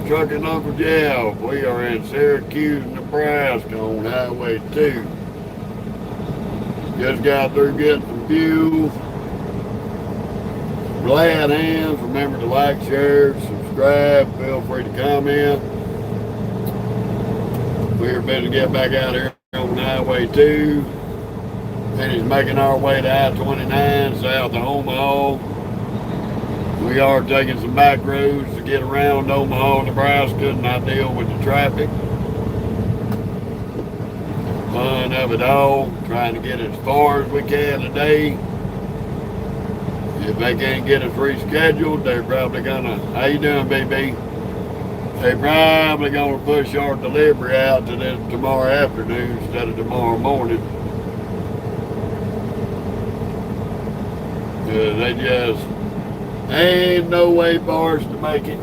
Trucking Uncle Jeff. We are in Syracuse, Nebraska on Highway 2. Just got through getting some fuel. Glad hands. Remember to like, share, subscribe. Feel free to comment. We're about to get back out here on Highway 2. Finish making our way to I-29 south of Omaha. We are taking some back roads to get around Omaha, Nebraska, and not deal with the traffic. Fun of it all, trying to get as far as we can today. If they can't get us rescheduled, they're probably gonna, how you doing, BB? They're probably gonna push our delivery out to tomorrow afternoon instead of tomorrow morning. They just, ain't no way for us to make it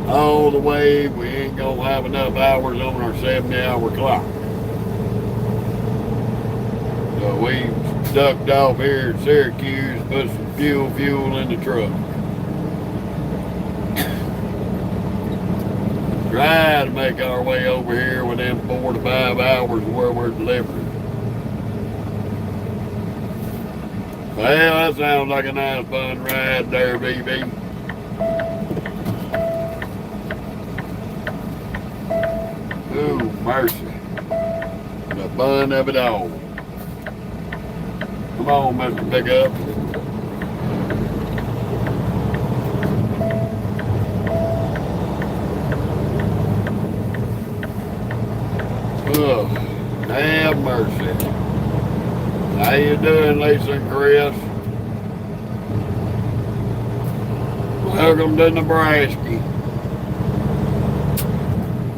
all the way. We ain't gonna have enough hours on our 70-hour clock. So we ducked off here in Syracuse, put some fuel in the truck. Try to make our way over here within 4 to 5 hours of where we're delivering. Well, that sounds like a nice fun ride there, BB. Ooh, mercy. The fun of it all. Come on, Mr. Pickup. Oh, have mercy. How you doing, Lisa and Chris? Welcome to Nebraska.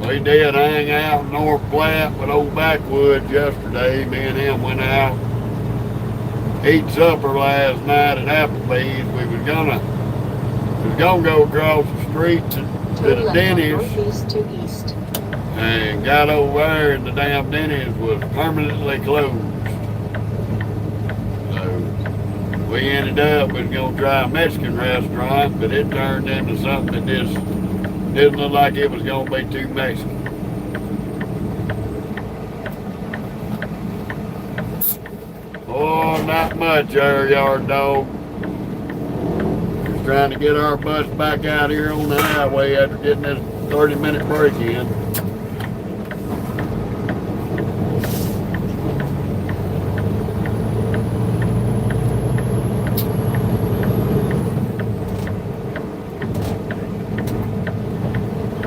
We did hang out in North Platte with old Backwoods yesterday. Me and him went out, eat supper last night at Applebee's. We was gonna go across the street to the Denny's. Northeast to east. And got over there and the damn Denny's was permanently closed. We ended up we was gonna try a Mexican restaurant, but it turned into something that just didn't look like it was gonna be too Mexican. Oh, not much there, yard dog. Just trying to get our bus back out here on the highway after getting this 30-minute break in.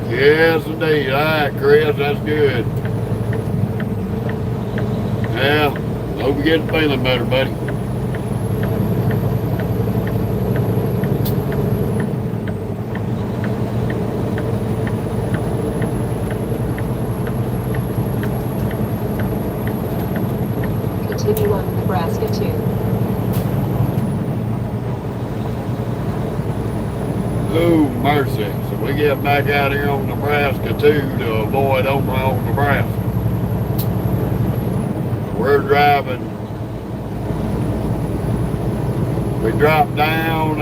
Yes, indeed. All right, Chris, that's good. Yeah, hope you're getting feeling better, buddy. Continue on Nebraska 2. Oh, mercy. So we get back out here on Nebraska 2 to avoid Omaha, Nebraska. We're driving. We dropped down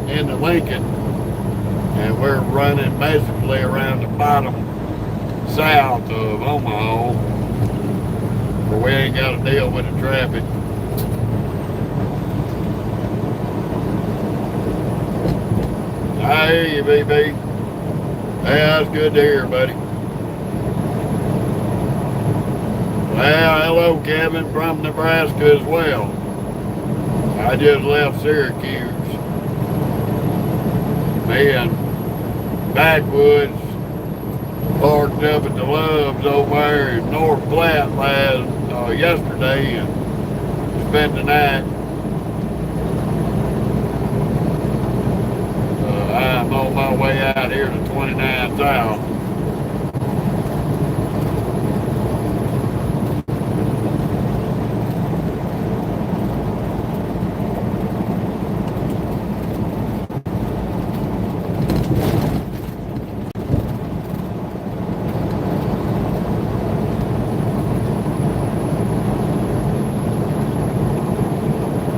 into Lincoln, and we're running basically around the bottom south of Omaha, where we ain't got to deal with the traffic. I hear you, BB. Yeah, that's good to hear, buddy. Well, hello, Kevin, from Nebraska as well. I just left Syracuse. Me and Backwoods parked up at the Loves over there in North Platte yesterday and spent the night. I'm on my way out here to 29 South.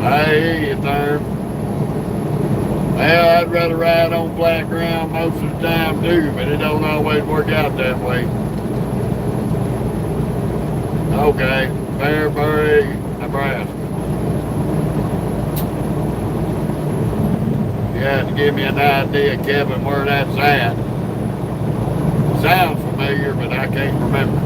I hear you, Thurm. Well, I'd rather ride on flat ground around most of the time too, but it don't always work out that way. Okay, Fairbury, Nebraska. You have to give me an idea, Kevin, where that's at. Sounds familiar, but I can't remember.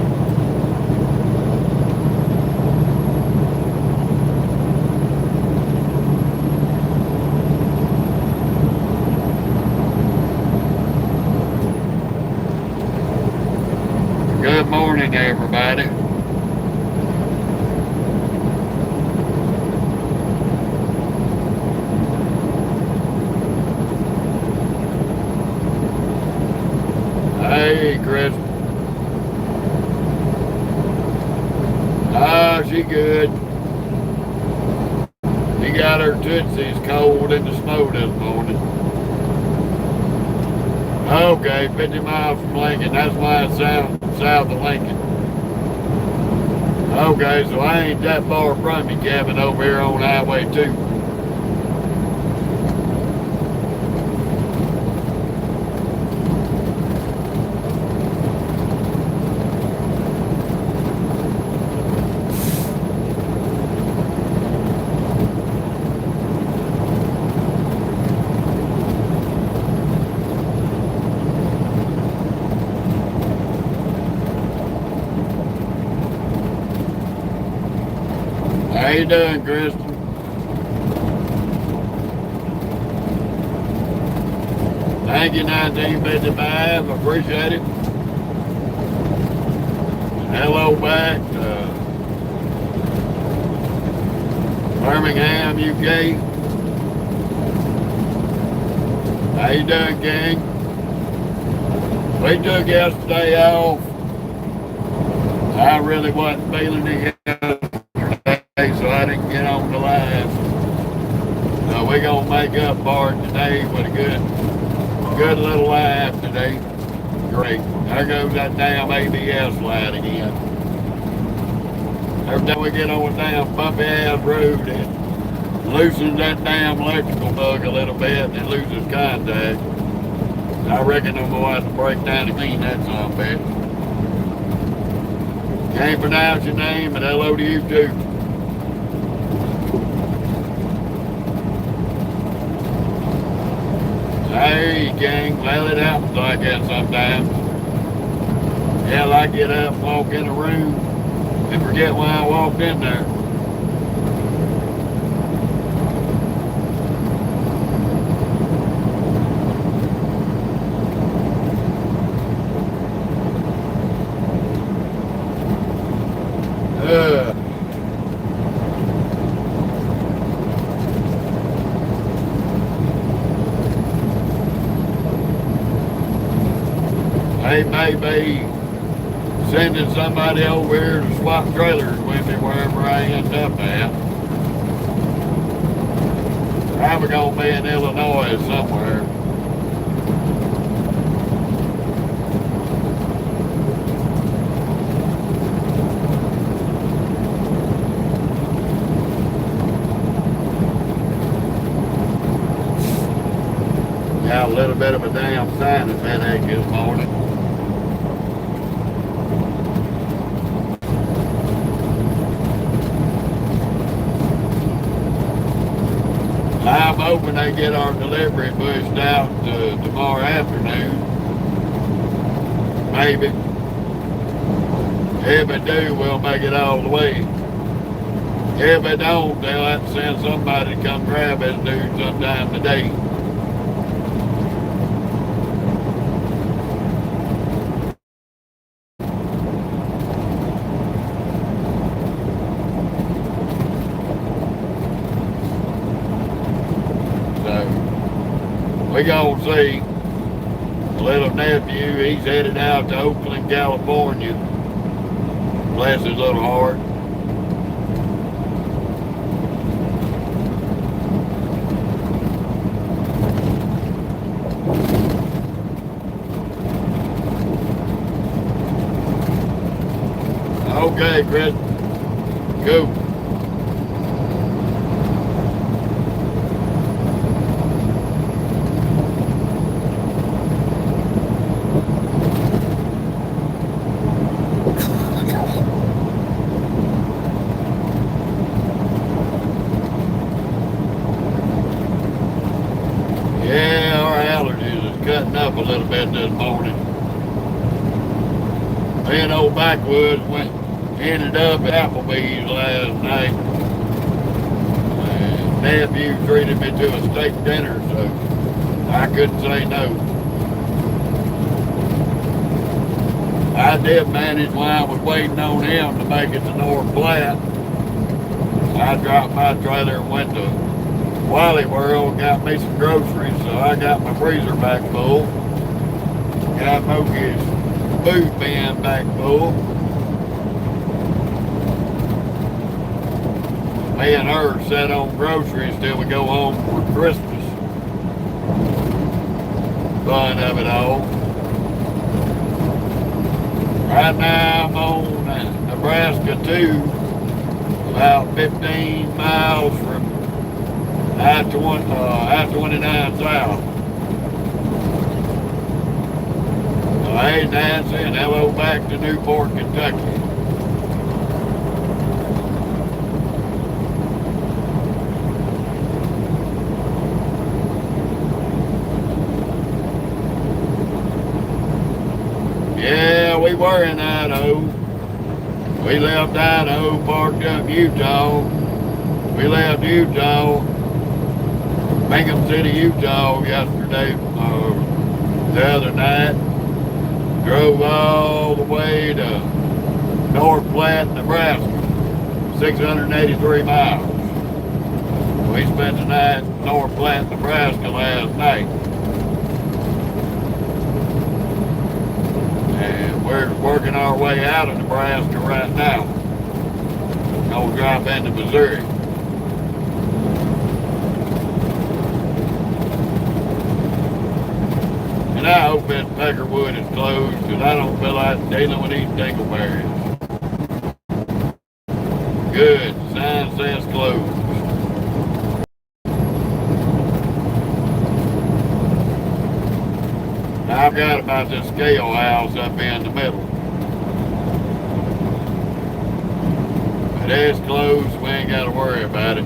Good morning, everybody. Hey, Chris. Ah, she good. She got her tootsies cold in the snow this morning. Okay, 50 miles from Lincoln. That's why it's south of Lincoln. Okay, so I ain't that far from you, Kevin, over here on Highway 2. How you doing, Kristen? Thank you, 1955. Appreciate it. Hello back to Birmingham, UK. How you doing, King? We took yesterday off. I really wasn't feeling it yesterday, so I didn't get on the live. We're gonna make up for it today with a good little live today. Great. There goes that damn ABS light again. Every time we get on a damn bumpy ass road, it loosens that damn electrical bug a little bit and it loses contact. I reckon I'm gonna have to break down to clean that son of a bitch. Can't pronounce your name, but hello to you too. Hey, gang, well, it happens like that sometimes. Hell, I get up, walk in a room, and forget why I walked in there. They may be sending somebody over here to swap trailers with me wherever I end up at. I'm going to be in Illinois somewhere. Got a little bit of a damn sinus headache this morning. I'm hoping they get our delivery pushed out to tomorrow afternoon. Maybe. If they do, we'll make it all the way. If they don't, they'll have to send somebody to come grab this dude sometime today. We gonna see a little nephew. He's headed out to Oakland, California. Bless his little heart. Okay, Chris. Go. up a little bit this morning. Me and old Backwoods ended up at Applebee's last night. Nephew treated me to a steak dinner, so I couldn't say no. I did manage while I was waiting on him to make it to North Platte. I dropped my trailer and went to Wally World, got me some groceries, so I got my freezer back full. Got Moki's food bin back full. Me and her sat on groceries till we go home for Christmas. Fun of it all. Right now I'm on Nebraska 2, about 15 miles from I-29 South. Hey Nancy, and hello back to Newport, Kentucky. Yeah, we were in Idaho. We left Idaho, parked up Utah. We left Utah, Bingham City, Utah yesterday, the other night. Drove all the way to North Platte, Nebraska, 683 miles. We spent the night in North Platte, Nebraska last night. And we're working our way out of Nebraska right now. Gonna drop into Missouri. And I hope that Peckerwood is closed because I don't feel like dealing with these dingleberries. Good, sign says closed. I forgot about this scale house up in the middle. But it's closed, we ain't got to worry about it.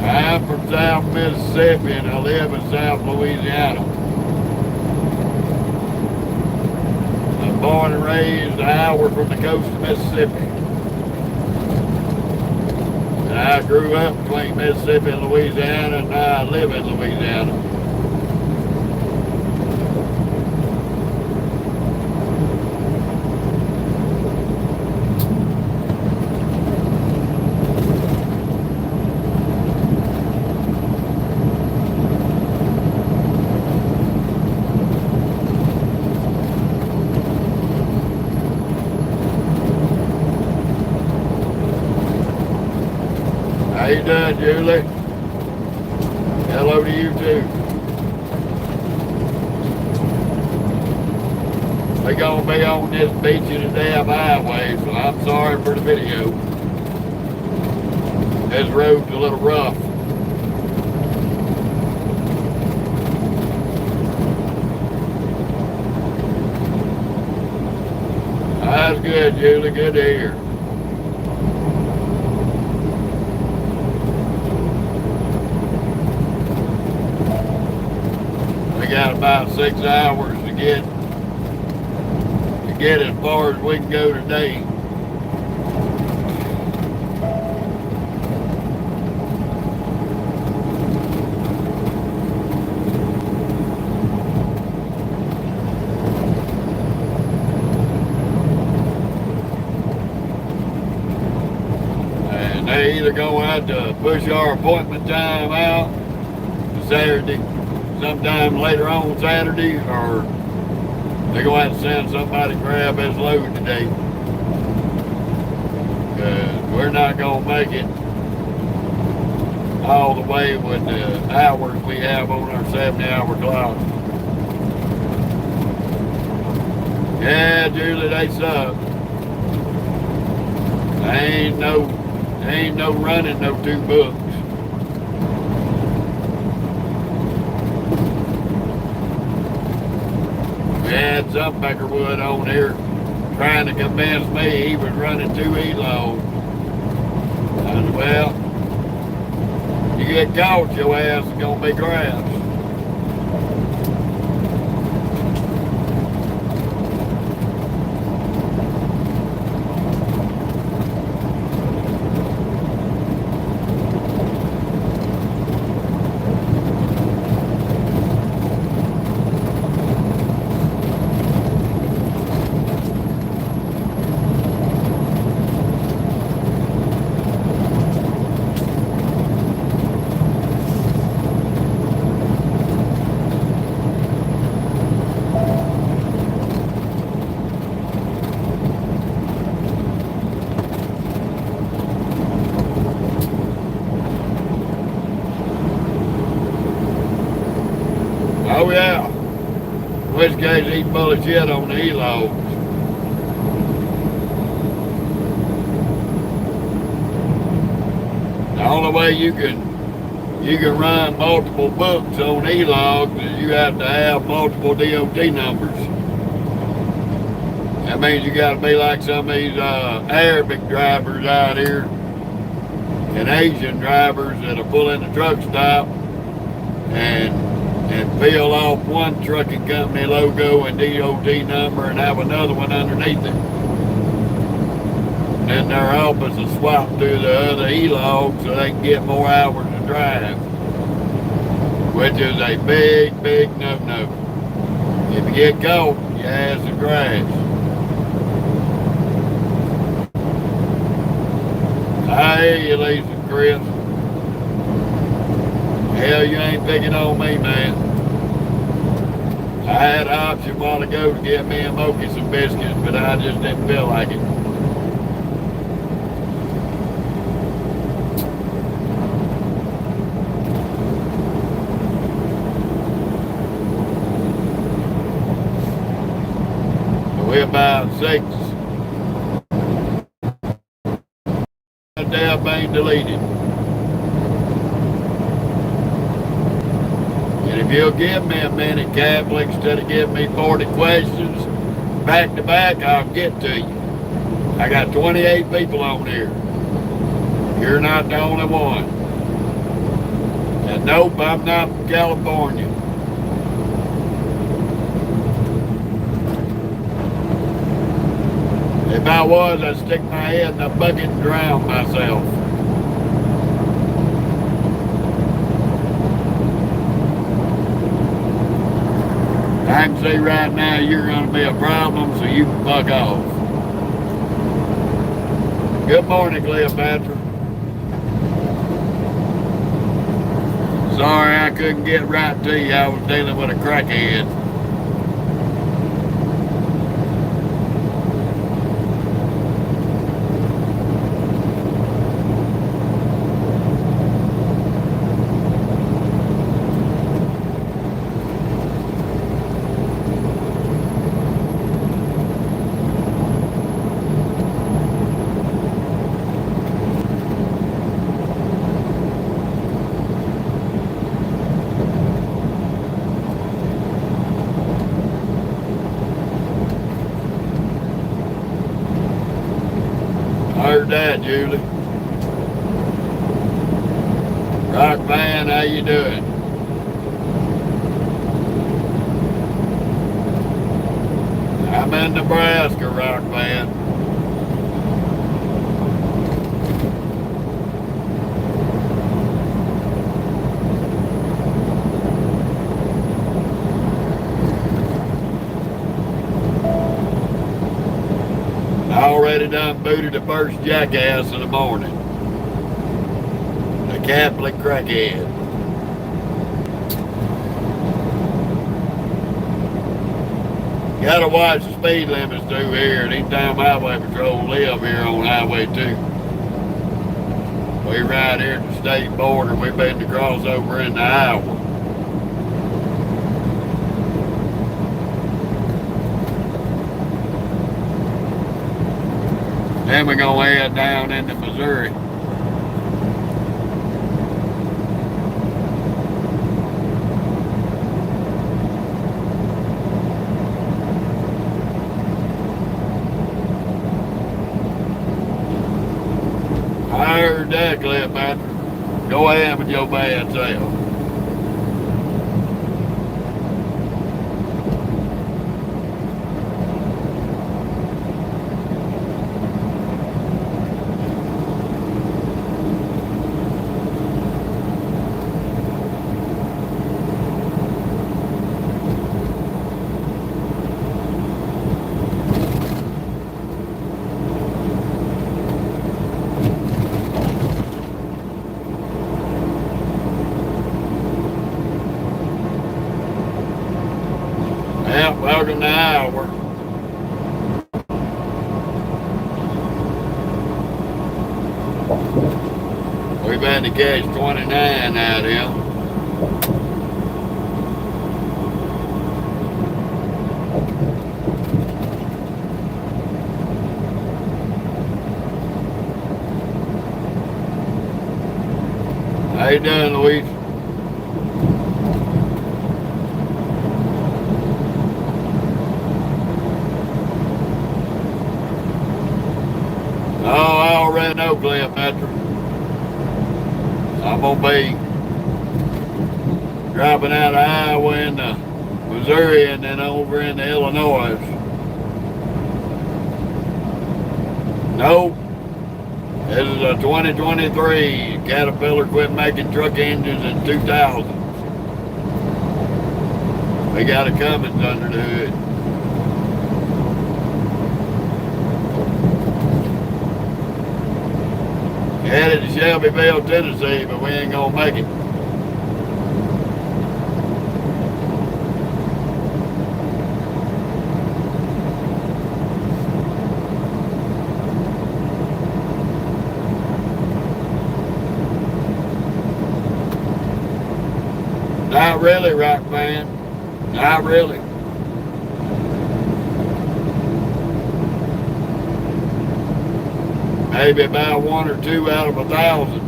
I'm from South Mississippi and I live in South Louisiana. I'm born and raised an hour from the coast of Mississippi. And I grew up between Mississippi and Louisiana, and now I live in Louisiana. How you doing, Julie? Hello to you too. We're gonna be on this beach of the damn highway, so I'm sorry for the video. This road's a little rough. That's good, Julie. Good to hear. We got about 6 hours to get as far as we can go today. And they either gonna have to push our appointment time out to Saturday, sometime later on Saturday, or they're going to have to send somebody to grab his load today. We're not going to make it all the way with the hours we have on our 70-hour clock. Yeah, Julie, they suck. Ain't no running no two books. had some Peckerwood on here trying to convince me he was running 2 E-loads. I said, well, you get caught, your ass is going to be grass. Oh yeah, in which case he's full of shit on the E-loads. The only way you can run multiple books on E-logs is you have to have multiple DOT numbers. That means you got to be like some of these Arabic drivers out here and Asian drivers that'll pull in the truck stop and peel off one trucking company logo and DOT number and have another one underneath it. Then their office will swap to the other E-log so they can get more hours to drive, which is a big, big no-no. If you get caught, your ass is grass. I hear you, Lisa and Chris. Hell, you ain't picking on me, man. I had an option a while ago to get me and Moki some biscuits, but I just didn't feel like it. We're about 6. The tab ain't deleted. And if you'll give me a minute, Catholic, instead of giving me 40 questions back to back, I'll get to you. I got 28 people on here. You're not the only one. And nope, I'm not from California. If I was, I'd stick my head in a bucket and drown myself. I can see right now you're going to be a problem, so you can fuck off. Good morning, Cleopatra. Sorry I couldn't get right to you. I was dealing with a crackhead. Heard that, Julie. Rock man, how you doing? I'm in Nebraska, Rock man. I already done booted the first jackass in the morning. A Catholic crackhead. Gotta watch the speed limits through here. Anytime Highway Patrol live here on Highway 2. We right here at the state border. We've been to cross over into Iowa. Then we're gonna head down into Missouri. right, Cleopatra. Go ahead with your bad self. Yeah, welcome to Iowa. We've had to catch 29 out here. How you doing, Luis? Oh, I already know, Cleopatra. I'm gonna be dropping out of Iowa into Missouri and then over into Illinois. Nope. This is a 2023. Caterpillar quit making truck engines in 2000. They got a Cummins under the hood. Headed to Shelbyville, Tennessee, but we ain't gonna make it. Not really, Rock Man. Not really. Maybe about 1 or 2 out of 1,000.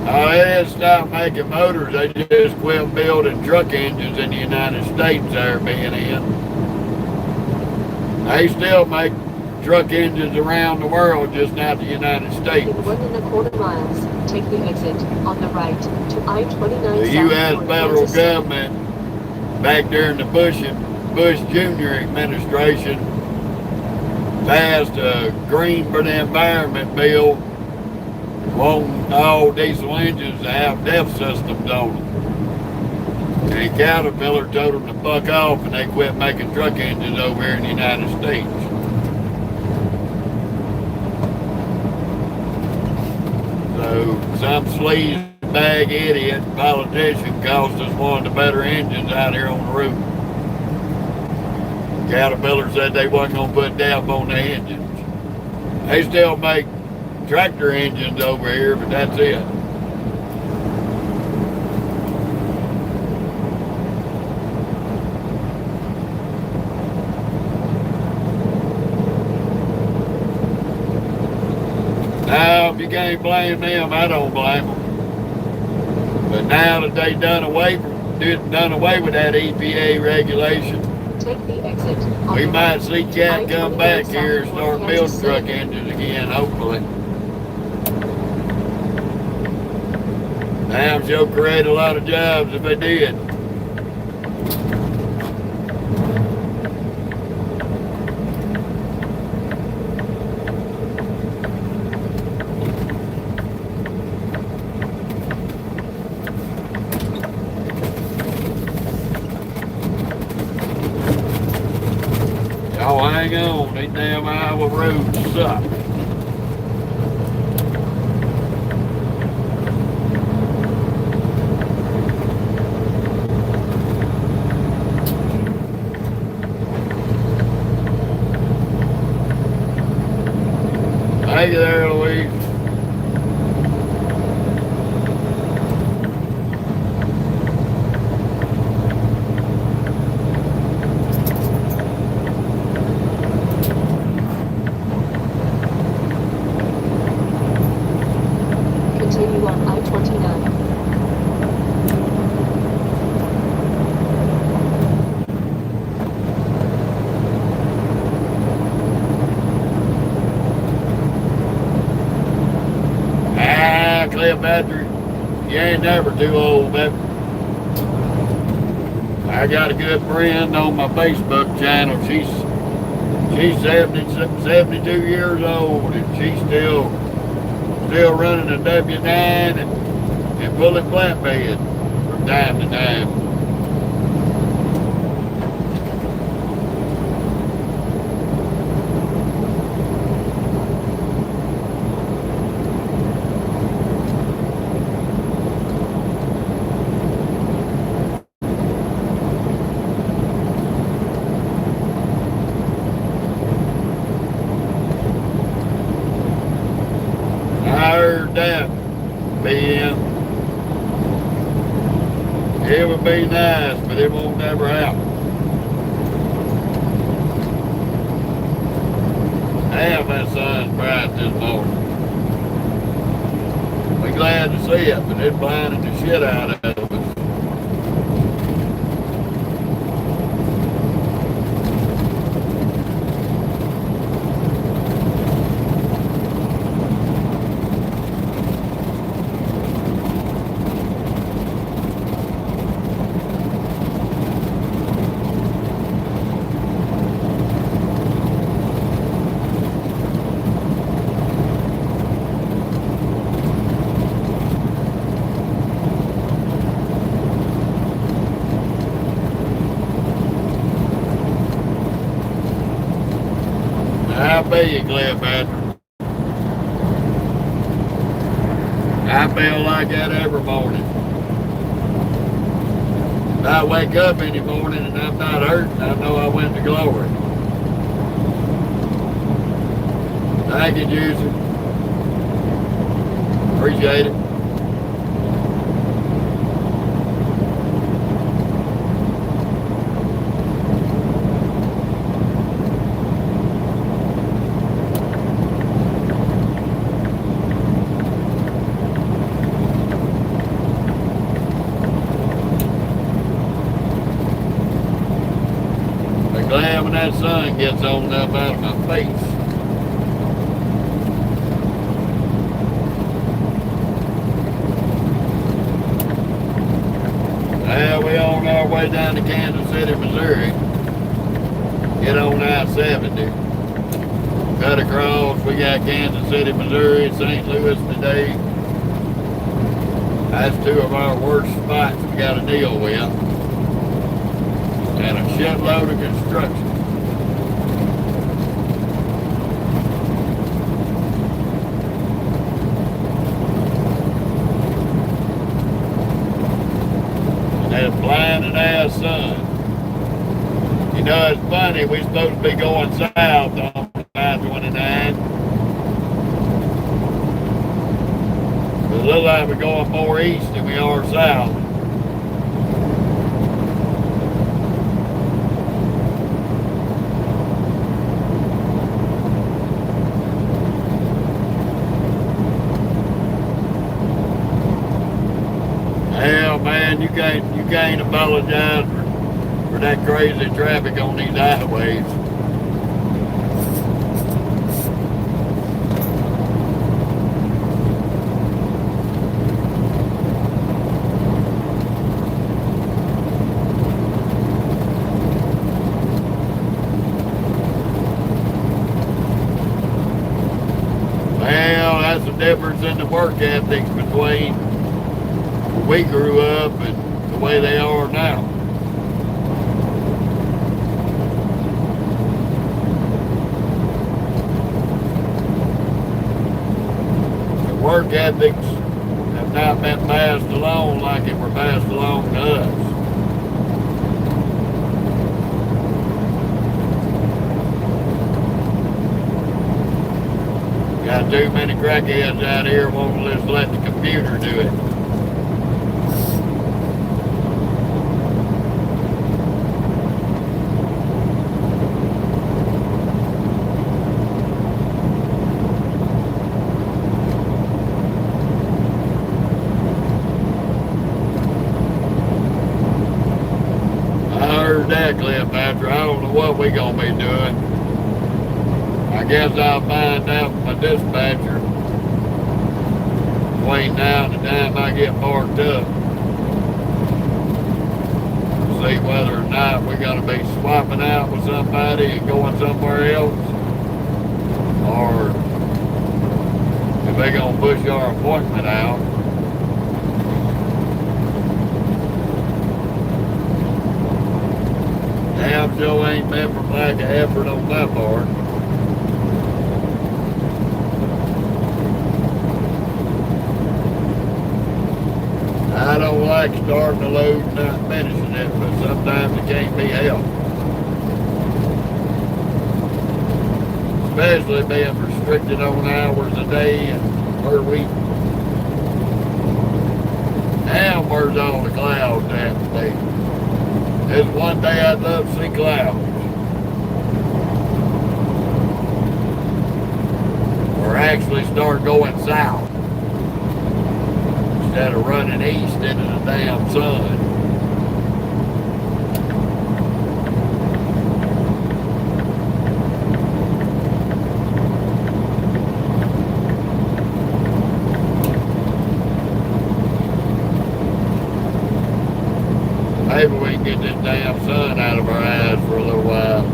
They didn't stop making motors. They just quit building truck engines in the United States there being in. They still make truck engines around the world, just not the United States. In 1.25 miles, take the exit on the right to I-29. The U.S. federal government, back during the Bush Jr. administration, passed a green for the environment bill, wanting all diesel engines to have DEF systems on them. And Caterpillar told them to fuck off, and they quit making truck engines over here in the United States. So some sleazebag idiot politician cost us one of the better engines out here on the road. Caterpillar said they wasn't going to put DEF on the engines. They still make tractor engines over here, but that's it. Now, if you can't blame them, I don't blame them. But now that they done away with that EPA regulation, take the exit. We might see Cat come back here and start building truck engines again, hopefully. Damn, she'll create a lot of jobs if they did. Y'all hang on, these damn Iowa roads suck. Hey there, Louise. Continue on I-29. Cleopatra, you ain't never too old, baby. I got a good friend on my Facebook channel. She's 72 years old, and she's still running a W9 and pulling flatbed from time to time. I heard that, BM. It would be nice, but it won't never happen. Damn, that sun's bright this morning. We're glad to see it, but it's blinding the shit out of us. How be you, Cleopatra? I feel like that every morning. If I wake up any morning and I'm not hurting, I know I went to glory. Thank you, Juicy. Appreciate it. Glad when that sun gets on up out of my face. Well, we on our way down to Kansas City, Missouri. Get on I-70. Cut across, we got Kansas City, Missouri, St. Louis today. That's two of our worst spots we got to deal with. And a shitload of construction. And that blinding ass sun. You know, it's funny, we're supposed to be going south on 529. But it looks like we're going more east than we are south. Hell, man, you can't apologize for that crazy traffic on these highways. Well, that's the difference in the work ethics between where we grew up and the way they are now. The work ethics have not been passed along like it were passed along to us. Got too many crackheads out here wanting to just let the computer do it. That Cleopatra, I don't know what we're gonna be doing. I guess I'll find out from my dispatcher. Between now and the time I get parked up, see whether or not we're going to be swapping out with somebody and going somewhere else, or if they're going to push our appointment out. Damn sure ain't meant for lack of effort on my part. I don't like starting a load and not finishing it, but sometimes it can't be helped. Especially being restricted on hours a day and per week. Damn, where's all the clouds at today? There's one day I'd love to see clouds. Or actually start going south instead of running east into the damn sun. Maybe we can get this damn sun out of our eyes for a little while.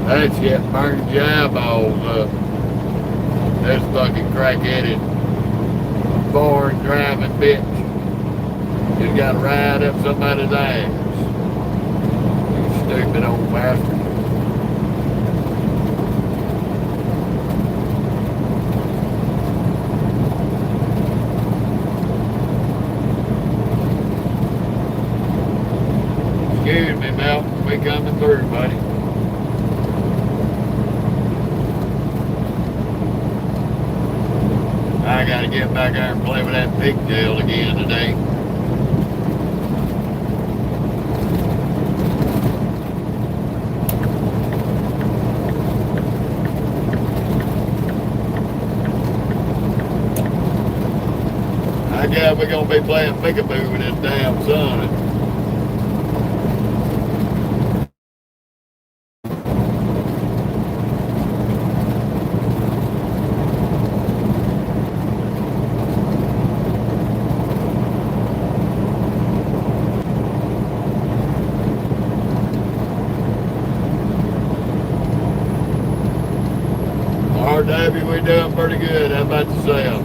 That shit burns your eyeballs up. This fucking crack-headed foreign driving bitch just got to ride up somebody's ass. You stupid old bastard. Excuse me, Mel. We coming through, buddy. I gotta get back there and play with that pigtail again today. I guess we're gonna be playing peekaboo with this damn sun. RW, we doing pretty good. How about yourself?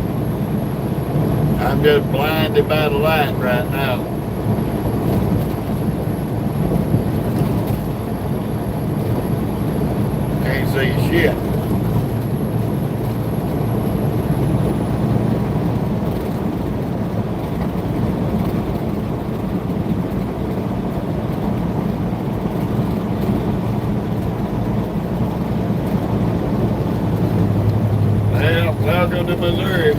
I'm just blinded by the light right now. Can't see shit. Well, welcome to Missouri.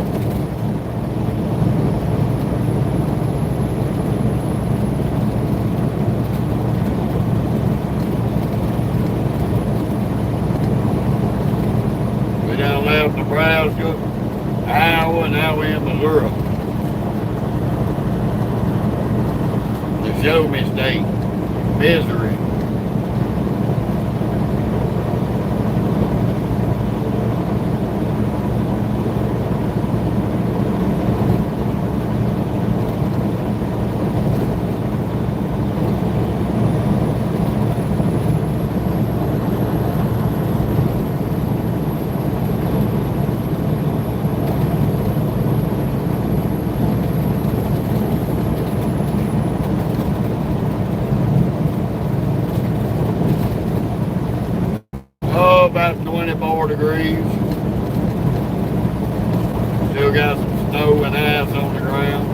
We done left Nebraska, Iowa, now we in Missouri. The show me state, misery. Oh, about 24 degrees. Still got some snow and ice on the ground.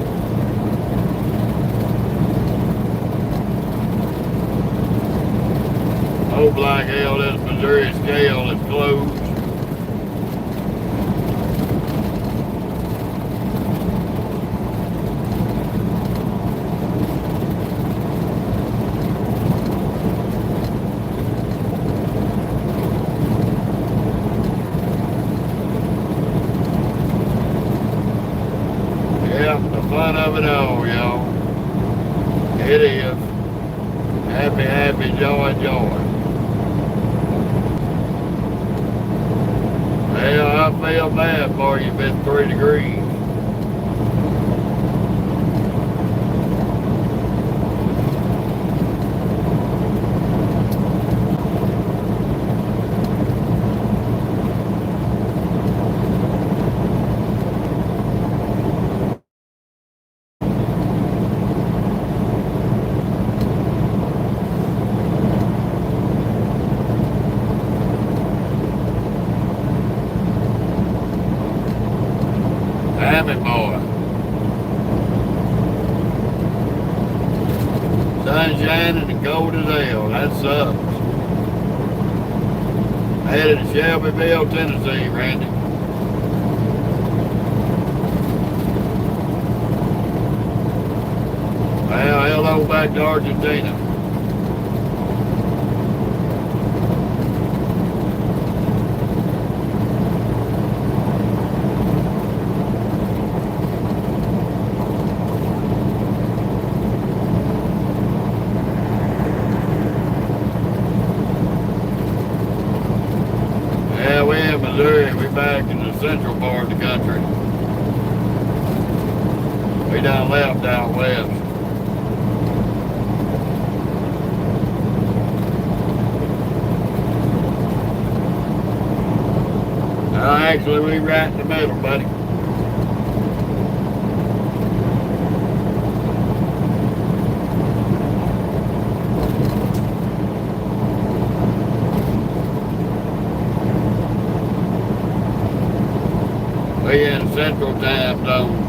Hope like hell this Missouri scale is closed. The fun of it all, y'all. It is. Happy, happy, joy, joy. Well, I feel bad for you if it's 3 degrees. Damn it, boy. Sun's shining and cold as hell. That sucks. Headed to Shelbyville, Tennessee, Randy. Well, hello back to Argentina. Yeah, we in Missouri. We back in the central part of the country. We done left out west. Actually, we right in the middle, buddy. We in central time zone.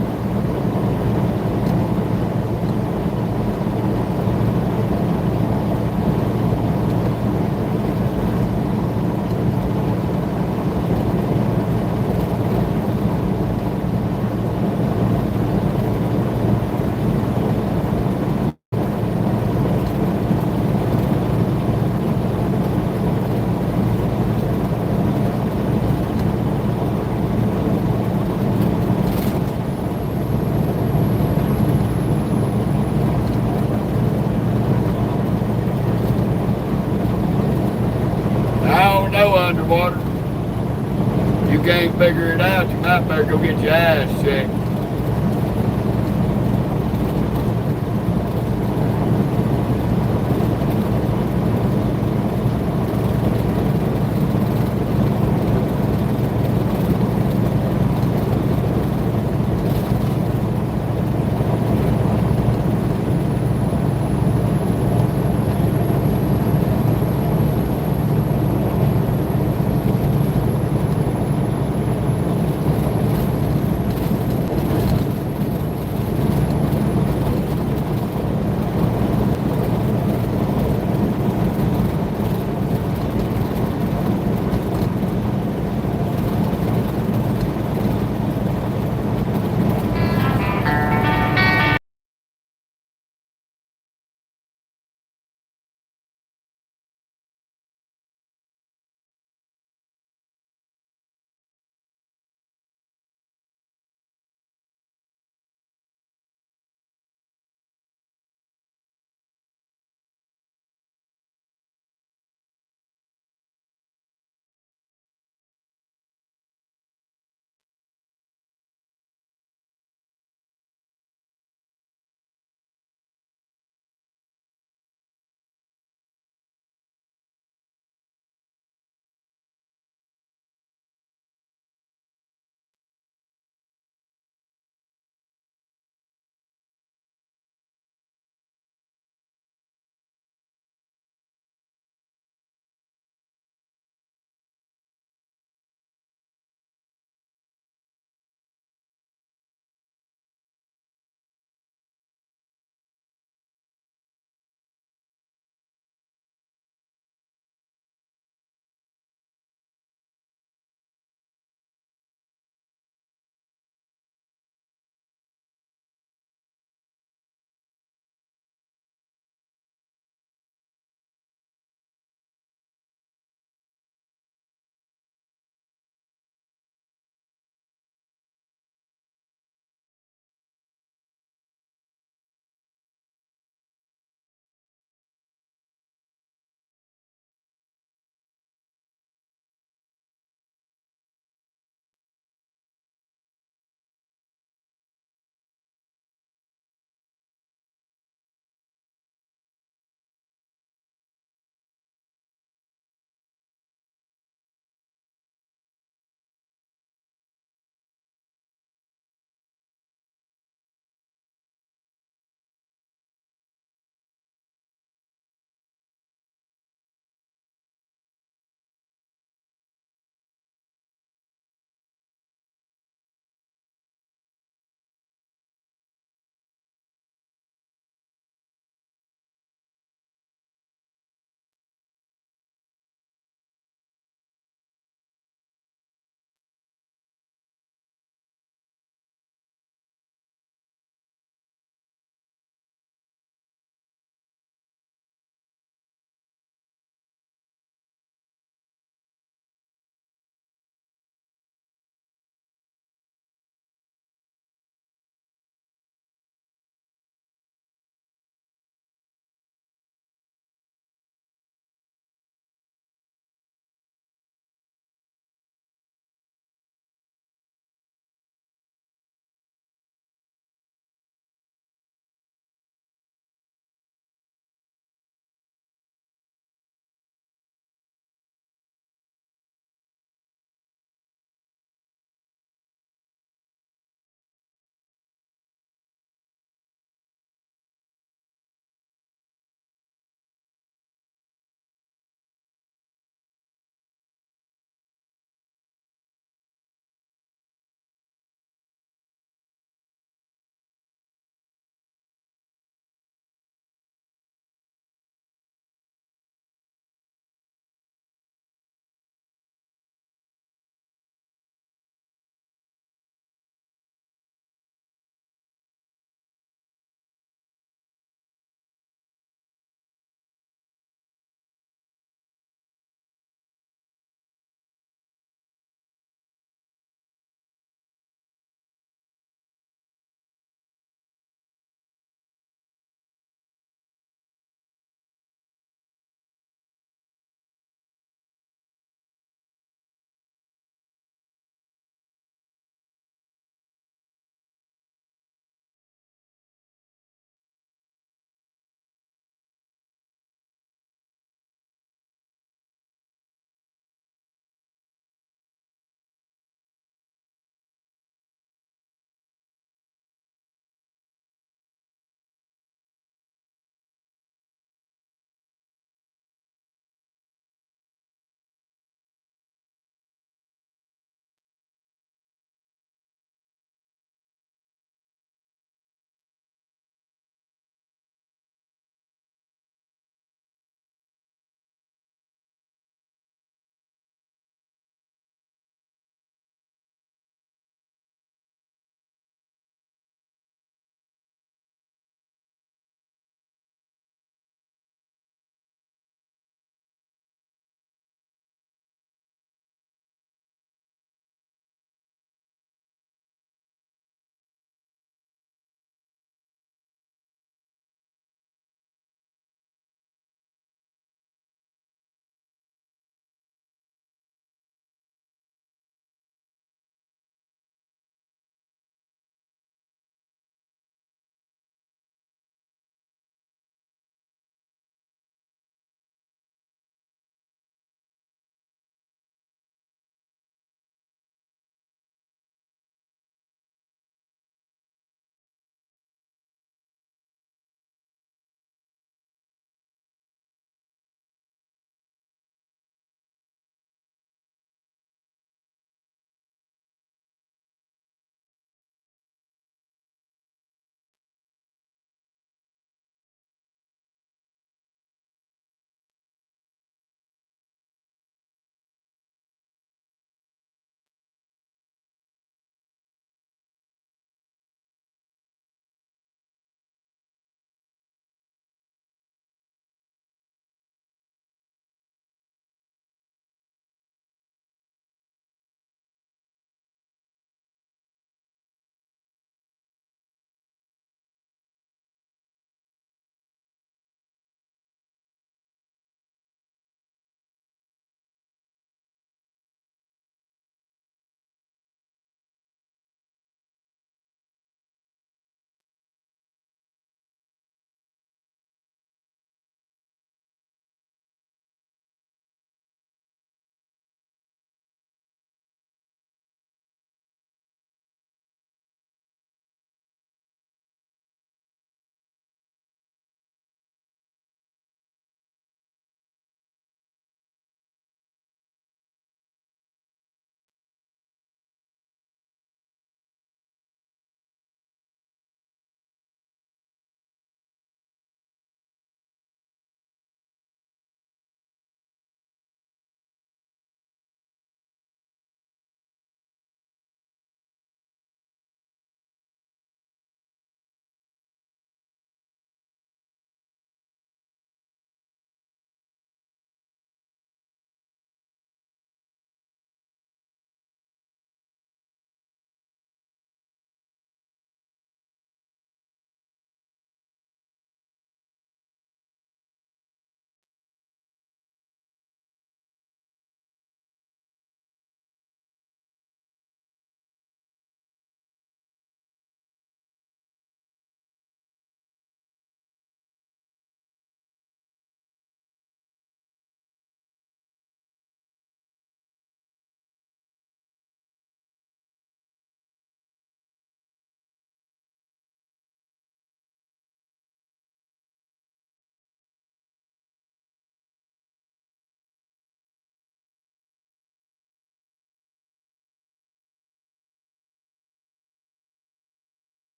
I don't know underwater. You can't figure it out, you might better go get your eyes checked.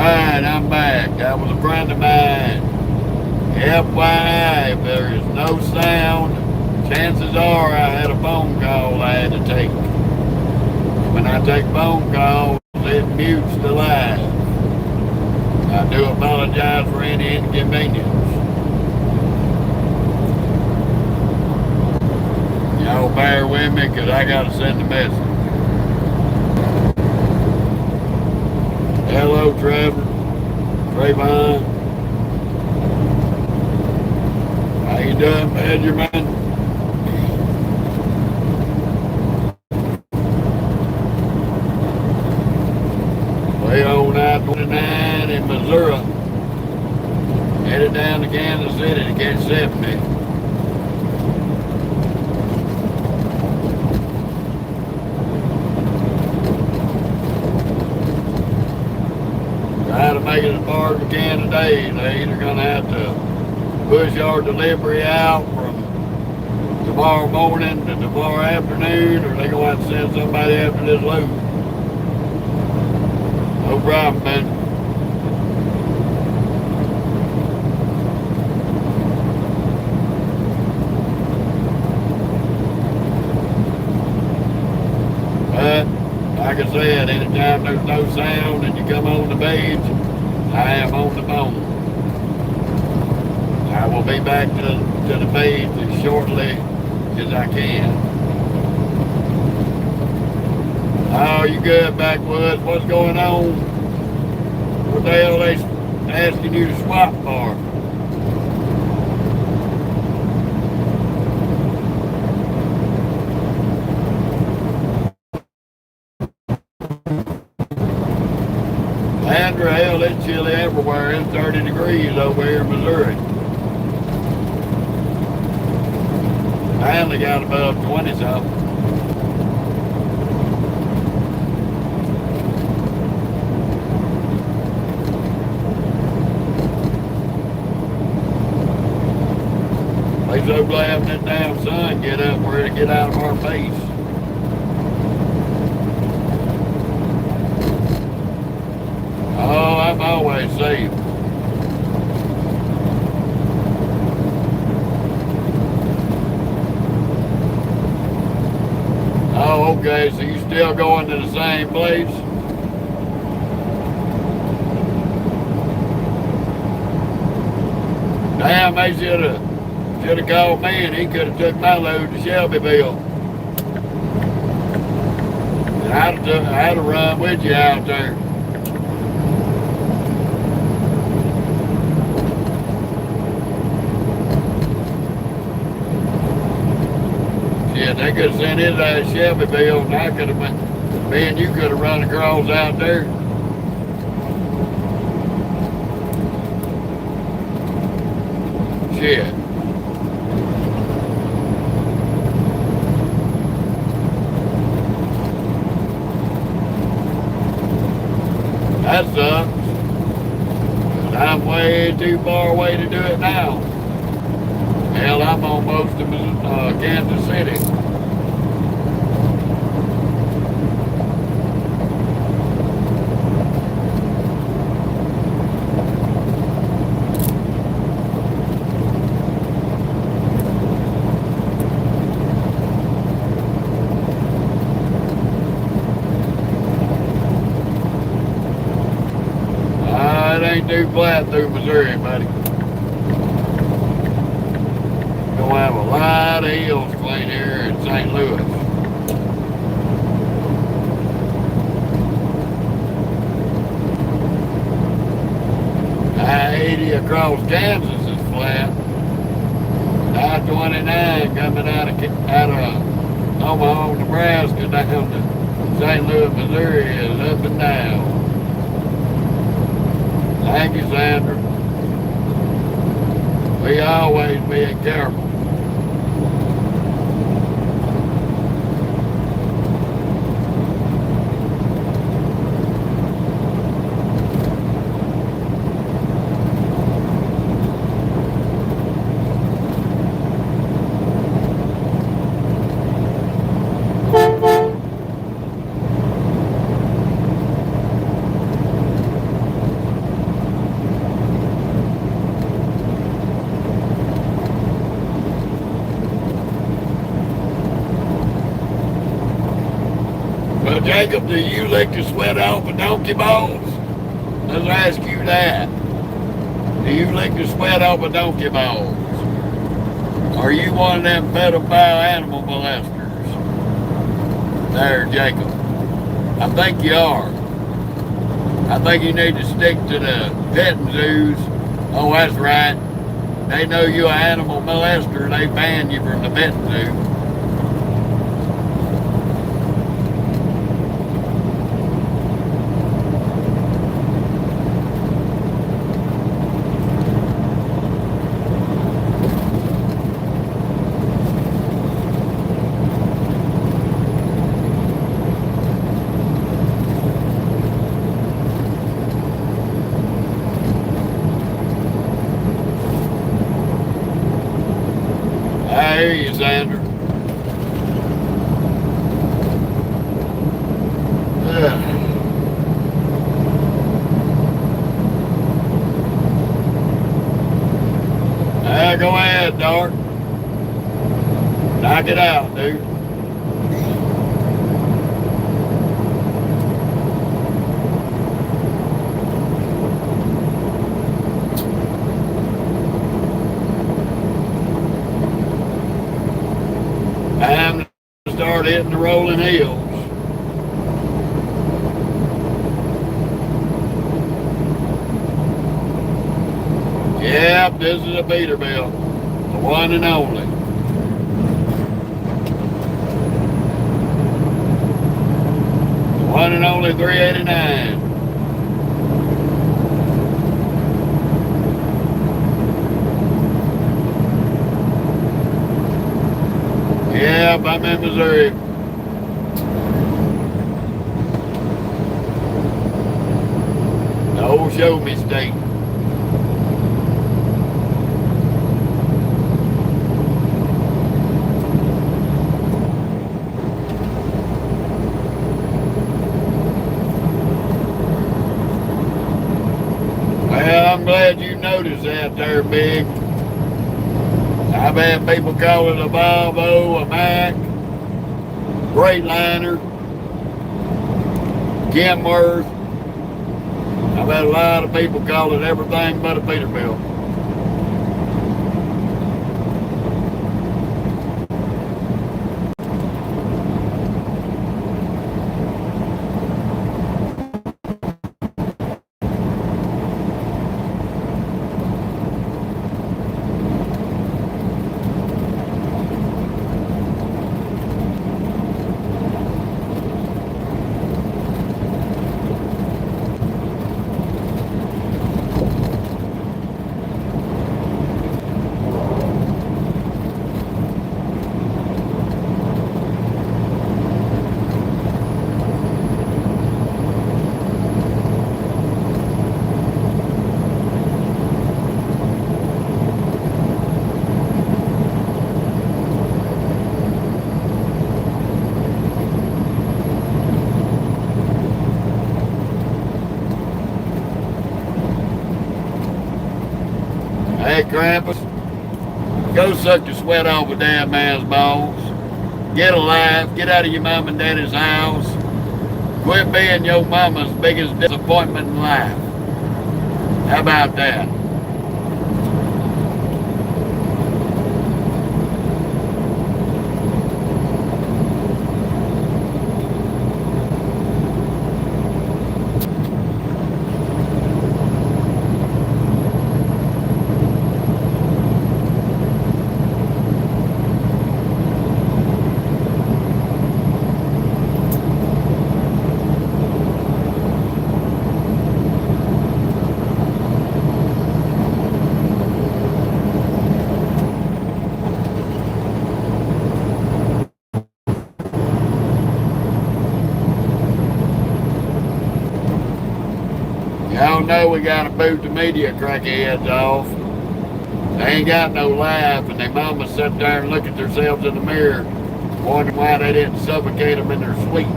Alright, I'm back. That was a friend of mine. FYI, if there is no sound, chances are I had a phone call I had to take. When I take phone calls, it mutes the line. I do apologize for any inconvenience. Y'all bear with me because I got to send a message. Hello, Trevor. Trayvon. How you doing, Benjamin? Way on I-29 in Missouri. Headed down to Kansas City to get 70. Try to make it as far as we can today. They're either going to have to push our delivery out from tomorrow morning to tomorrow afternoon, or they're going to have to send somebody after this load. No problem, man. But, like I said, anytime there's no sound and you come on the page, I am on the phone. I will be back to the page as shortly as I can. Oh, you good, Backwoods? What's going on? What the hell are they asking you to swap for? Landra, hell, it's chilly everywhere. It's 30 degrees over here in Missouri. I only got above 20 something. We're so glad that damn sun get up where to get out of our face. Oh, I'm always safe. Oh, okay, so you still going to the same place? Damn, they should have called me and he could have took my load to Shelbyville. And I'd have run with you out there. Shit, they could have sent his ass to Shelbyville and I could have been, me and you could have run across out there. Shit. That sucks. But I'm way too far away to do it now. Hell, I'm almost to Kansas City. It ain't too flat through Missouri, buddy. Gonna have a lot of hills clean here in St. Louis. I-80 across Kansas is flat. I-29 coming out of Omaha, Nebraska down to St. Louis, Missouri is up and down. Thank you, Sandra. We always being careful. Well, Jacob, do you lick the sweat off of donkey balls? Let's ask you that. Do you lick the sweat off of donkey balls? Are you one of them pedophile animal molesters? There, Jacob. I think you are. I think you need to stick to the petting zoos. Oh, that's right. They know you're an animal molester. They ban you from the petting zoo. I hear you, Xander. Go ahead, Dart. Knock it out, dude. Time to start hitting the rolling hills. Yep, this is a Peterbilt, the one and only. The one and only 389. Yep, I'm in Missouri. The old show me state. Well, I'm glad you noticed that there, Big. I've had people call it a Volvo, a Mack, Freightliner, Kenworth. I've had a lot of people call it everything but a Peterbilt. Hey, Krampus, go suck the sweat off a damn man's balls. Get a life. Get out of your mom and daddy's house. Quit being your mama's biggest disappointment in life. How about that? Y'all know we gotta boot the media crackheads off. They ain't got no life, and their mamas sit there and look at themselves in the mirror, wondering why they didn't suffocate them in their sleep.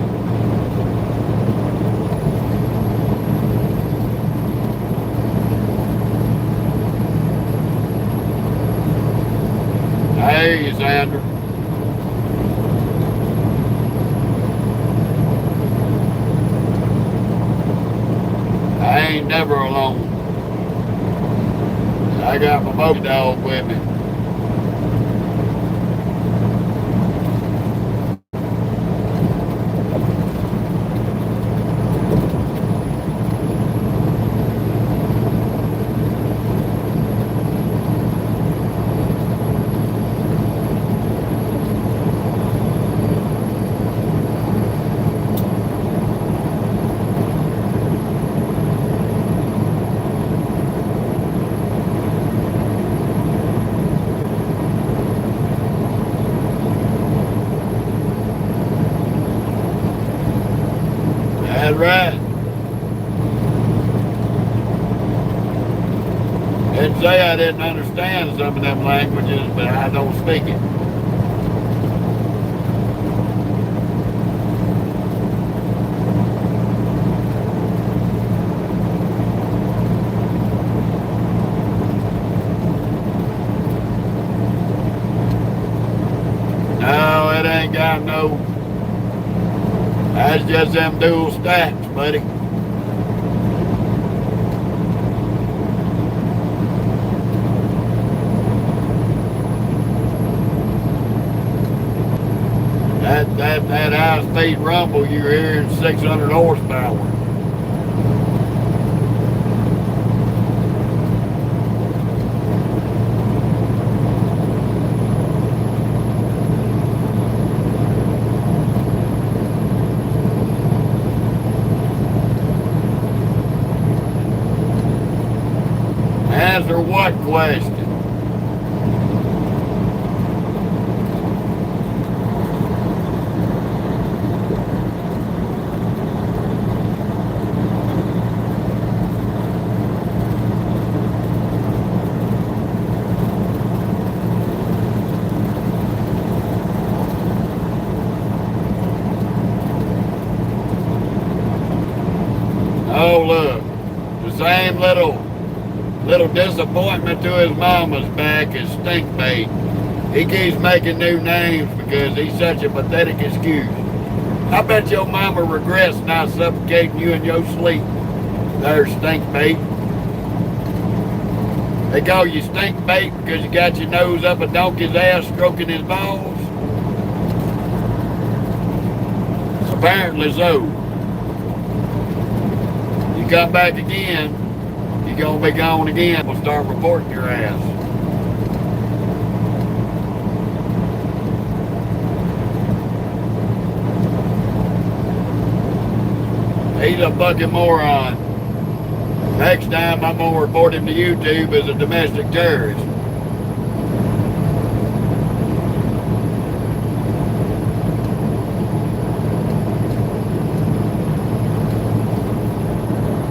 Hey, Sandra. her alone. I got my motor dog with me. That's right. Didn't say I didn't understand some of them languages, but I don't speak it. No, it ain't got no. That's just them dual stacks, buddy. That high-speed rumble you're hearing 600 horsepower. Answer what question? Oh, look, the same little disappointment to his mama's back is Stinkbait. He keeps making new names because he's such a pathetic excuse. I bet your mama regrets not suffocating you in your sleep. There's Stinkbait. They call you Stinkbait because you got your nose up a donkey's ass stroking his balls? Apparently so. You come back again, you're gonna be gone again. We'll start reporting your ass. He's a fucking moron. Next time I'm gonna report him to YouTube as a domestic terrorist.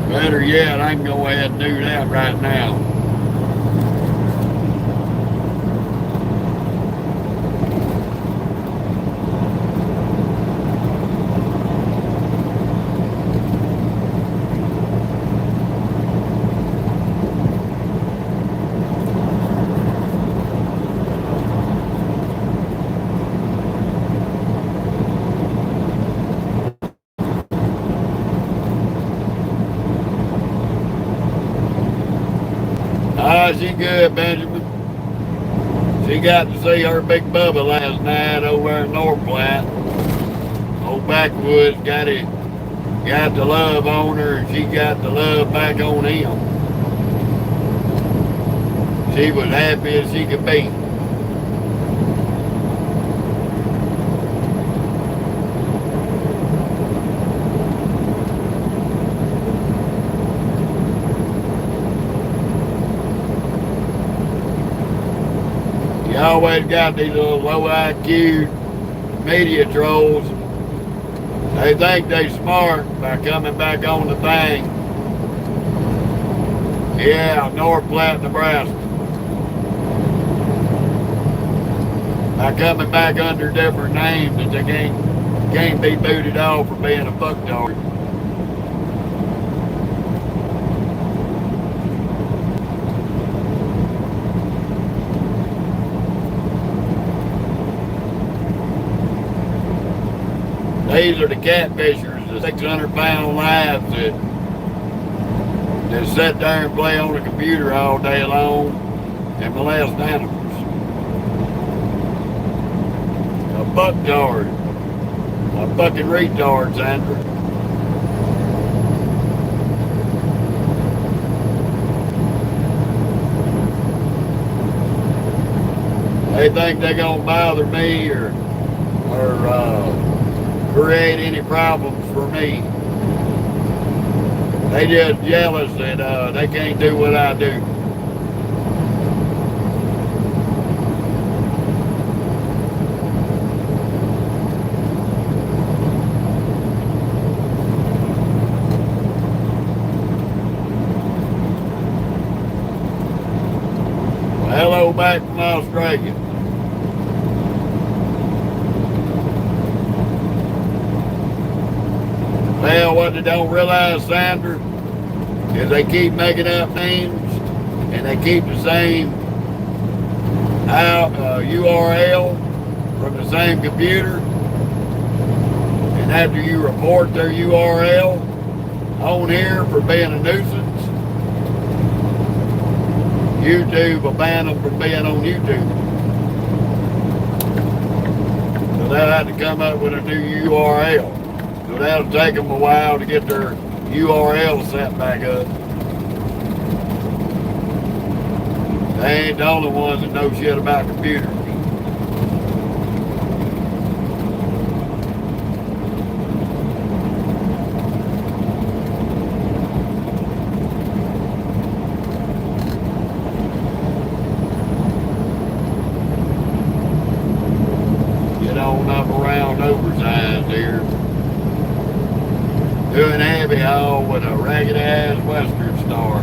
Better yet, I can go ahead and do that right now. She good, Benjamin. She got to see her big Bubba last night over in North Platte. Old backwoods got the love on her, and she got the love back on him. She was happy as she could be. You always got these little low IQ media trolls. They think they smart by coming back on the thing. Yeah, North Platte, Nebraska. By coming back under different names that they can't be booted off for being a fucktard. These are the catfishers, the 600-pound lads Just sit there and play on the computer all day long and molest animals. A bucktard. A fucking retard, Sandra. They think they're gonna bother me or create any problems for me. They just jealous that they can't do what I do. Well, hello back from Australia. Well, what they don't realize, Sandra, is they keep making up names and they keep the same URL from the same computer. And after you report their URL on here for being a nuisance, YouTube will ban them from being on YouTube. So they'll have to come up with a new URL. So that'll take them a while to get their URL set back up. They ain't the only ones that know shit about computers. Get on up around oversized here. Doing heavy haul with a ragged ass Western Star.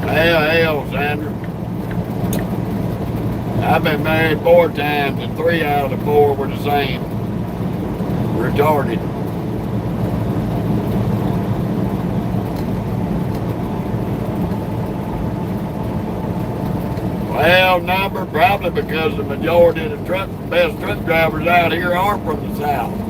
Hell, Sandra. I've been married 4 times and 3 out of the 4 were the same. Retarded. Well, number probably because the majority of the best truck drivers out here are from the South.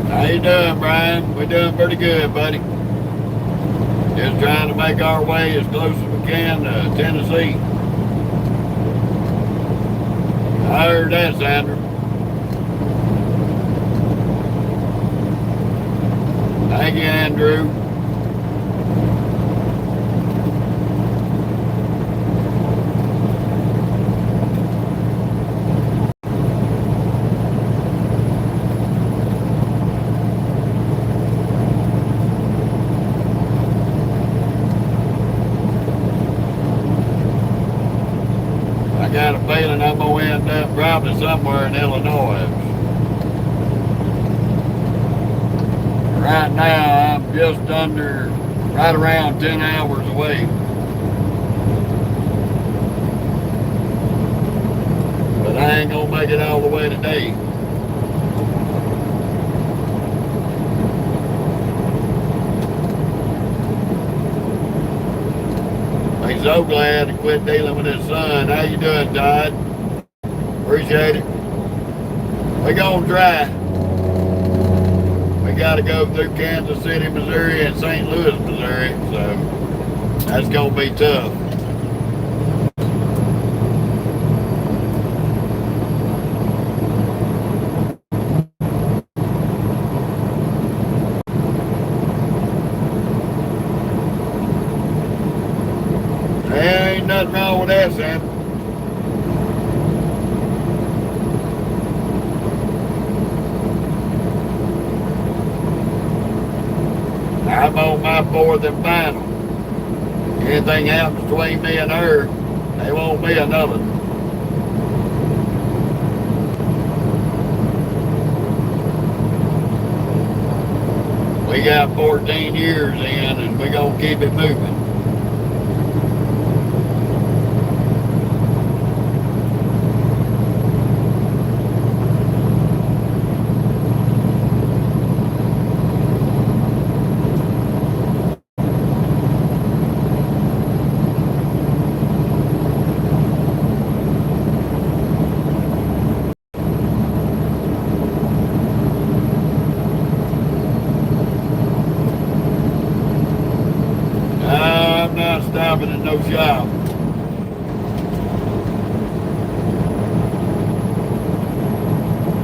How you doing, Brian? We're doing pretty good, buddy. Just trying to make our way as close as we can to Tennessee. I heard that, Sandra. Thank you, Andrew. I got a feeling I'm going to end up probably somewhere in Illinois. Right now, I'm just right around 10 hours away. But I ain't going to make it all the way today. I'm so glad to quit dealing with his son. How you doing, Todd? Appreciate it. We're gonna try. We gotta go through Kansas City, Missouri and St. Louis, Missouri, so that's gonna be tough. There ain't nothing wrong with that, Sam. I'm on my fourth and final. Anything happens between me and her, there won't be another. We got 14 years in, and we're going to keep it moving. I'm not stopping at no shop.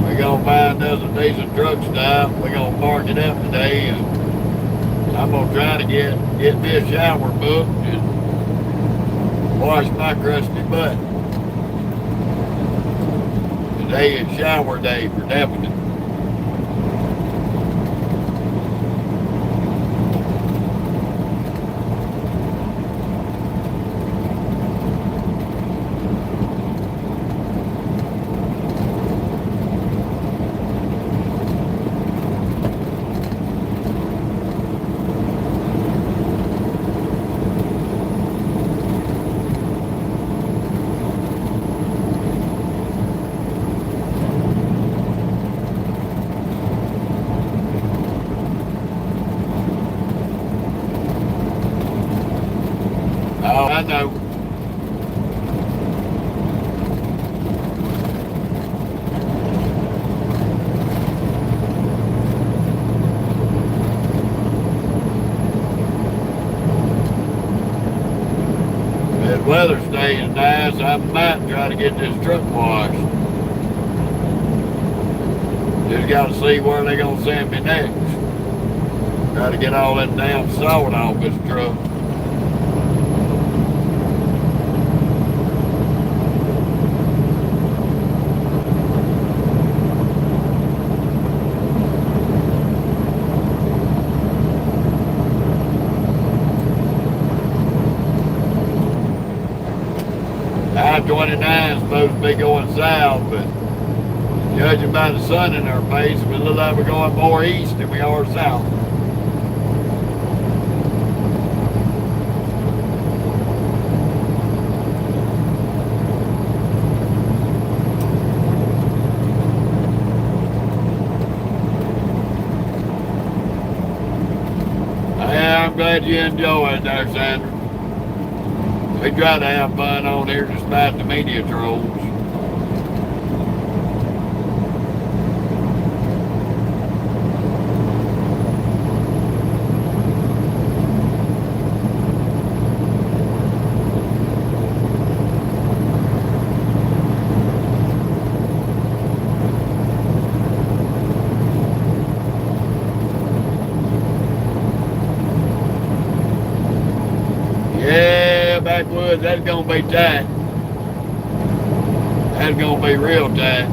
We're going to find us a decent truck stop. We're going to park it up today, and I'm going to try to get me a shower booked and wash my crusty butt. Today is shower day for definite. Oh, I know. If weather stays nice, I might try to get this truck washed. Just got to see where they're going to send me next. Try to get all that damn salt off this truck. I-29 is supposed to be going south, but judging by the sun in our face, we look like we're going more east than we are south. I'm glad you enjoy it there, Sandra. We try to have fun on here despite the media trolls. Yeah, backwoods, that's gonna be tight. That's gonna be real tight.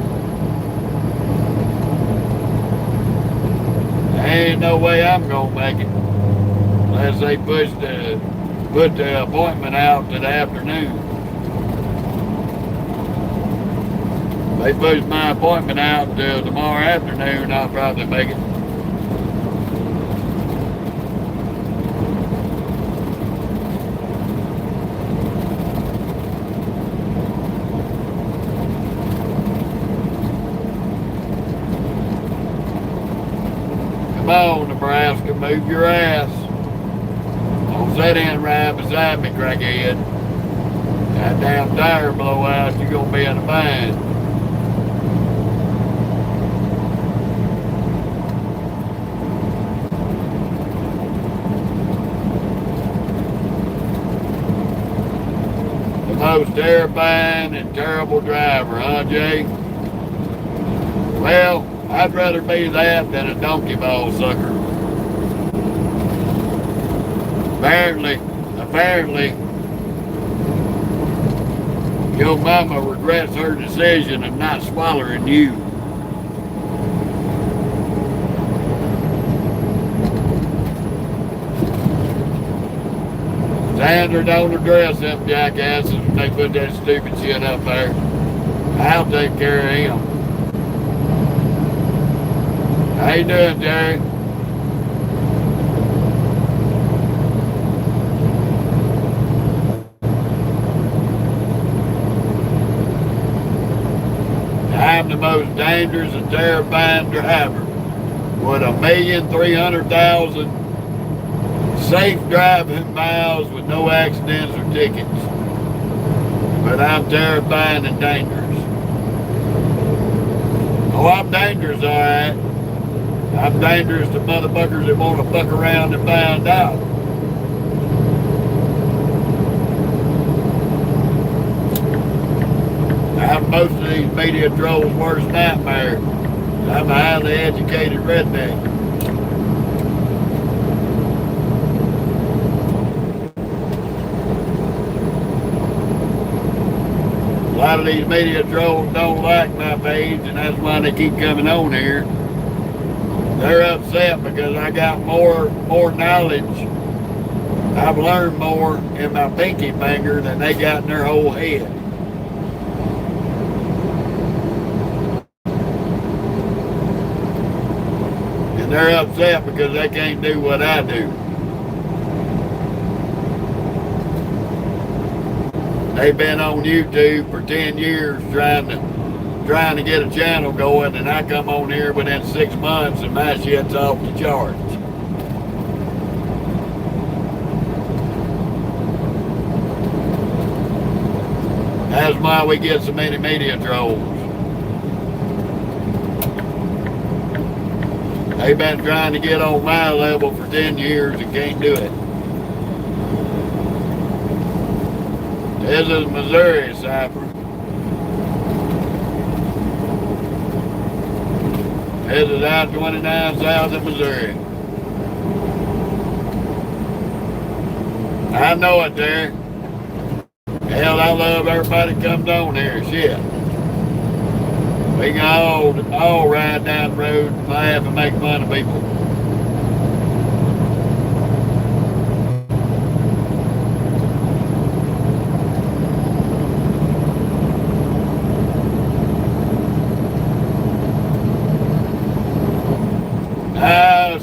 There ain't no way I'm gonna make it unless they put the appointment out to the afternoon. If they push my appointment out till tomorrow afternoon, I'll probably make it. Come on, Nebraska, move your ass. Don't sit in right beside me, crackhead. That damn tire blow out, you're gonna be in a bind. The most terrifying and terrible driver, huh, Jay? Well, I'd rather be that than a donkey ball sucker. Apparently, your mama regrets her decision of not swallowing you. Sandra, don't address them jackasses when they put that stupid shit up there. I'll take care of him. How you doing, Jerry? I'm the most dangerous and terrifying driver with 1,300,000 safe driving miles with no accidents or tickets. But I'm terrifying and dangerous. Oh, I'm dangerous, all right. I'm dangerous to motherfuckers that want to fuck around and find out. I'm most of these media trolls' worst nightmare. I'm a highly educated redneck. A lot of these media trolls don't like my page, and that's why they keep coming on here. They're upset because I got more knowledge. I've learned more in my pinky finger than they got in their whole head. And they're upset because they can't do what I do. They've been on YouTube for 10 years trying to get a channel going, and I come on here within 6 months and my shit's off the charts. That's why we get so many media trolls. They've been trying to get on my level for 10 years and can't do it. This is Missouri, Cypher. This is I-29 south of Missouri. I know it there. Hell, I love everybody that comes on here. Shit. We can all ride down the road and laugh and make fun of people.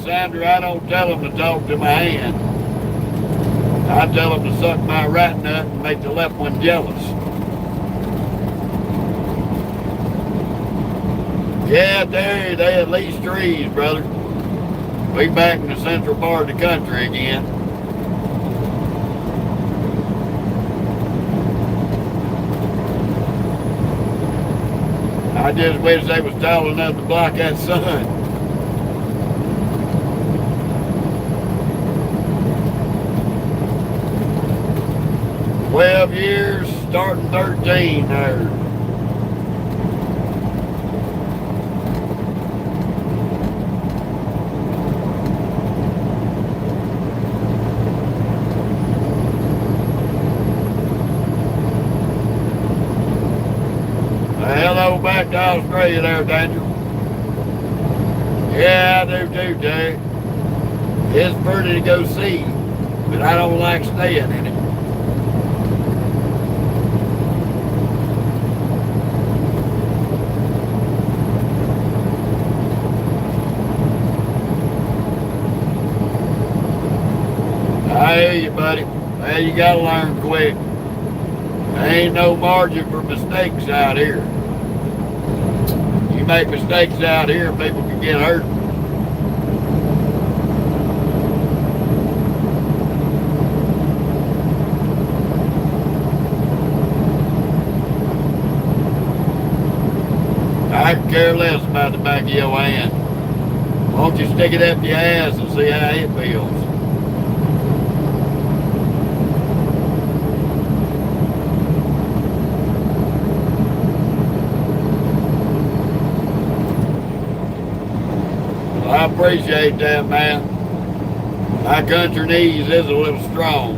Sandra, I don't tell them to talk to my hand. I tell them to suck my right nut and make the left one jealous. Yeah, they at least trees, brother. We back in the central part of the country again. I just wish they was tall enough to block that sun. 12 years, starting 13 there. Hello back to Australia there, Daniel. Yeah, I do too, Jay. It's pretty to go see, but I don't like staying in it. I hear you, buddy. Well, you gotta learn quick. There ain't no margin for mistakes out here. You make mistakes out here, people can get hurt. I could care less about the back of your hand. Why don't you stick it up your ass and see how it feels? I appreciate that, man. My country knees is a little strong.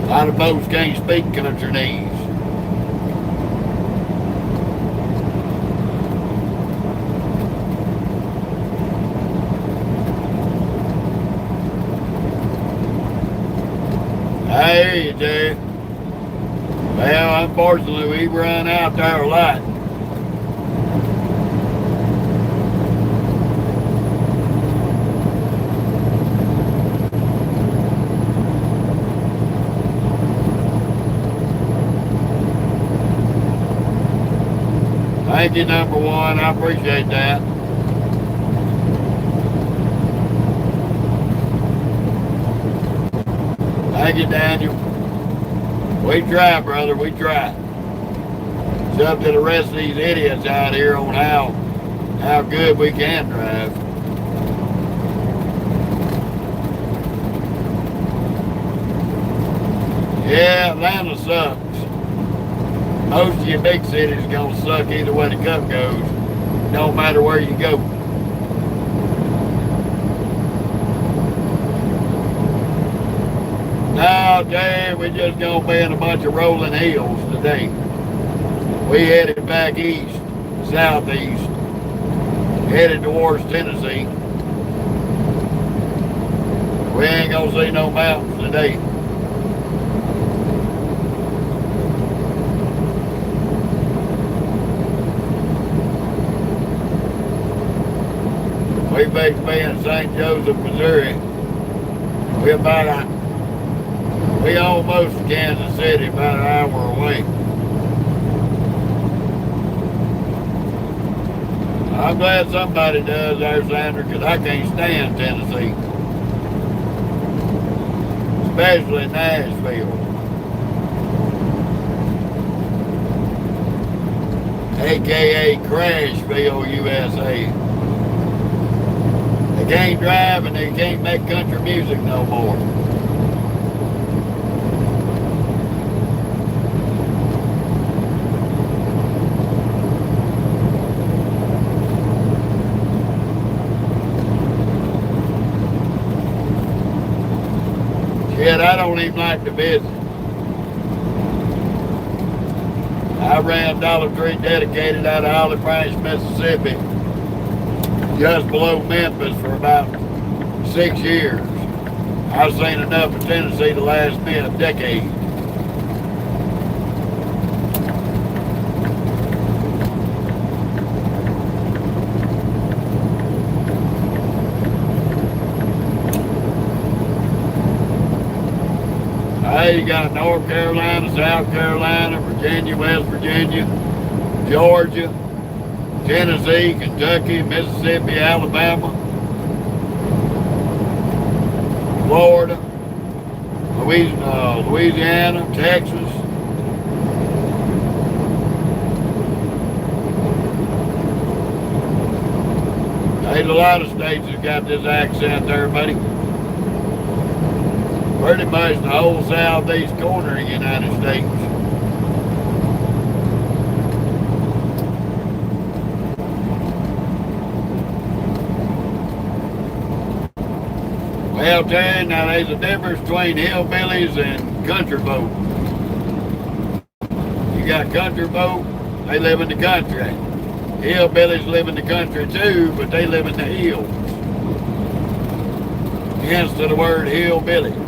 A lot of folks can't speak country knees. I hear you, Jay. Well, unfortunately, we run out there a lot. Thank you, number one. I appreciate that. Thank you, Daniel. We try, brother. We try. It's up to the rest of these idiots out here on how good we can drive. Yeah, Atlanta sucks. Most of your big cities are gonna suck either way the cup goes. Don't matter where you go. No, Jay, we just gonna be in a bunch of rolling hills today. We headed back east, southeast, headed towards Tennessee. We ain't gonna see no mountains today. We fixed to be in St. Joseph, Missouri. We almost Kansas City, about an hour away. I'm glad somebody does there, Sandra, because I can't stand Tennessee. Especially Nashville. AKA Crashville, USA. They can't drive and they can't make country music no more. Shit, I don't even like to visit. I ran Dollar Tree dedicated out of Olive Branch, Mississippi, just below Memphis for about 6 years. I've seen enough of Tennessee to last me a decade. Hey, you got North Carolina, South Carolina, Virginia, West Virginia, Georgia, Tennessee, Kentucky, Mississippi, Alabama, Florida, Louisiana, Texas. There's a lot of states that got this accent there, buddy. Pretty much the whole southeast corner of the United States. Well, Terry, now there's a difference between hillbillies and country folk. You got country folk, they live in the country. Hillbillies live in the country too, but they live in the hills. Hence to the word hillbillies.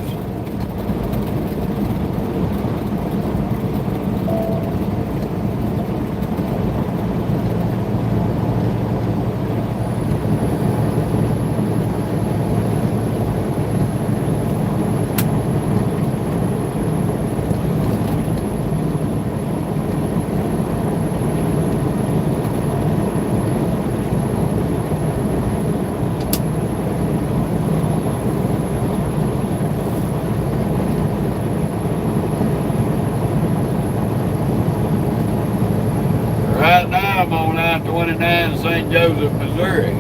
Right now I'm on I-29 St. Joseph, Missouri.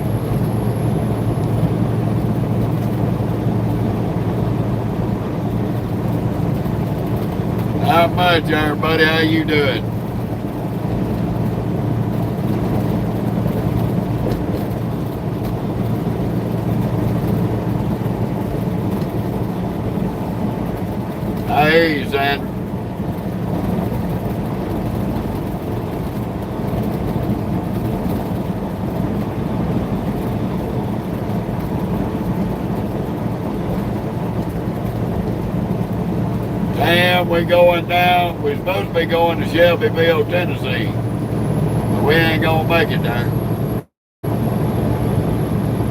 Not much, everybody. How you doing? I hear you, Sandra. a.m. we going down. We're supposed to be going to Shelbyville, Tennessee. But we ain't gonna make it there.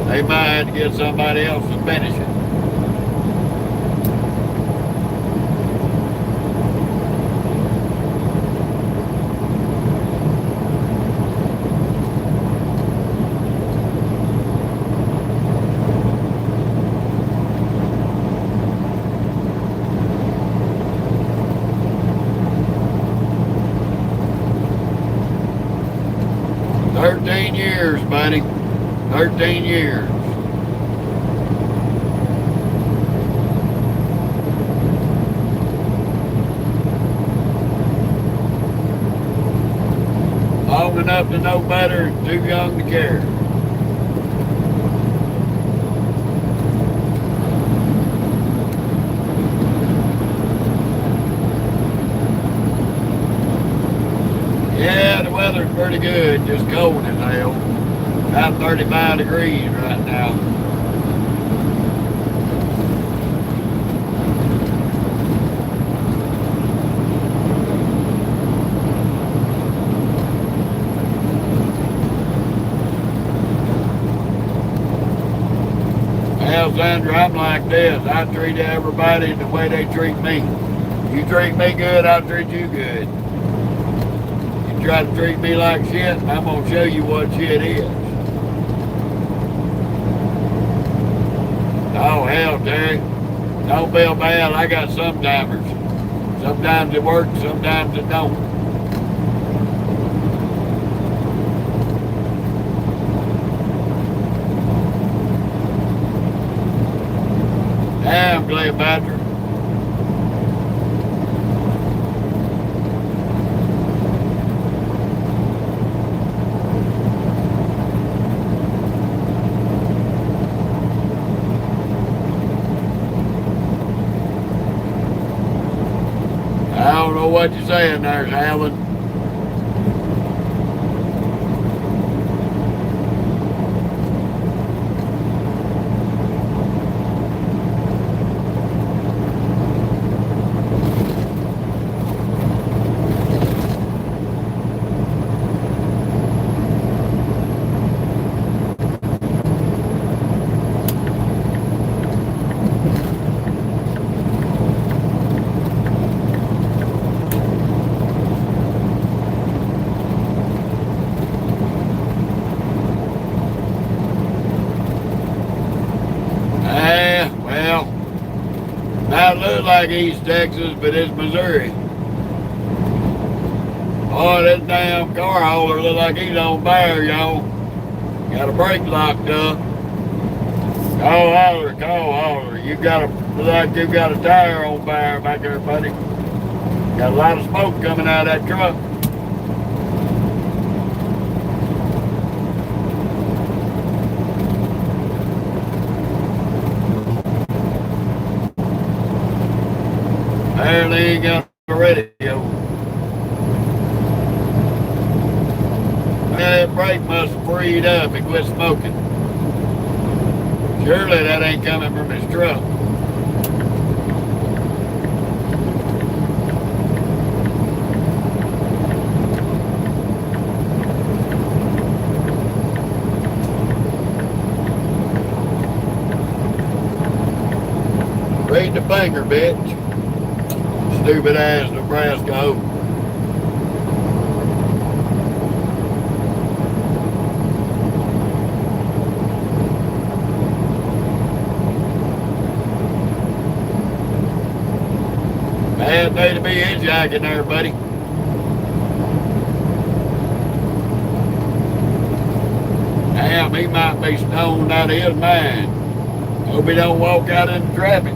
They might have to get somebody else to finish it. Years, buddy. 13 years. Long enough to know better, too young to care. Yeah, the weather's pretty good, just cold as hell. About 35 degrees right now. Well, Sandra, I'm like this. I treat everybody the way they treat me. You treat me good, I'll treat you good. You try to treat me like shit, I'm going to show you what shit is. Oh, hell, Terry. Don't feel bad. I got some timers. Sometimes it works, sometimes it don't. Damn, Cleopatra. I don't know what you're saying there, Alan. Not look like East Texas, but it's Missouri. Oh, this damn car hauler look like he's on fire, y'all. Got a brake locked up. Call hauler. You look like you got a tire on fire back there, buddy. Got a lot of smoke coming out of that truck. Apparently ain't got a radio. That brake must have freed up and quit smoking. Surely that ain't coming from his truck. Read the finger, bitch. Stupid ass Nebraska hoe. Bad day to be hitchhiking there, buddy. Damn, he might be stoned out of his mind. Hope he don't walk out into traffic.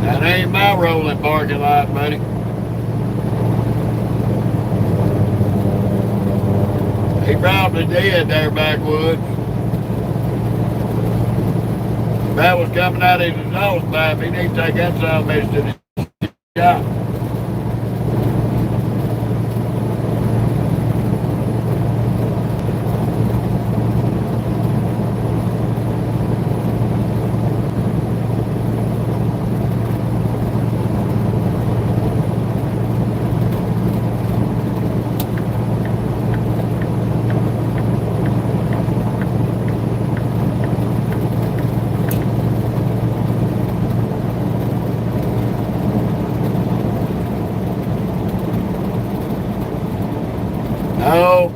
That ain't my rolling parking lot, buddy. He probably did there backwoods. If that was coming out of his exhaust pipe, he need to take that son of a bitch to the shop.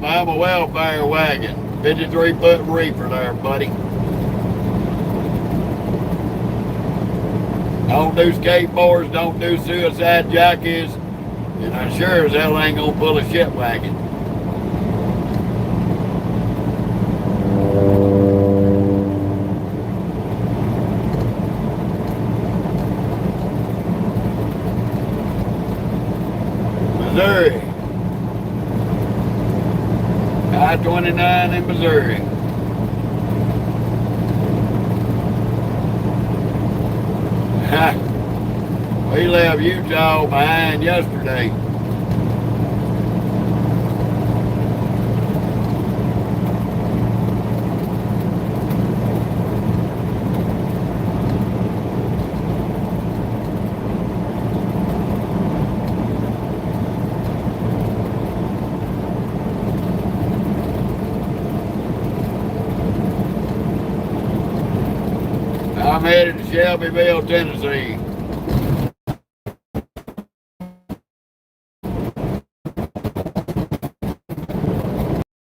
I'm a welfare wagon. 53-foot reefer there, buddy. Don't do skateboards, don't do suicide jockeys, and I sure as hell ain't gonna pull a shit wagon. Missouri. I-29 in Missouri. We left Utah behind yesterday. I'm headed to Shelbyville, Tennessee.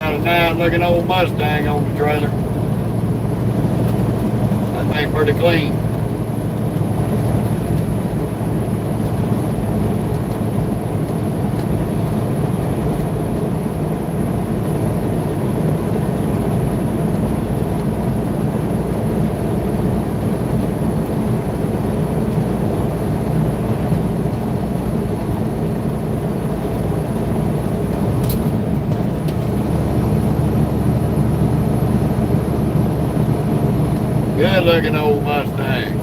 Got a nice looking old Mustang on the trailer. That thing pretty clean. Good looking old Mustang.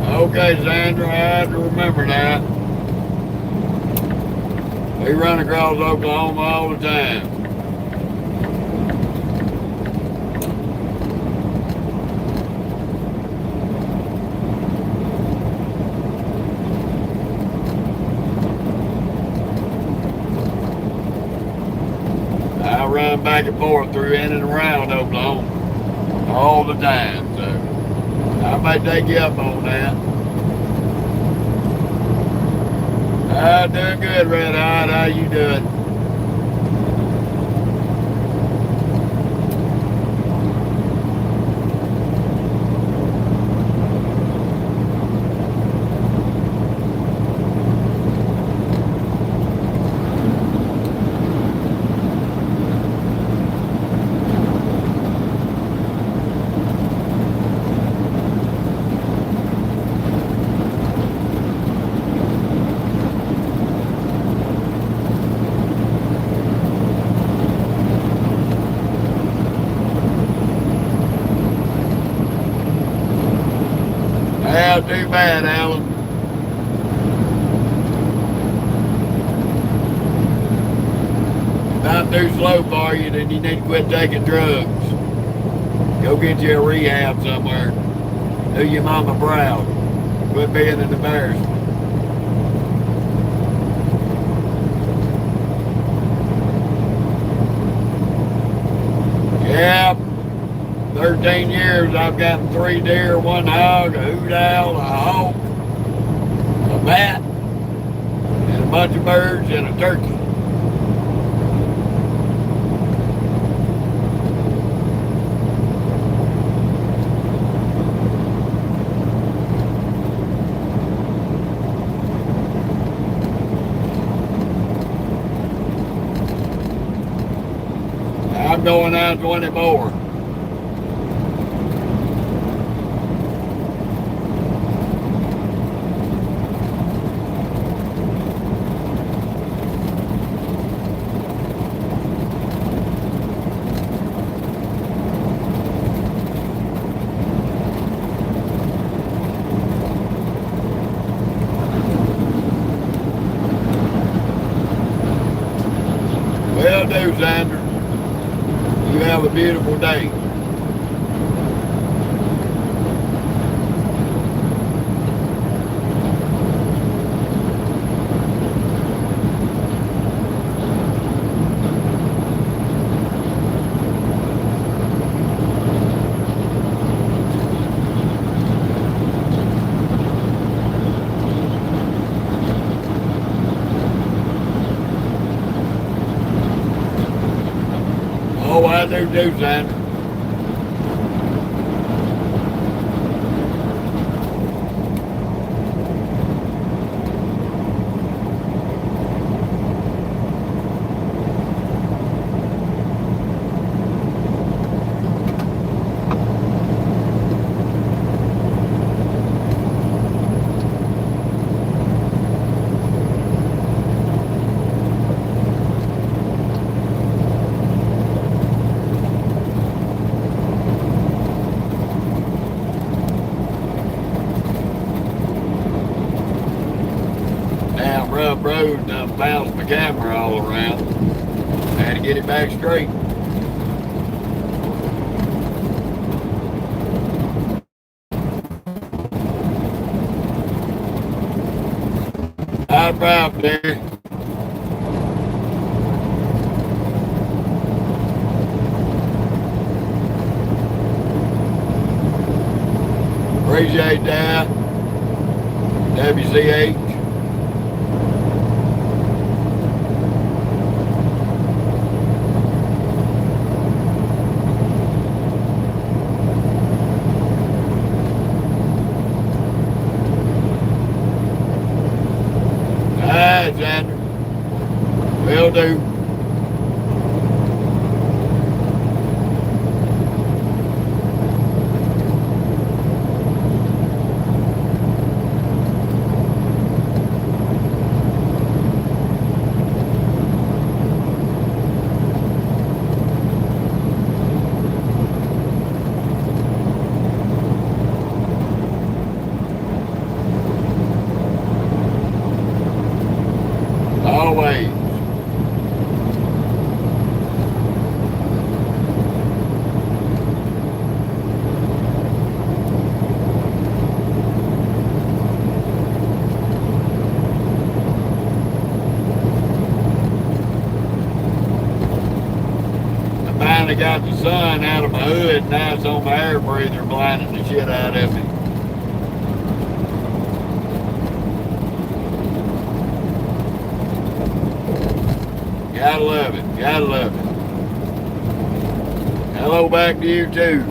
Okay, Sandra, I had to remember that. We run across Oklahoma all the time. I run back and forth through in and around Oklahoma all the time, so I might take you up on that. Doing good, Red Hot. How you doing? Not too bad, Alan. Not too slow for you, then you need to quit taking drugs. Go get you a rehab somewhere. Do your mama proud. Quit being an embarrassment. Yeah. 13 years, I've gotten 3 deer, 1 hog, a hoot owl, a hawk, a bat, and a bunch of birds and a turkey. I'm going out 24. Xander. You have a beautiful day. Oh, I do, Xander. Damn rough road done bounced my camera all around. Had to get it back straight. High five there. Appreciate that. WCH. Alright, Xander. Will do. Always. I finally got the sun out of my hood. Now it's on my air breather, blinding the shit out of me. Gotta love it. Gotta love it. Hello back to you too.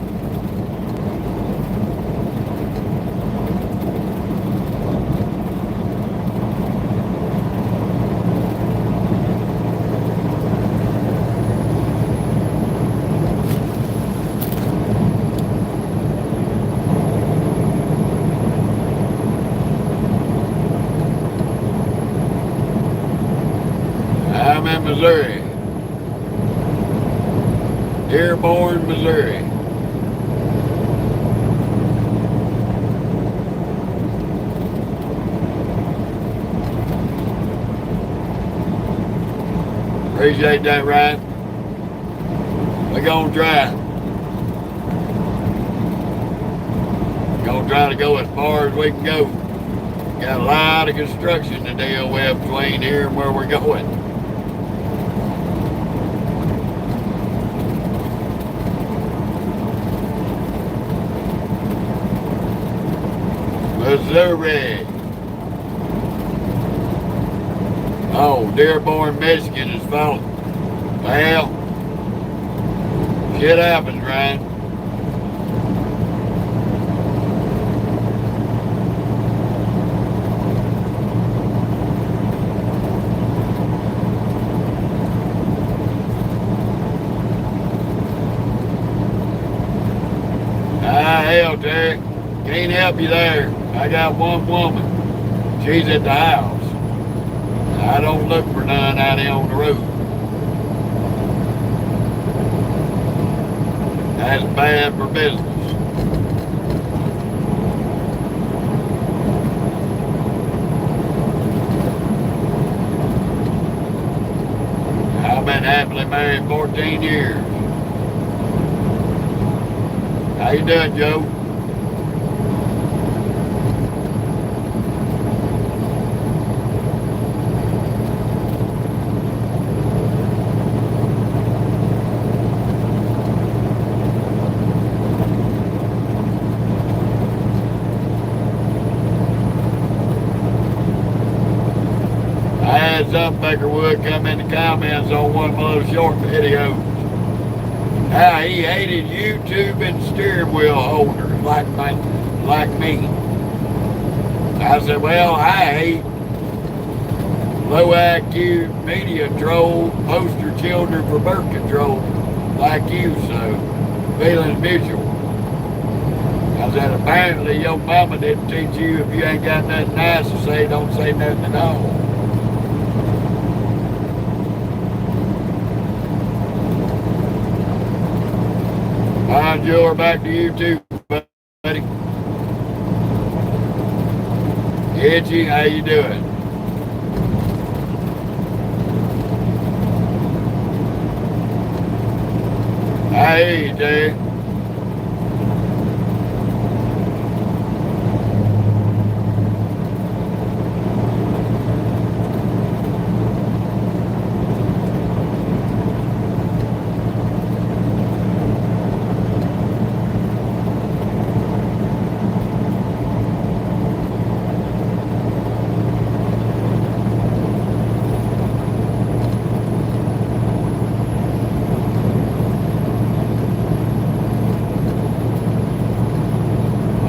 I'm in Missouri. Dearborn, Missouri. Appreciate that, Ryan. We're gonna try. We're gonna try to go as far as we can go. Got a lot of construction to deal with between here and where we're going. Missouri. Oh, Dearborn, Michigan is falling. Well, shit happens, Ryan. Hell, Terry. Can't help you there. I got one woman. She's at the house. I don't look for none out here on the road. That's bad for business. I've been happily married 14 years. How you doing, Joe? I had some Bakerwood come in the comments on one of my little short videos. How he hated YouTube and steering wheel holders like me. I said, well, I hate low IQ media troll, poster children for birth control like you, so feeling visual. I said, apparently your mama didn't teach you if you ain't got nothing nice to say, don't say nothing at all. Bonjour, back to you too, buddy. Itchy, how you doing? I hear you, Jay.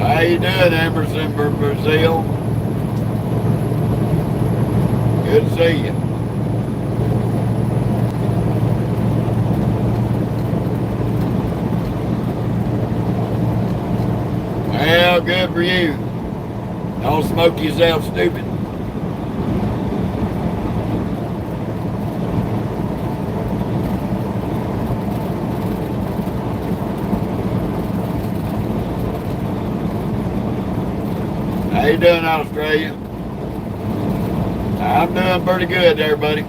How you doing, Emerson from Brazil? Good to see you. Well, good for you. Don't smoke yourself stupid. How you doing, Australia? I'm doing pretty good there, buddy.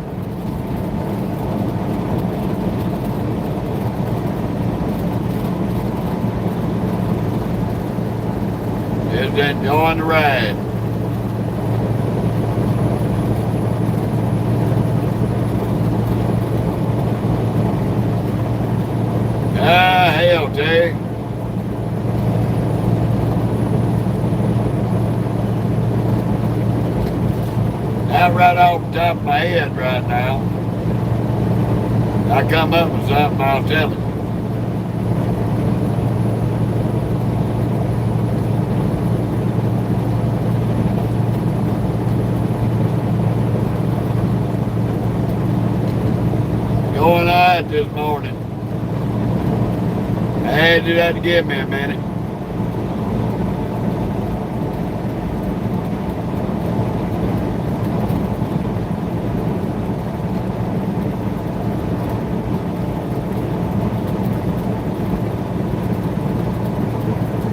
Just enjoying the ride. Ah, hell, Terry. Not right off the top of my head right now. I come up with something, I'll tell you. Going all right this morning. I had to do that to give me a minute.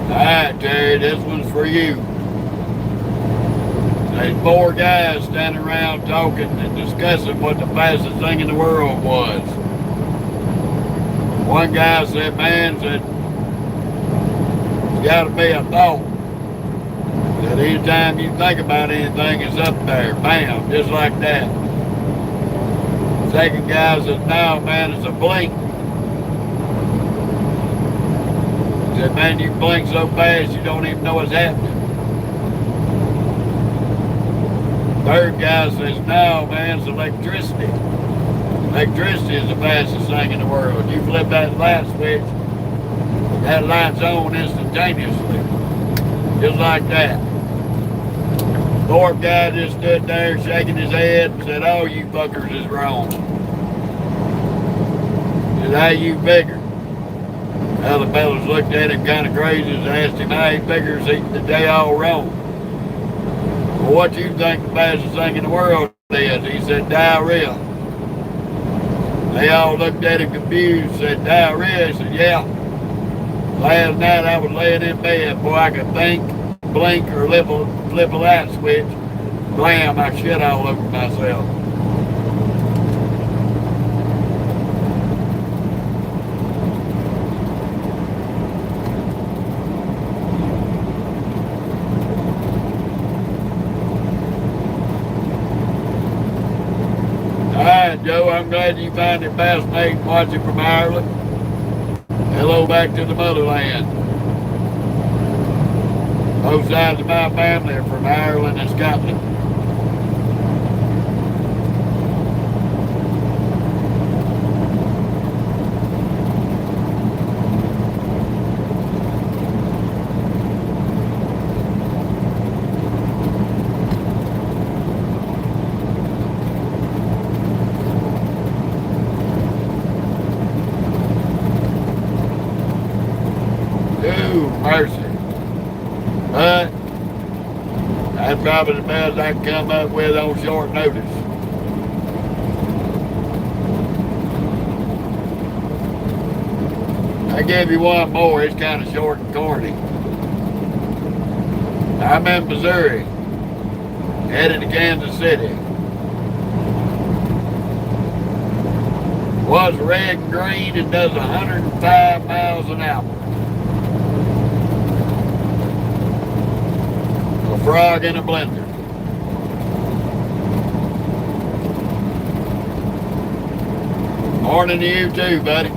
Alright, Terry, this one's for you. There's four guys standing around talking and discussing what the fastest thing in the world was. One guy said, man, it's gotta be a thought. That anytime you think about anything, it's up there. Bam, just like that. Second guy said, no, man, it's a blink. He said, man, you blink so fast you don't even know what's happening. Third guy says, no, man, it's electricity. Electricity is the fastest thing in the world. You flip that light switch, that light's on instantaneously. Just like that. Fourth guy just stood there shaking his head and said, oh, you fuckers is wrong. He said, how you figure? The other fellas looked at him kind of crazy and asked him how he figures that they all wrong. Well, what do you think the fastest thing in the world is? He said, diarrhea. They all looked at him confused, said, diarrhea? He said, yeah. Last night I was laying in bed, boy, I could think, blink, or flip a light switch. Blam, I shit all over myself. Joe. I'm glad you find it fascinating watching from Ireland. Hello back to the motherland. Both sides of my family are from Ireland and Scotland. Ooh, mercy. But that's probably the best I can come up with on short notice. I gave you one more. It's kind of short and corny. I'm in Missouri, headed to Kansas City. Was red and green and does 105 miles an hour. A frog in a blender. Morning to you too, buddy.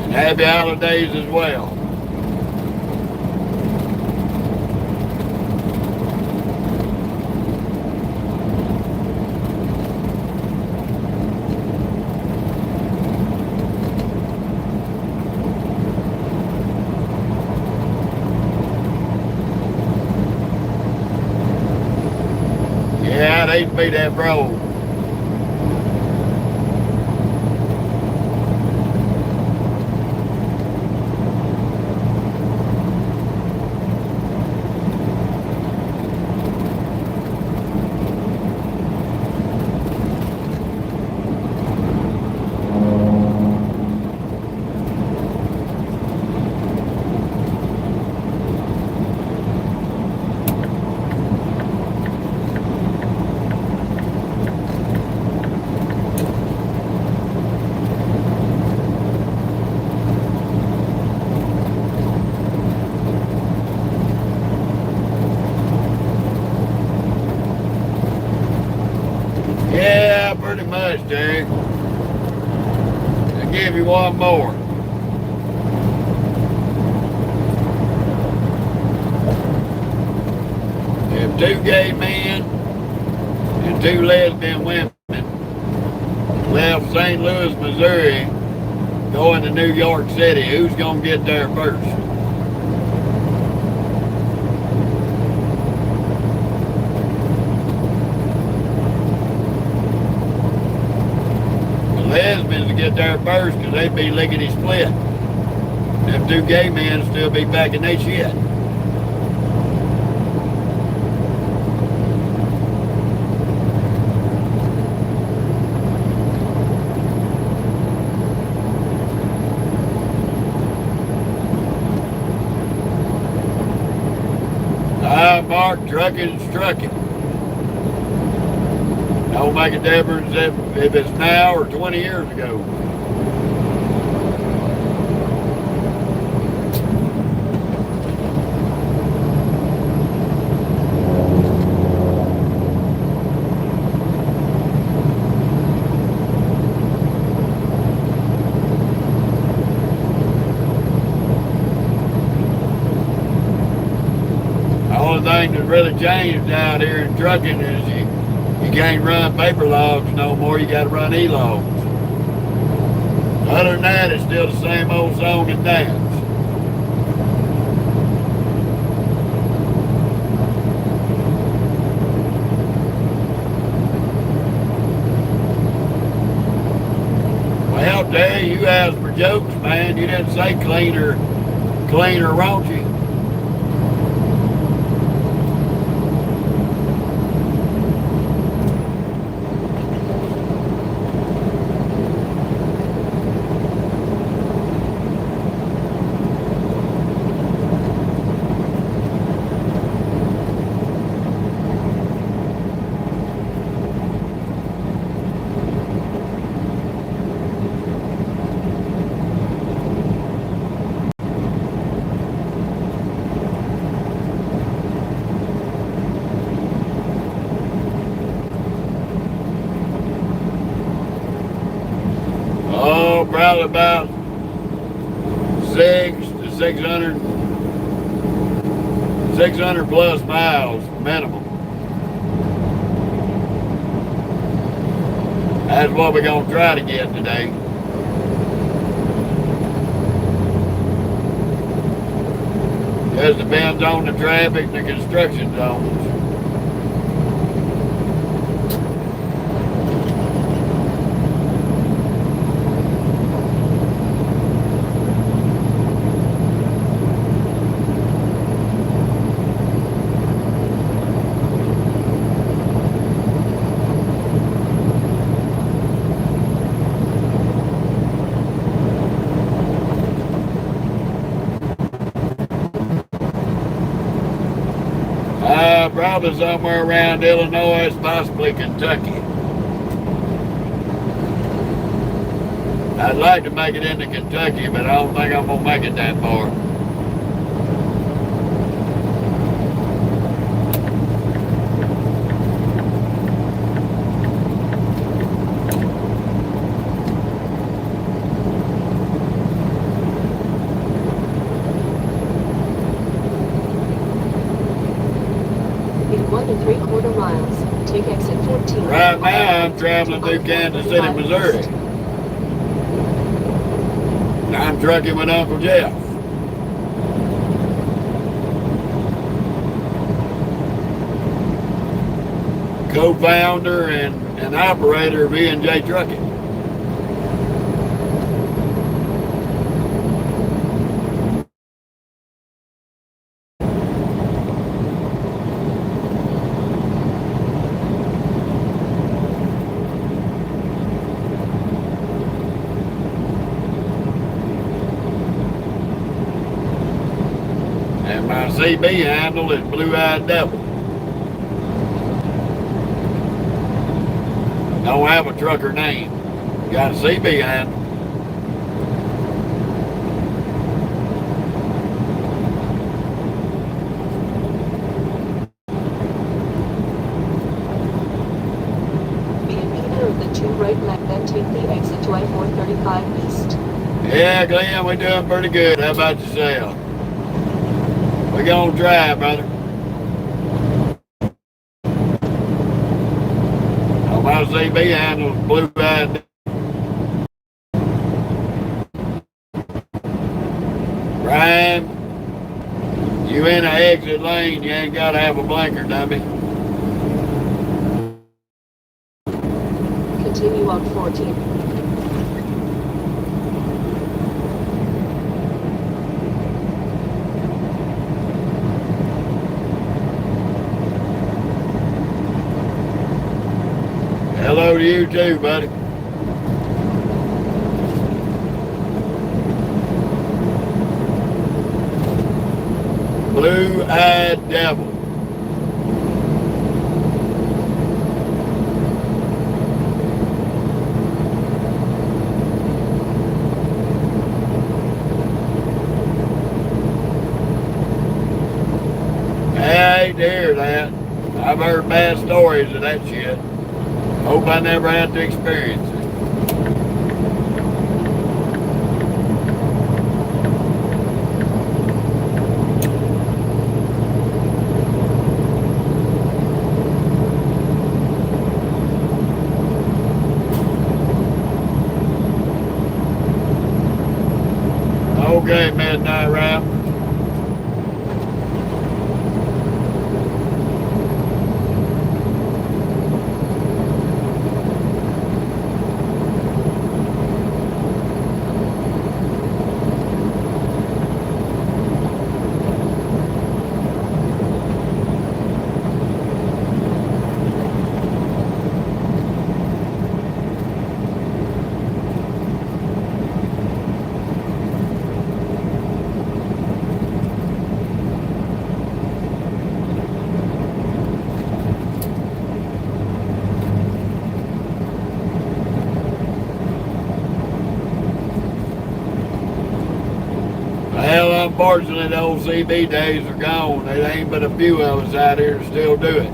And happy holidays as well. Yeah, I'd hate to be that broke. Yeah, pretty much, Terry. I'll give you one more. If two gay men and two lesbian women left St. Louis, Missouri, going to New York City, who's going to get there first? Lesbians to get there first because they'd be lickety split. Them two gay men still be packing their shit. Mark, trucking is trucking. Don't make a difference if it's now or 20 years ago. The only thing that's really changed out here in trucking is you can't run paper logs no more, you gotta run e-logs. Other than that, it's still the same old song and dance. Well, Terry, you asked for jokes, man. You didn't say cleaner, raunchy. travel about 600 plus miles minimum. That's what we're going to try to get today. Just depends on the traffic and the construction zones. Probably somewhere around Illinois, possibly Kentucky. I'd like to make it into Kentucky, but I don't think I'm going to make it that far. In 1 3/4 miles, take exit 14. Right now, I'm traveling through Kansas City, Missouri. I'm trucking with Uncle Jeff. Co-founder and operator of E&J Trucking. And my CB handle is Blue-Eyed Devil. Don't have a trucker name. Got a CB handle. Be a of the 2 right left, then take the exit to I-435 East. Yeah, Glenn, we're doing pretty good. How about yourself? We're gonna try, brother. On my CB handle, Blue-Eyed. Brian, you in an exit lane, you ain't gotta have a blinker, dummy. Continue on 14. Hello to you too, buddy. Blue-Eyed Devil. I hate to hear that. I've heard bad stories of that shit. Hope I never had to experience it. Okay, midnight route. Well, unfortunately, the old CB days are gone. There ain't but a few of us out here to still do it.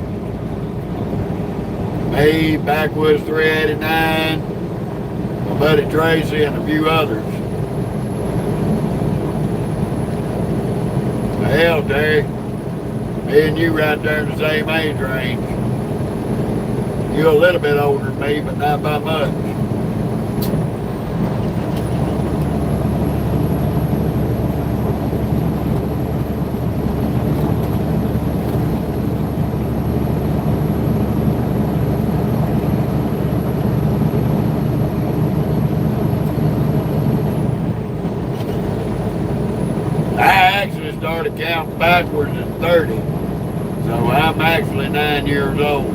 Me, Backwoods 389, my buddy Tracy, and a few others. Hell, Terry, me and you right there in the same age range. You're a little bit older than me, but not by much. I actually started counting backwards at 30, so I'm actually 9 years old.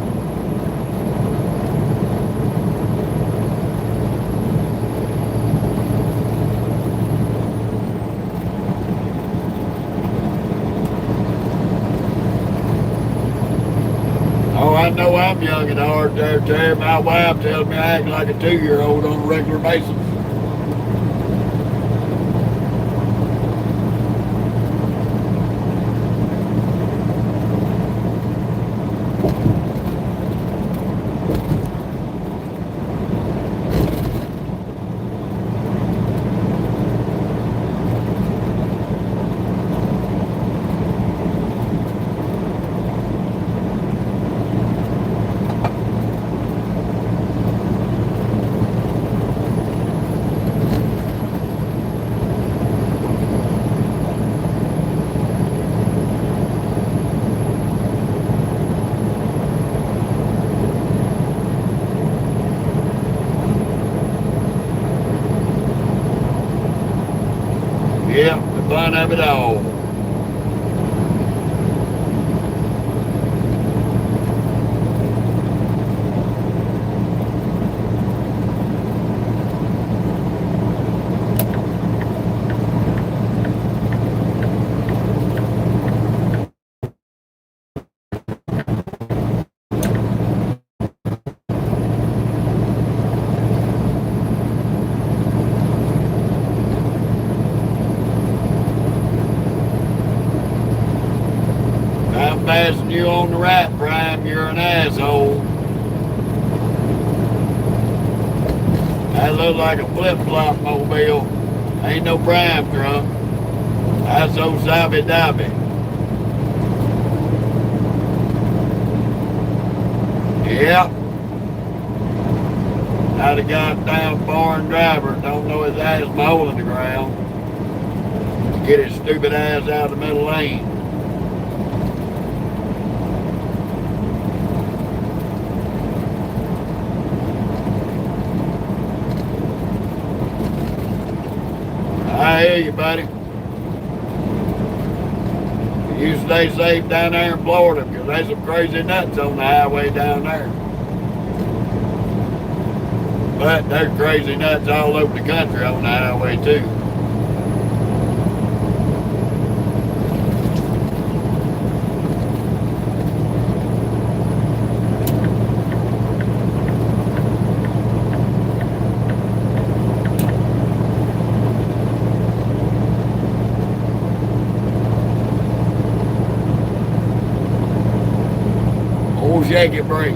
Oh, I know I'm young at heart there, Terry. My wife tells me I act like a 2-year-old on a regular basis. Yep, the fun of it all. I'm passing you on the right, Prime. You're an asshole. That looks like a flip-flop mobile. Ain't no Prime truck. That's so sobby-dobby. Yep. Not a goddamn foreign driver don't know his ass mole in the ground to get his stupid ass out of the middle lane. I hear you, buddy. You stay safe down there in Florida because there's some crazy nuts on the highway down there. But there's crazy nuts all over the country on the highway too. Old shaky brake.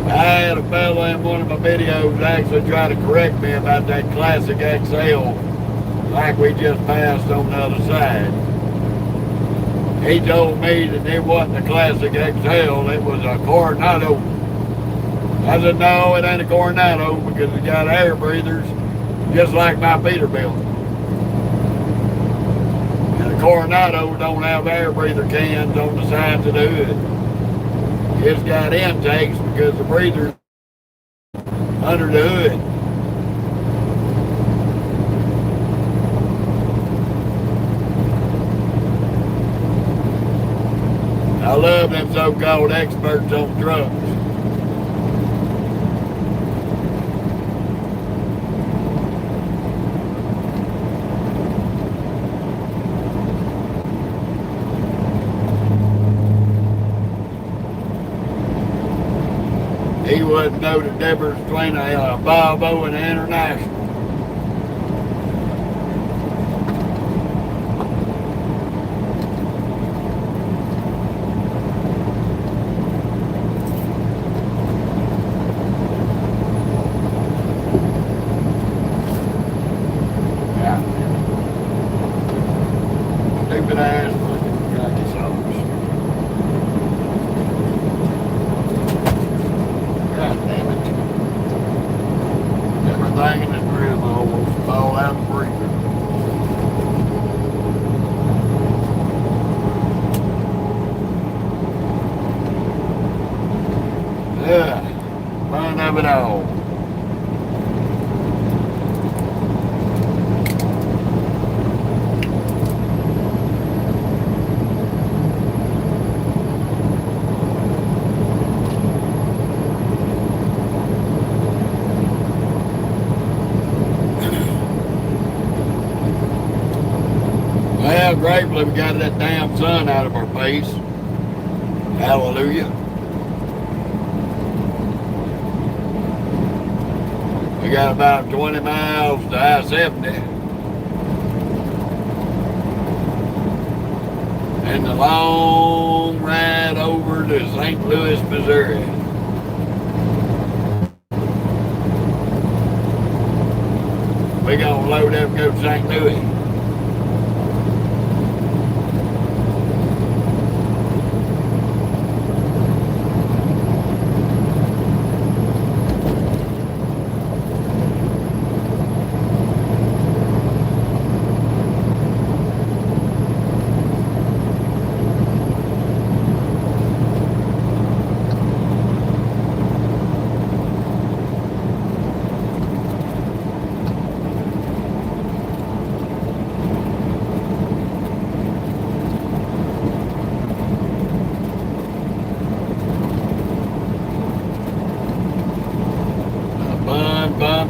I had a fella in one of my videos actually try to correct me about that Classic XL like we just passed on the other side. He told me that it wasn't a Classic XL, it was a Coronado. I said, no, it ain't a Coronado because it got air breathers just like my Peterbilt. And a Coronado don't have air breather cans on the sides of the hood. It's got intakes because the breather's under the hood. I love them so-called experts on trucks. He wouldn't know the difference between a Volvo and an International. and rim almost fall out the breather. Yeah, fun of it all. Well, gratefully we got that damn sun out of our face. Hallelujah. We got about 20 miles to I-70. And the long ride over to St. Louis, Missouri. We gonna load up and go to St. Louis.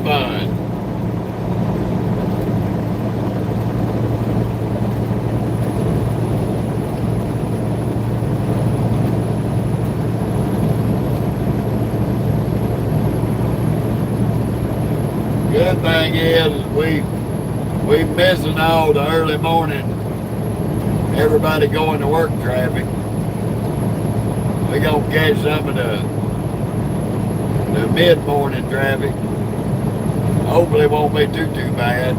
Fun. Good thing is we missing all the early morning, everybody going to work traffic. We gonna catch some of the mid-morning traffic. Hopefully it won't be too bad.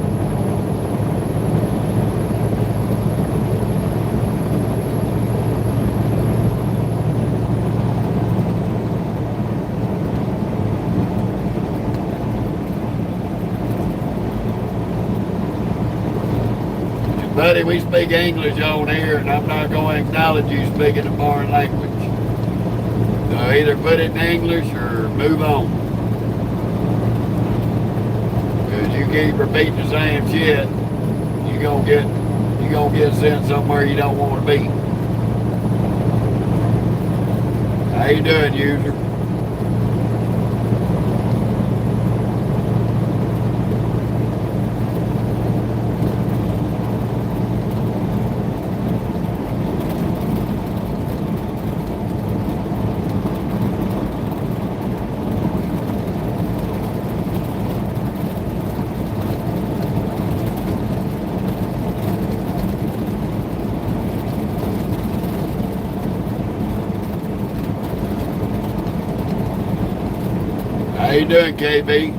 Buddy, we speak English on here, and I'm not going to acknowledge you speaking a foreign language. So either put it in English or move on. Because you keep repeating the same shit, you're gonna get sent somewhere you don't want to be. How you doing, user? How you doing, KB?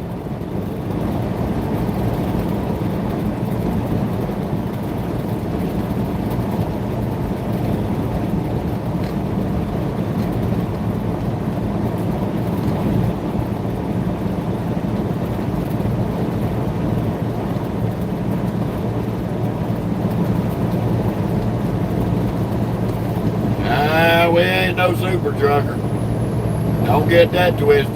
We ain't no super trucker. Don't get that twisted.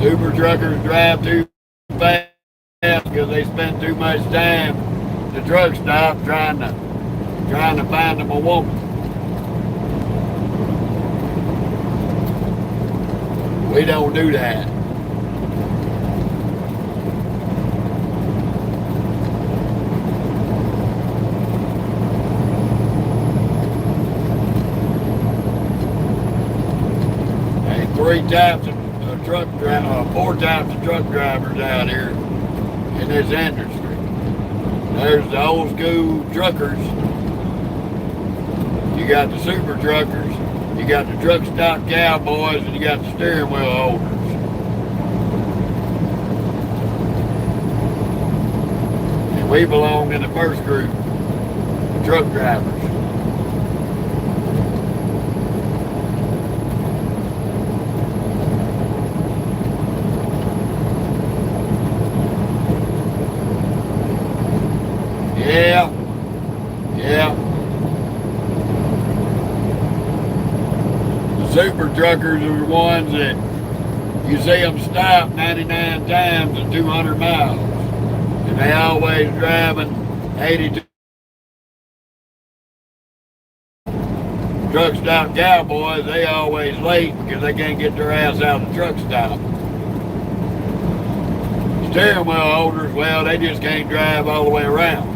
Super truckers drive too fast because they spend too much time at the truck stop trying to find them a woman. We don't do that. Hey, four types of truck drivers out here in this industry. There's the old school truckers. You got the super truckers. You got the truck stop cowboys, and you got the steering wheel holders. And we belong in the first group, the truck drivers. truckers are the ones that you see them stop 99 times in 200 miles. And they always driving 82. Truck stop cowboys, they always late because they can't get their ass out of the truck stop. Steering wheel holders, well, they just can't drive all the way around.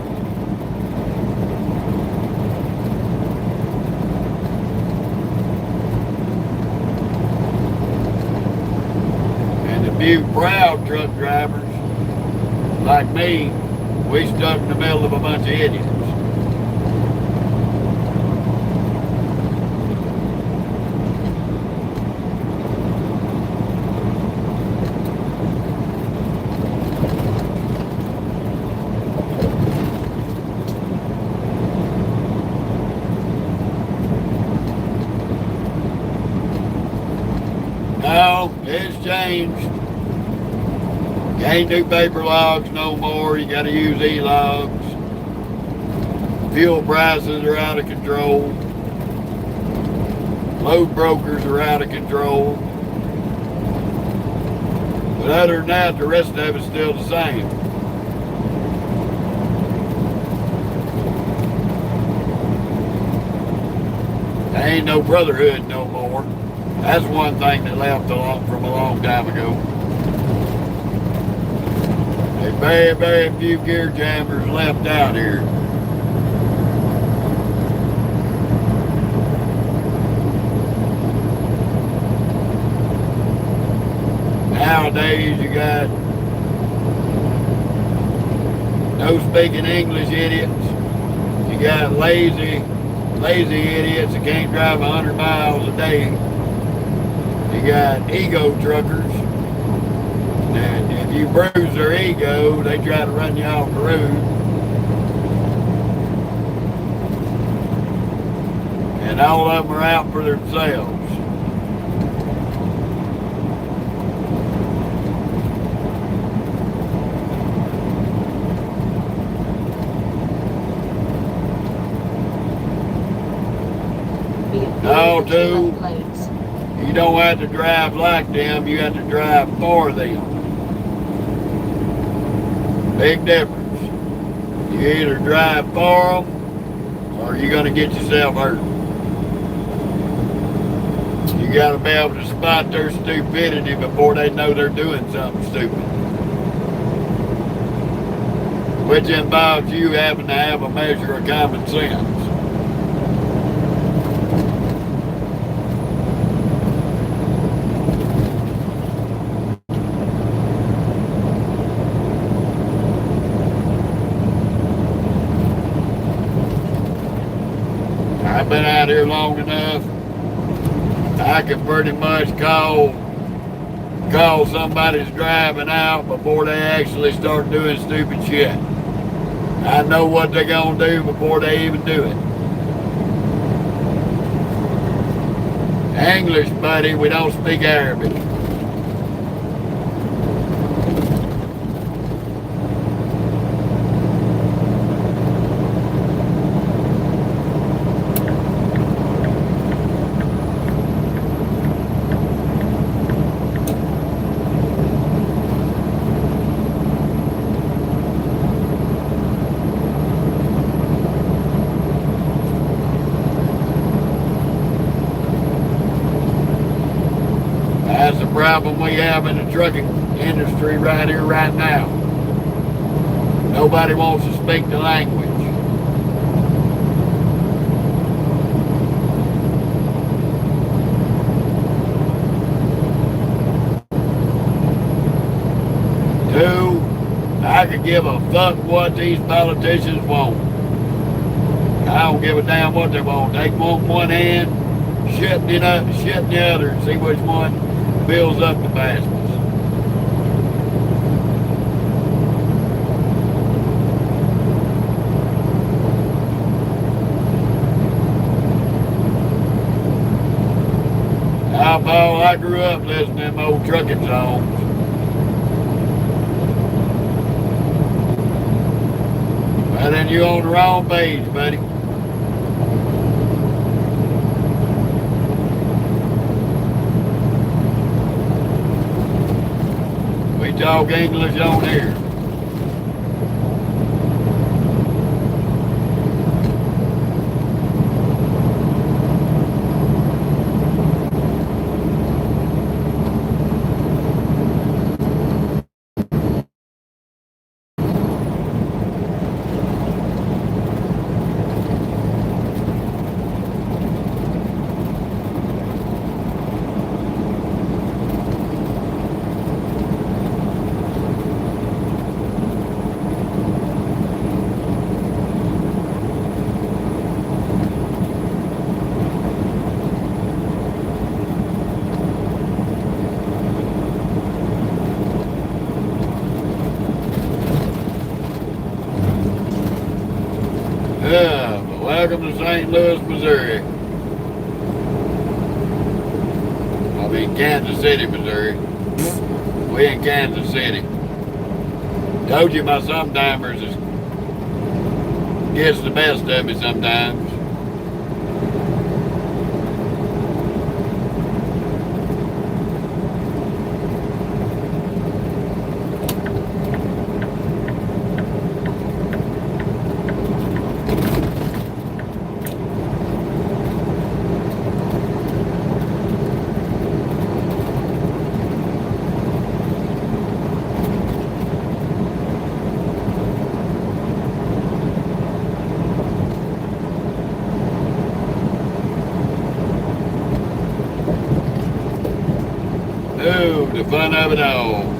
And the few proud truck drivers, like me, we stuck in the middle of a bunch of idiots. No, it's changed. Can't do paper logs no more. You got to use e-logs. Fuel prices are out of control. Load brokers are out of control. But other than that, the rest of it's still the same. There ain't no brotherhood no more. That's one thing that left from a long time ago. There's very, very few gear jammers left out here. Nowadays you got no speaking English idiots. You got lazy idiots that can't drive 100 miles a day. You got ego truckers, and if you bruise their ego, they try to run you off the road. And all of them are out for themselves. No, too. You don't have to drive like them, you have to drive for them. Big difference. You either drive for them or you're going to get yourself hurt. You got to be able to spot their stupidity before they know they're doing something stupid. Which involves you having to have a measure of common sense. I've been out here long enough. I can pretty much call somebody's driving out before they actually start doing stupid shit. I know what they're gonna do before they even do it. English, buddy, we don't speak Arabic. That's the problem we have in the trucking industry right here, right now. Nobody wants to speak the language. Two, I could give a fuck what these politicians want. I don't give a damn what they want. They want one hand, shit in the other, and see which one fills up the fastest. Paul, I grew up listening to them old trucking songs. Well, then you're on the wrong page, buddy. talk English on here. Welcome to St. Louis, Missouri. I mean Kansas City, Missouri. We in Kansas City. Told you my sometimers gets the best of me sometimes. Oh, the fun of it all.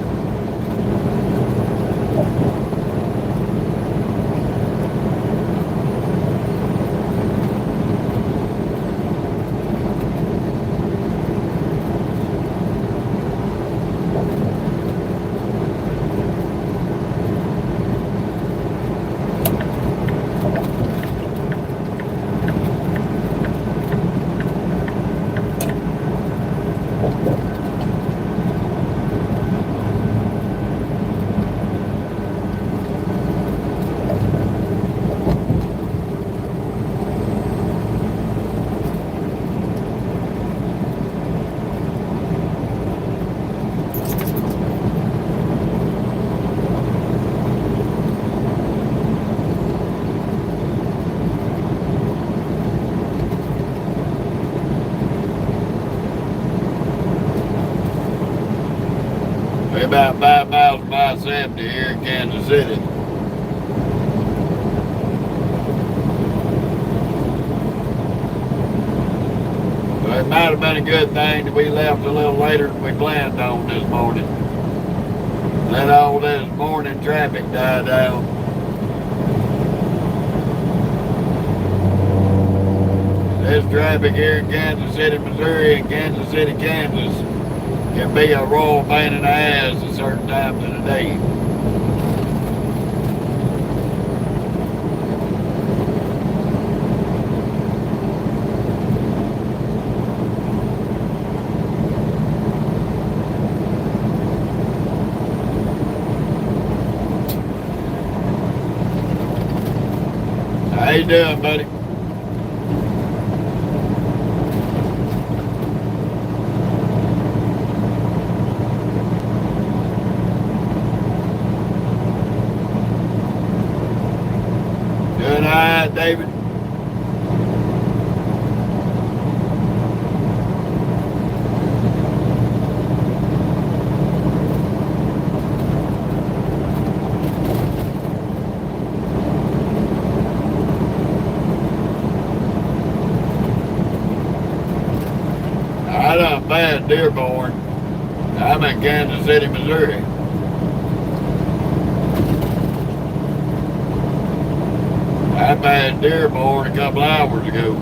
We're about 5 miles from I-70 here in Kansas City. So it might have been a good thing that we left a little later than we planned on this morning. Let all this morning traffic die down. This traffic here in Kansas City, Missouri and Kansas City, Kansas can be a royal pain in the ass at certain times of the day. How you doing, buddy? Doing all right, David? I done passed Dearborn. I'm in Kansas City, Missouri. I passed Dearborn a couple hours ago.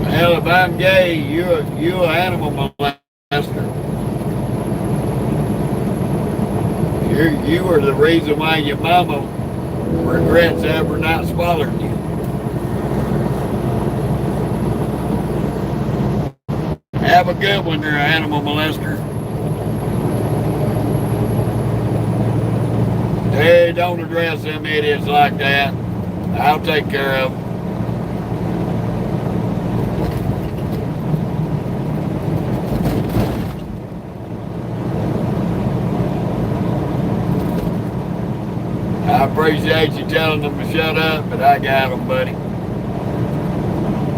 Well, if I'm gay, you an animal molester. You were the reason why your mama regrets ever not swallowing you. Have a good one, you're an animal molester. Hey, don't address them idiots like that. I'll take care of them. I appreciate you telling them to shut up, but I got them, buddy.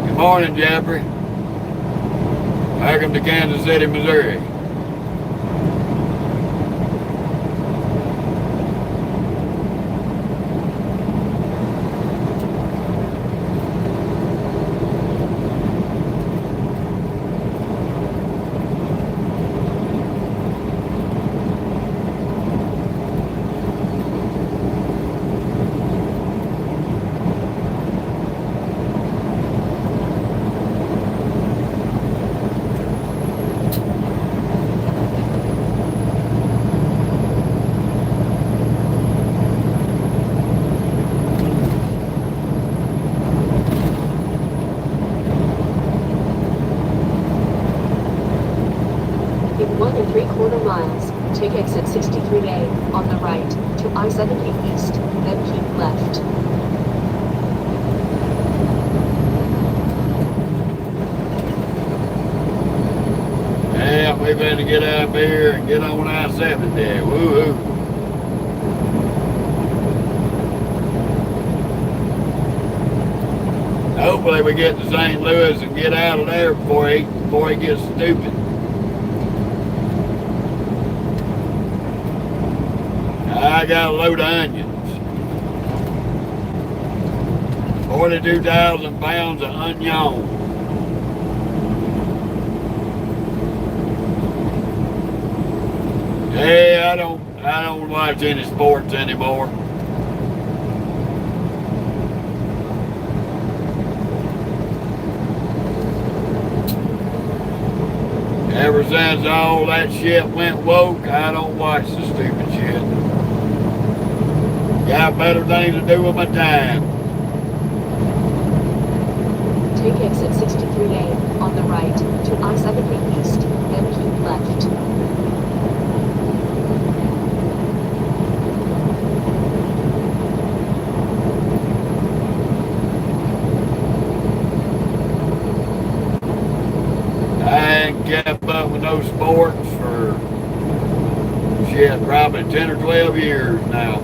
Good morning, Jeffrey. Welcome to Kansas City, Missouri. In 1 3/4 miles, take exit 63A on the right to I-70 East, then keep left. Yeah, we better get up here and get on I-70. Woo-hoo. Hopefully we get to St. Louis and get out of there before he gets stupid. I got a load of onions. 42,000 pounds of onion. Hey, I don't watch any sports anymore. Ever since all that shit went woke, I don't watch the stupid shit. Got better things to do with my time. Take exit 63A on the right to I-70 East, then keep left. I ain't kept up with no sports for shit, probably 10 or 12 years now.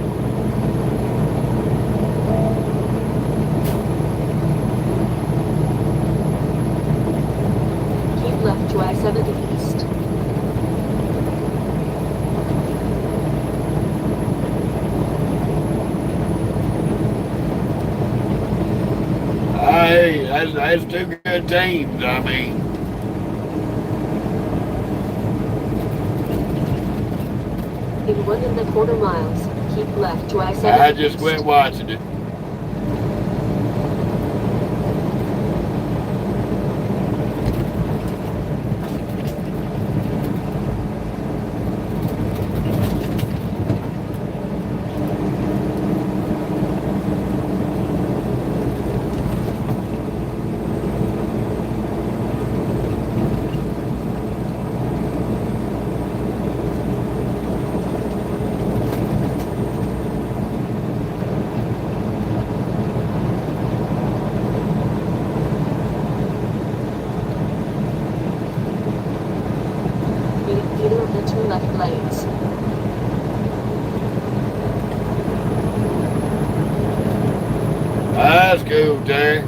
Keep left to I-70 East. Hey, that's two good teams, I mean. In 1 1/4 miles, keep left to I-70 I just East. quit watching it. Either of the 2 left lanes. That's cool, Terry.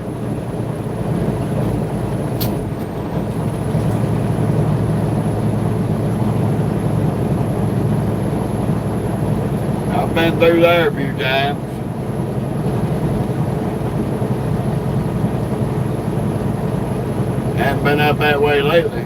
I've been through there a few times. Haven't been up that way lately.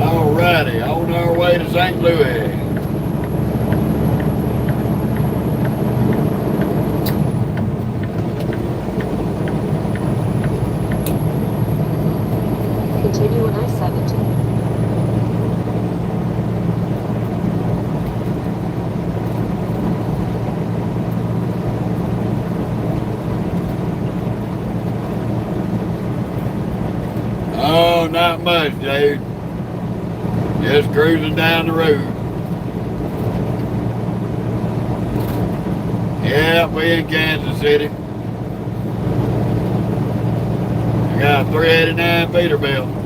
Alrighty, on our way to St. Louis. continue on I-70. Oh, not much, dude. Just cruising down the road. Yeah, we in Kansas City. I got a 389 Peterbilt.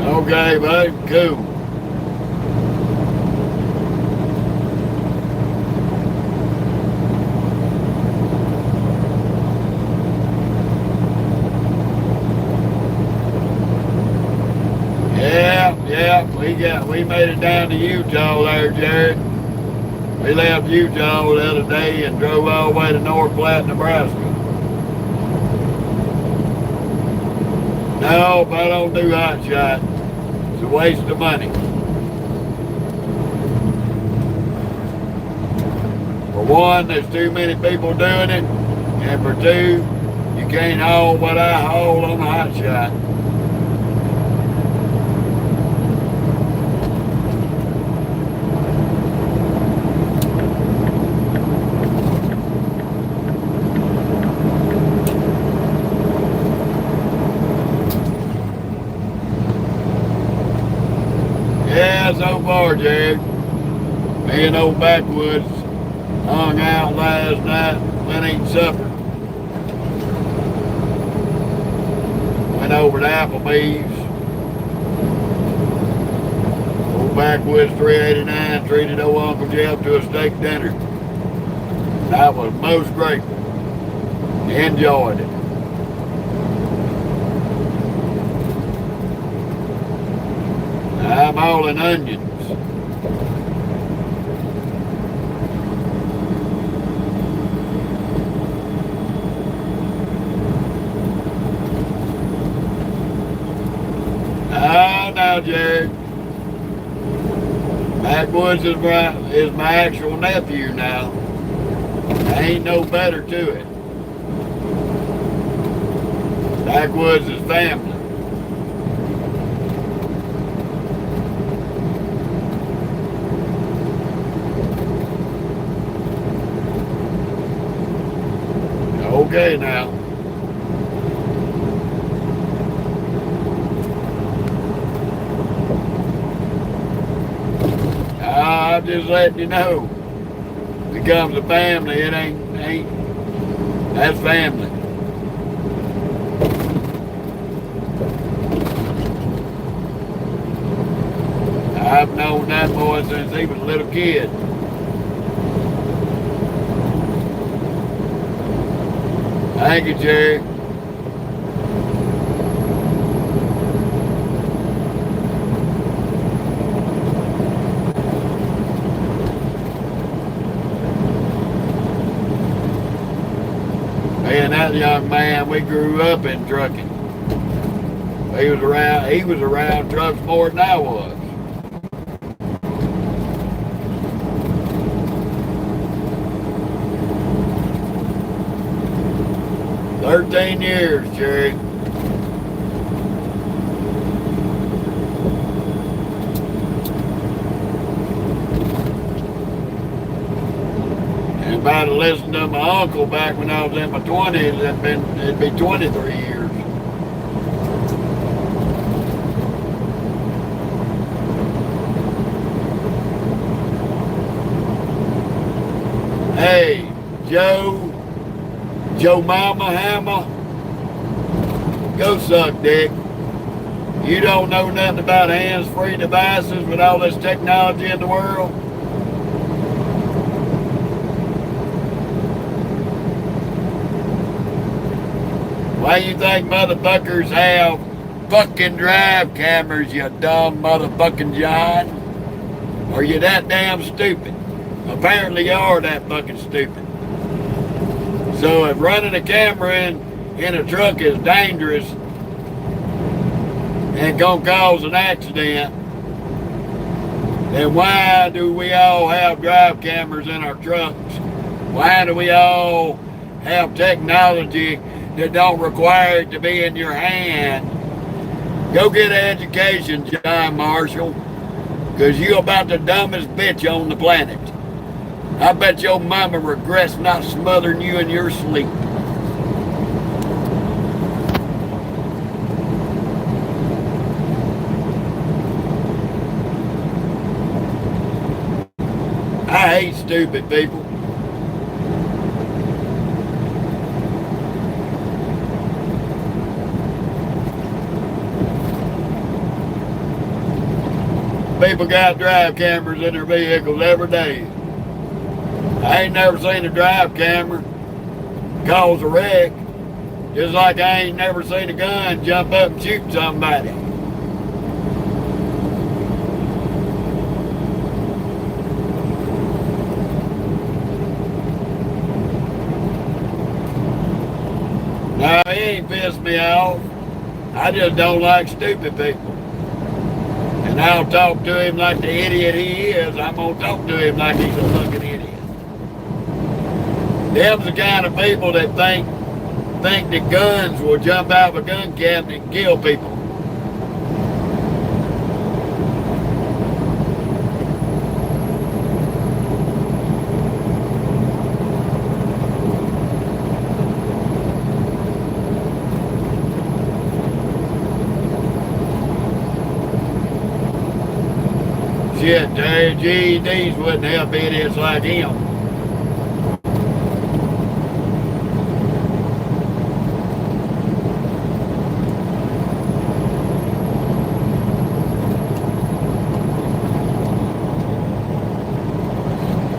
Okay, bud, cool. Yeah, we made it down to Utah there, Jared. We left Utah the other day and drove all the way to North Platte, Nebraska. No, I don't do hot shot. It's a waste of money. For one, there's too many people doing it, and for two, you can't haul what I haul on a hot shot. Yeah, so far, Jared. Me and old Backwoods hung out last night, went eating supper. Went over to Applebee's. Old Backwoods 389 treated old Uncle Jeff to a steak dinner. I was most grateful. Enjoyed it. I'm all in onions. Oh, now, Jared. Backwoods is my actual nephew now. There ain't no better to it. Backwoods is family. Okay now. I'm just letting you know. Becomes a family, it ain't that's family. I've known that boy since he was a little kid. Thank you, Jerry. Me and that young man, we grew up in trucking. He was around trucks more than I was. "13 years, Jerry." And if I'd have listened to my uncle back when I was in my 20s, it'd be 23 years. Hey, Joe Mama Hammer, go suck dick. You don't know nothing about hands-free devices with all this technology in the world. you think motherfuckers have fucking drive cameras, you dumb motherfucking John? Are you that damn stupid? Apparently you are that fucking stupid. So if running a camera in a truck is dangerous and gonna cause an accident, then why do we all have drive cameras in our trucks? Why do we all have technology that don't require it to be in your hand? Go get an education, John Marshall, because you're about the dumbest bitch on the planet. I bet your mama regrets not smothering you in your sleep. I hate stupid people. People got drive cameras in their vehicles every day. I ain't never seen a drive camera cause a wreck, just like I ain't never seen a gun jump up and shoot somebody. Now, he ain't pissed me off. I just don't like stupid people. And I'll talk to him like the idiot he is. I'm going to talk to him like he's a fucking idiot. Them's the kind of people that think that guns will jump out of a gun cabinet and kill people. Shit, their GEDs wouldn't help idiots like him.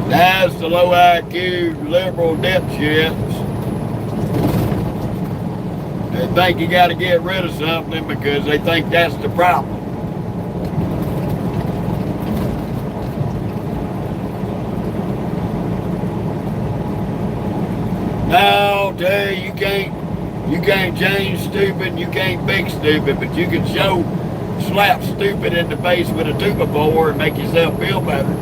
That's the low IQ liberal dipshits. They think you got to get rid of something because they think that's the problem. No, Terry, you can't change stupid, you can't fix stupid, but you can slap stupid in the face with a 2x4 and make yourself feel better.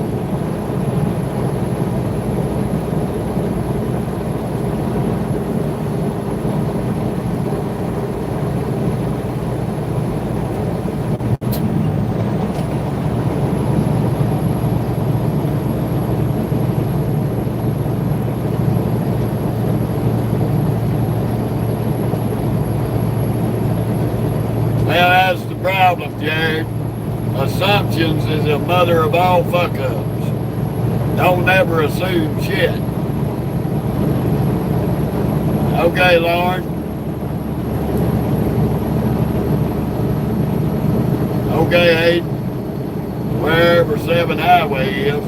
Problem, Jared. Assumptions is the mother of all fuck-ups. Don't ever assume shit. Okay, Lauren. Okay, Hayden. Wherever 7 Highway is.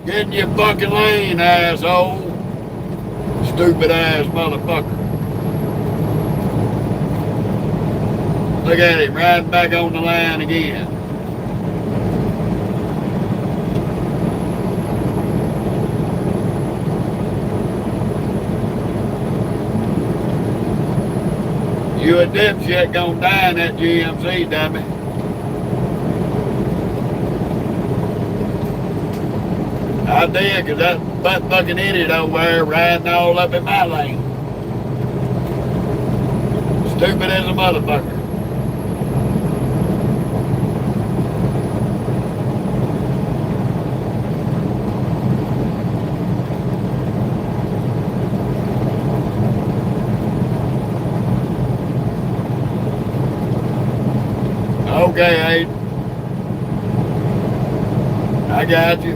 Get in your fucking lane, asshole. Stupid ass motherfucker. Look at him riding back on the line again. You a dipshit gonna die in that GMC, dummy. I did, cause that butt fucking idiot over there riding all up in my lane. Stupid as a motherfucker. Okay, Aiden. I got you.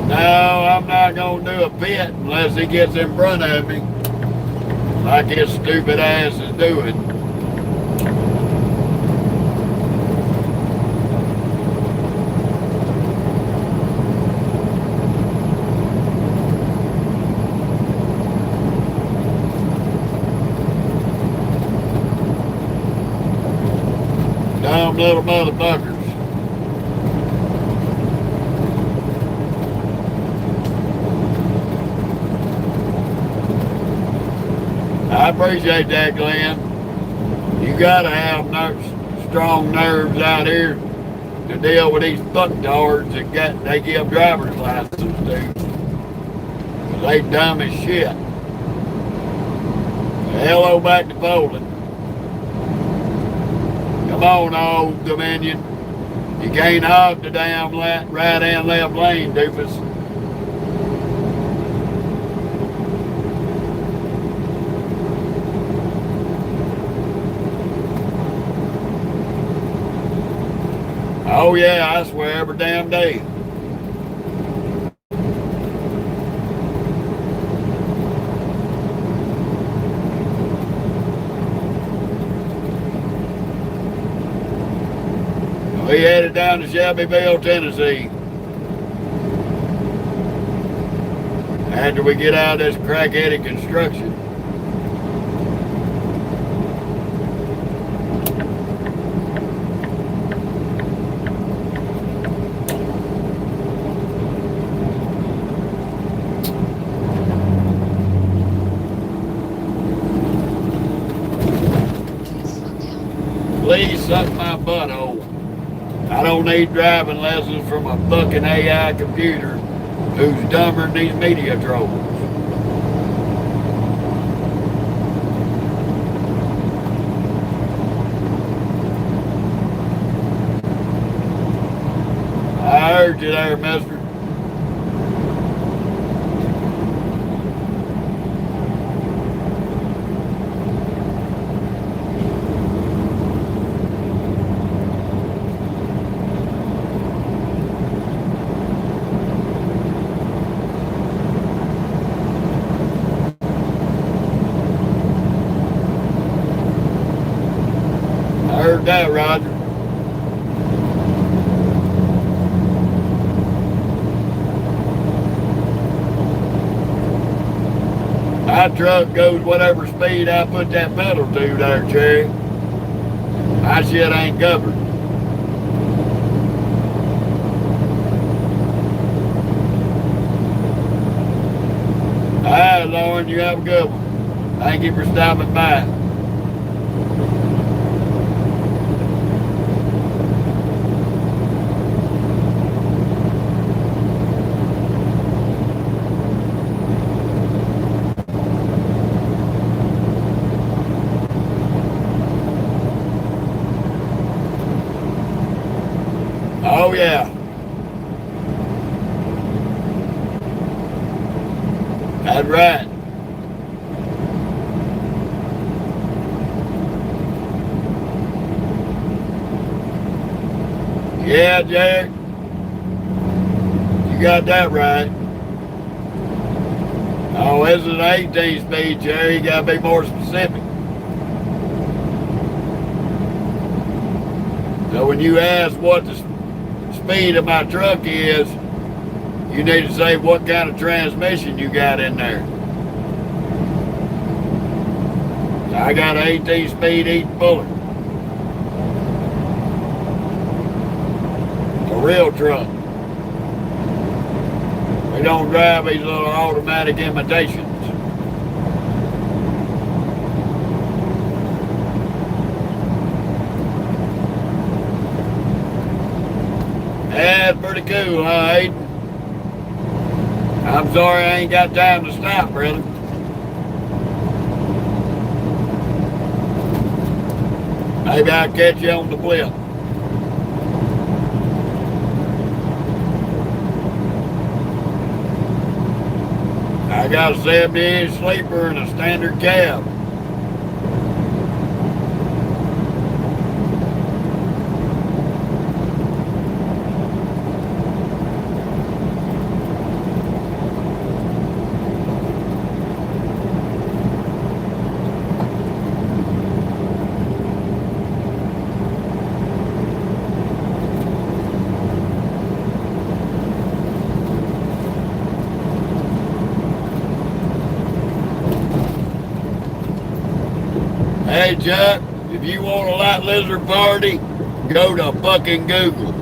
No, I'm not going to do a pit unless he gets in front of me, like his stupid ass is doing. Some little motherfuckers. I appreciate that, Glenn. You gotta have strong nerves out here to deal with these fucktards that they give driver's licenses to. They dumb as shit. Hello back to Poland. Come on, Old Dominion. You can't hog the damn right and left lane, doofus. Oh yeah, I swear every damn day. We headed down to Shelbyville, Tennessee. After we get out of this crackheaded construction. Please suck my butthole. I don't need driving lessons from a fucking AI computer who's dumber than these media trolls. I heard you there, mister. That, Roger. My truck goes whatever speed I put that pedal to there, Cherry. My shit ain't governed. All right, Lauren, you have a good one. Thank you for stopping by. Oh yeah. That's right. Yeah, Jack. You got that right. Oh, this is an 18 speed, Jerry. You gotta be more specific. So when you ask what the speed of my truck is, you need to say what kind of transmission you got in there. I got an 18 speed Eaton Bullard. A real truck. We don't drive these little automatic imitations. That's pretty cool, huh, Aiden? I'm sorry I ain't got time to stop, brother. Maybe I'll catch you on the flip. I got a 70-inch sleeper and a standard cab. Hey Chuck, if you want a light lizard party, go to fucking Google.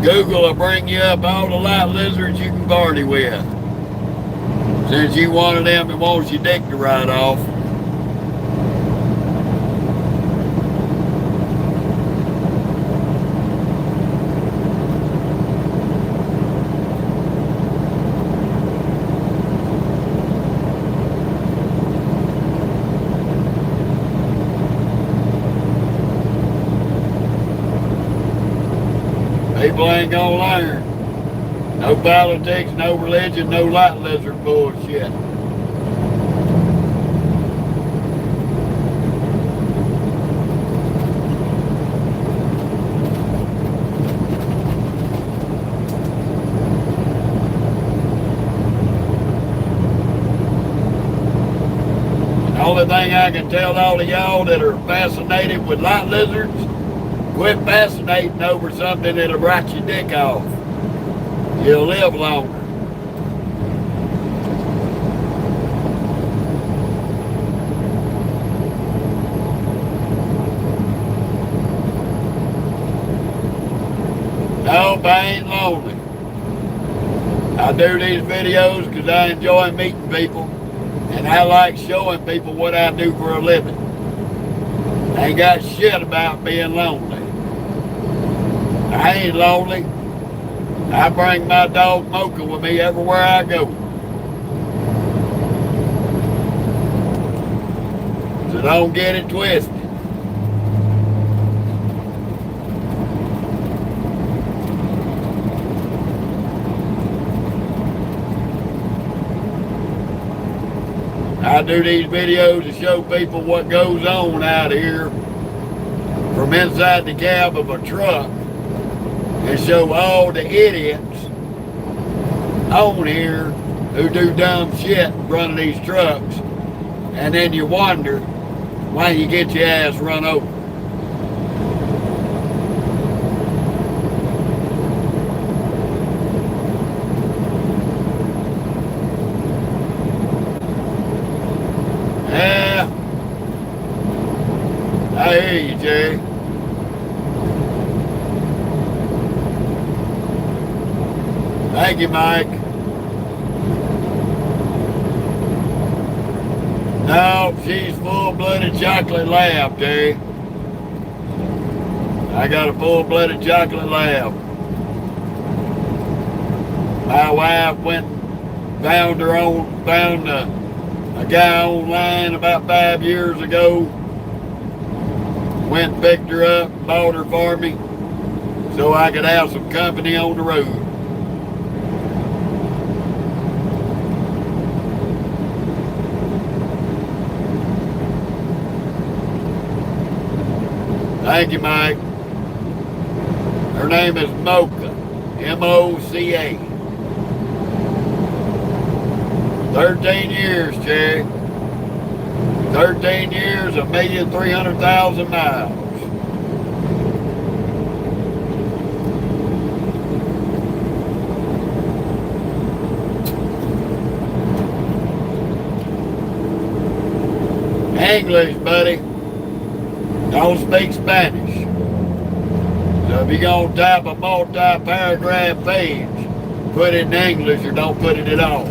Google will bring you up all the light lizards you can party with. Since you one of them that wants your dick to ride off. People ain't gonna learn. No politics, no religion, no light lizard bullshit. The only thing I can tell all of y'all that are fascinated with light lizards, quit fascinating over something that'll rot your dick off. You'll live longer. Nope, I ain't lonely. I do these videos because I enjoy meeting people and I like showing people what I do for a living. I ain't got shit about being lonely. I ain't lonely. I bring my dog Mocha with me everywhere I go. So don't get it twisted. I do these videos to show people what goes on out here from inside the cab of a truck and show all the idiots on here who do dumb shit running these trucks, and then you wonder why you get your ass run over. Yeah, I hear you, Jay. Thank you, Mike. No, she's full-blooded chocolate lab, Terry. I got a full-blooded chocolate lab. My wife went and found a guy online about 5 years ago. Went and picked her up, bought her for me, so I could have some company on the road. Thank you, Mike. Her name is Mocha, M-O-C-A. 13 years, Cherry. 13 years, 1,300,000 miles. English, buddy. Don't speak Spanish. So if you're going to type a multi-paragraph page, put it in English or don't put it at all.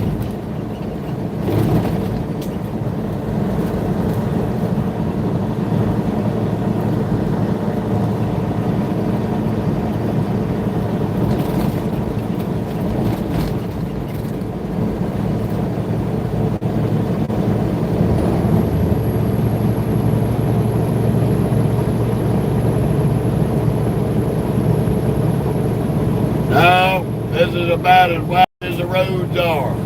No, this is about as wide as the roads are.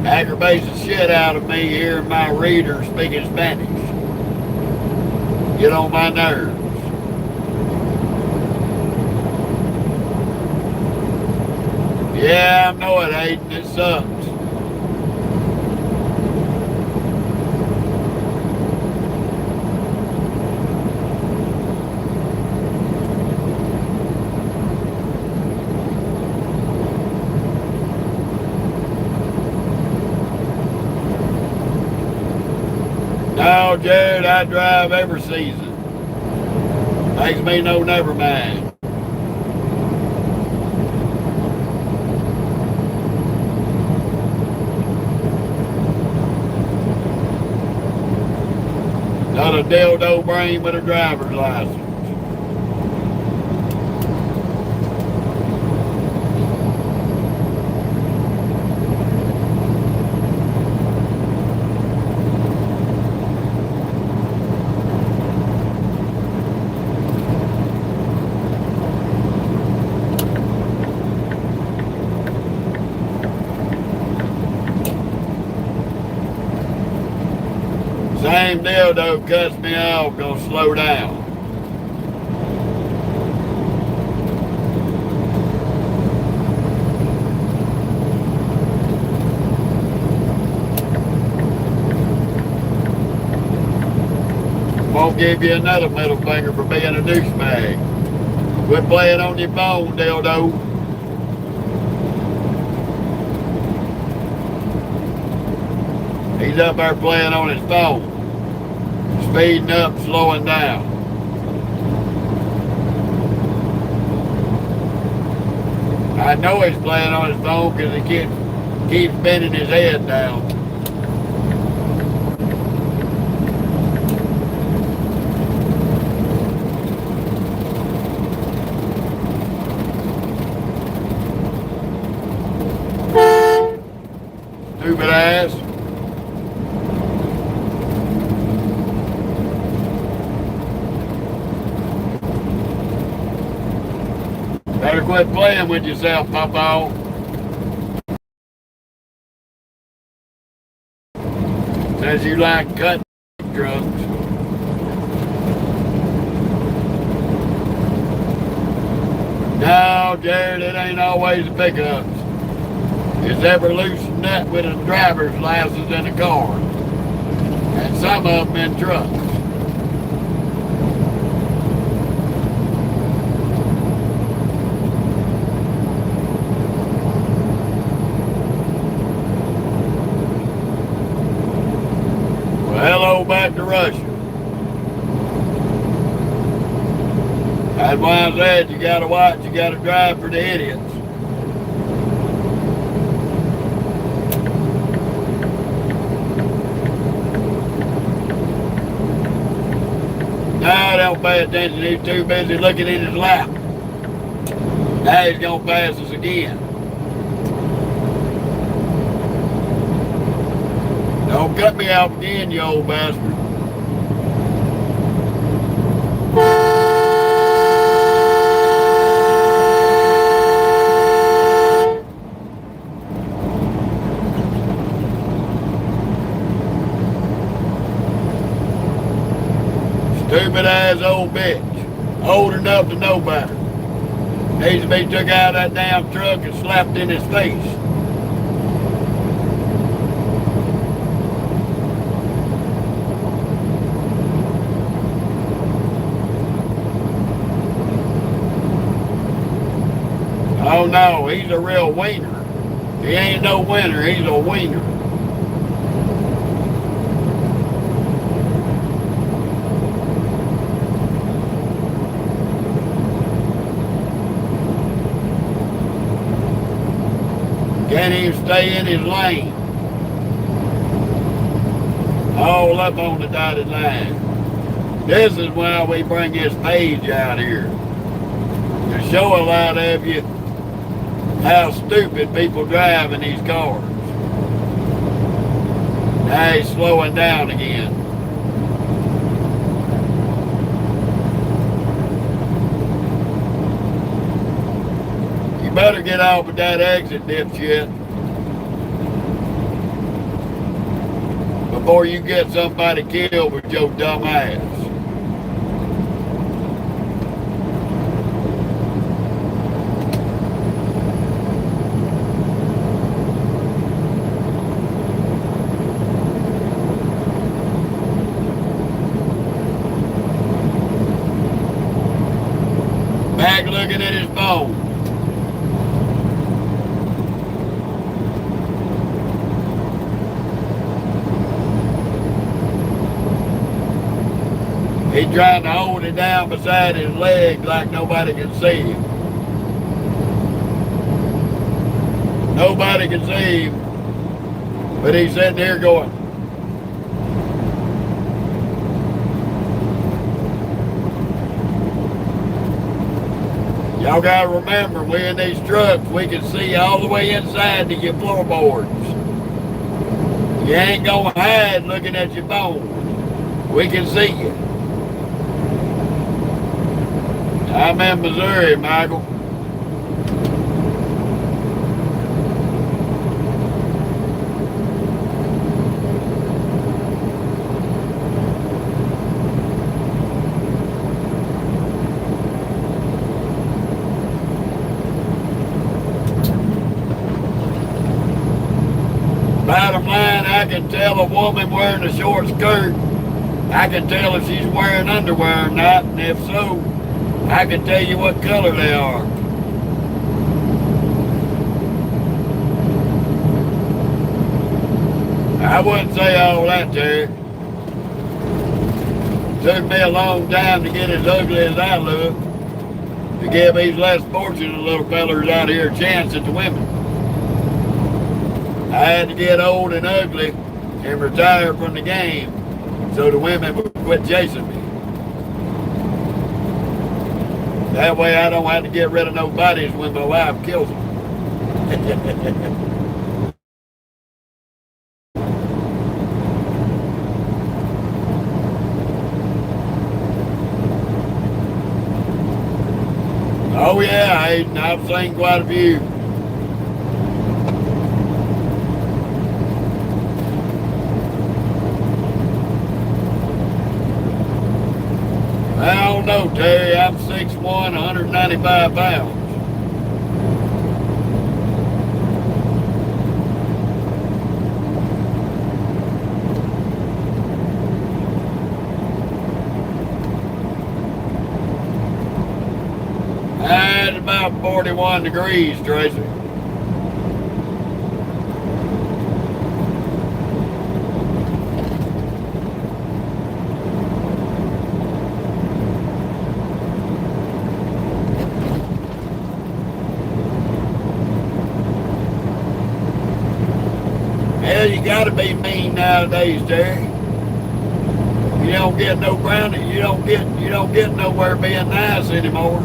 Aggravates the shit out of me hearing my reader speaking Spanish. Get on my nerves. Yeah, I know it ain't. It sucks. No, Jared, I drive every season. Makes me no never mind. Not a dildo brain with a driver's license. Same dildo cuts me off, gonna slow down. Won't give you another middle finger for being a douchebag. Quit playing on your phone, dildo. He's up there playing on his phone. Speeding up, slowing down. I know he's playing on his phone because he keeps bending his head down. Stupid ass. Better quit playing with yourself, Papa. Says you like cutting drugs. No, Jared, it ain't always the pickups. It's every loose nut with a driver's license in a car. And some of them in trucks. Hello back to Russia. That's why I said you gotta watch, you gotta drive for the idiots. Now don't pay attention, he's too busy looking in his lap. Now he's gonna pass us again. Don't cut me off again, you old bastard. Stupid ass old bitch. Old enough to know better. Needs to be took out of that damn truck and slapped in his face. Oh no, he's a real wiener. He ain't no winner, he's a wiener. Can't even stay in his lane. All up on the dotted line. This is why we bring this page out here. To show a lot of you how stupid people drive in these cars. Now he's slowing down again. You better get off of that exit, dipshit, before you get somebody killed with your dumb ass. his phone. He's trying to hold it down beside his legs like nobody can see him. Nobody can see him. But he's sitting here going. Y'all gotta remember, we in these trucks, we can see all the way inside to your floorboards. You ain't gonna hide looking at your phone. We can see you. I'm in Missouri, Michael. Bottom line, I can tell a woman wearing a short skirt. I can tell if she's wearing underwear or not, and if so, I can tell you what color they are. I wouldn't say all that, Terry. Took me a long time to get as ugly as I look, to give these less fortunate little fellers out here a chance at the women. I had to get old and ugly and retire from the game so the women would quit chasing me. That way I don't have to get rid of no bodies when my wife kills them. Oh yeah, Hayden, I've seen quite a few. I don't know, Terry. I'm 6'1", 195 pounds. It's about 41 degrees, Tracy. Hell, you gotta be mean nowadays, Terry. You don't get no grounding. You don't get nowhere being nice anymore.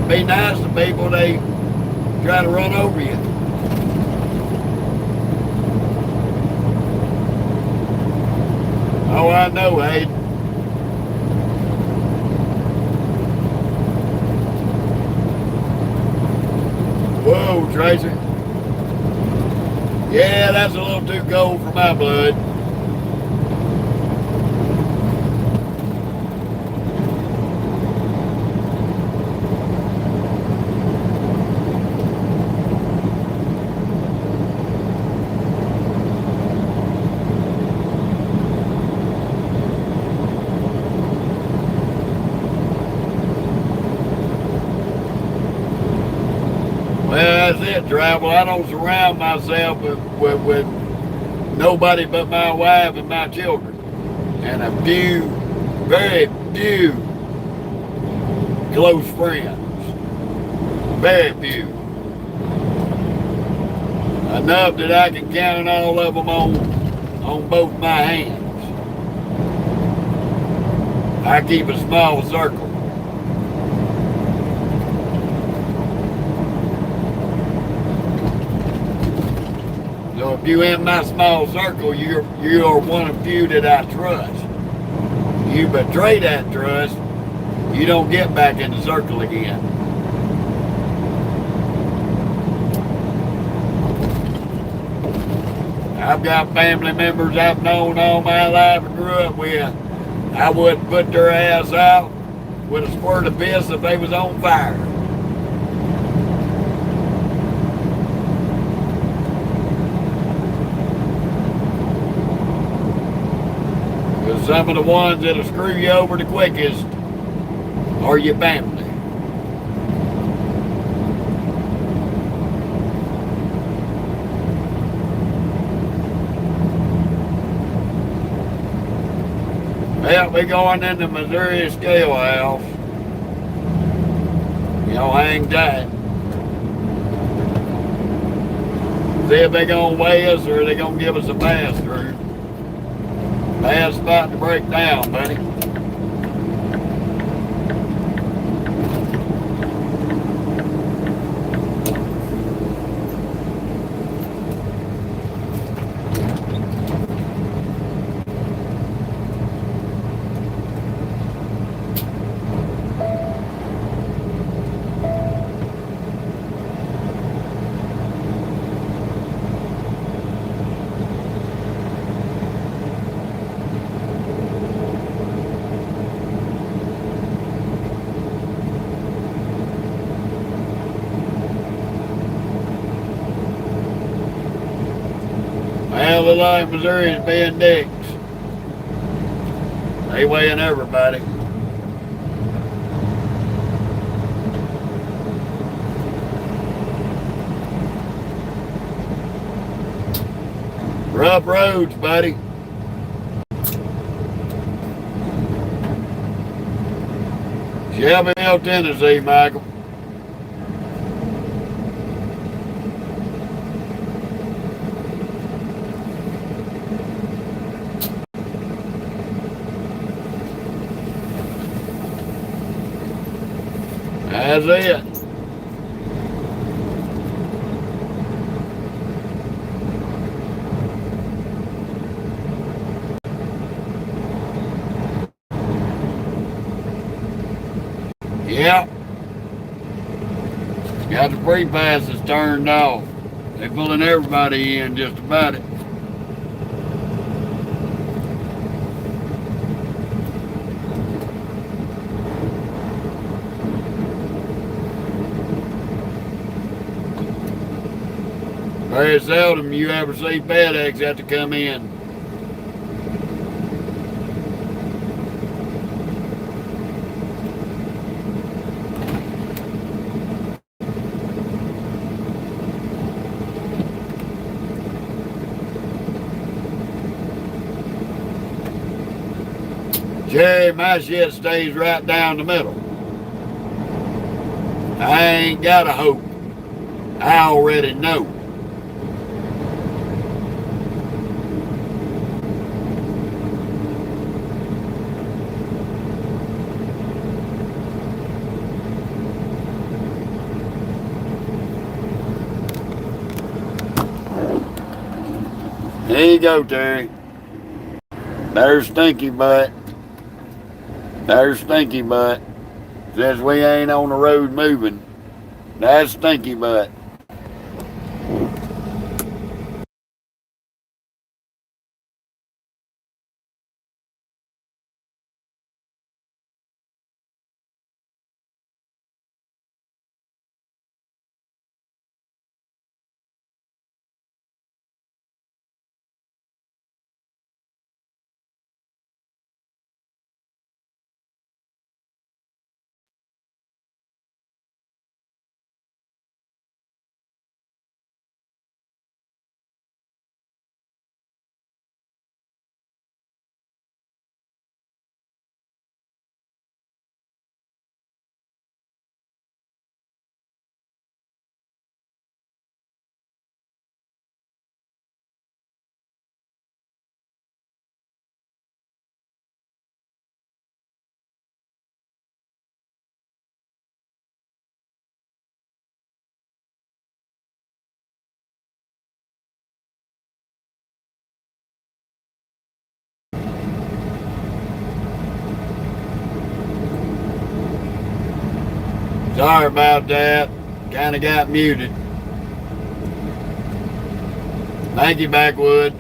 Be nice to people, they try to run over you. Oh, I know, Hayden. Whoa, Tracy. Yeah, that's a little too cold for my blood. Well, that's it, Travel. I don't surround myself with nobody but my wife and my children. And a few, very few close friends. Very few. Enough that I can count all of them on both my hands. I keep a small circle. So if you're in my small circle, you are one of few that I trust. You betray that trust, you don't get back in the circle again. I've got family members I've known all my life and grew up with. I wouldn't put their ass out with a squirt of piss if they was on fire. Some of the ones that'll screw you over the quickest are your family. Well, we going in the Missouri scale house. Y'all hang tight. See if they gonna weigh us or are they gonna give us a pass through. Bad spot to break down, buddy. Well, the like Missouri's being dicks. They weighing everybody. Rough roads, buddy. Shelbyville, Tennessee, Michael. That's it. Yep. Got the free passes turned off. They pulling everybody in just about it. Very seldom you ever see FedEx have to come in. Jerry, my shit stays right down the middle. I ain't got a hope. I already know. There you go, Terry. There's Stinky Butt. There's Stinky Butt. Says we ain't on the road moving. That's Stinky Butt. Sorry about that. Kind of got muted. Thank you, Backwoods.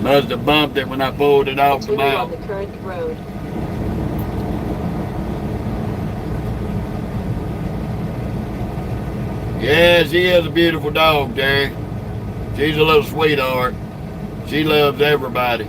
Must have bumped it when I pulled it off the mount. On the current road. Yeah, she is a beautiful dog, Terry. She's a little sweetheart. She loves everybody.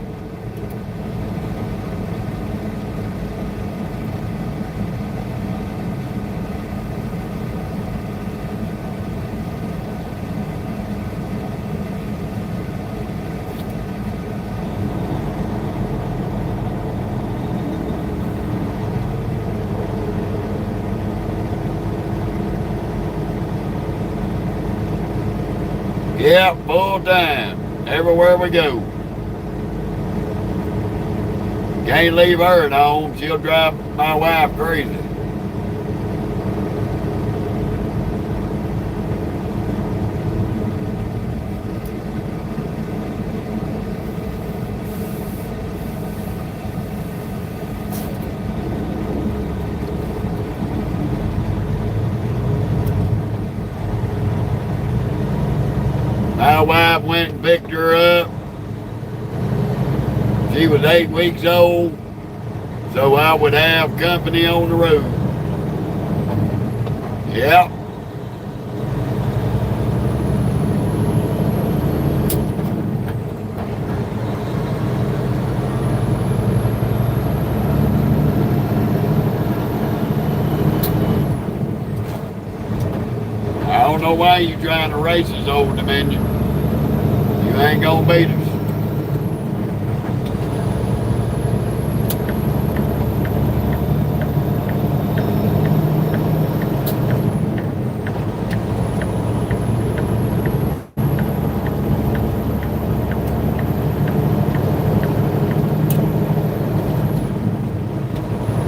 Yep, full time. Everywhere we go. Can't leave her at home. She'll drive my wife crazy. My wife went and picked her up. She was 8 weeks old, so I would have company on the road. Yep. I don't know why you trying to race us, Old Dominion. You ain't gonna beat us.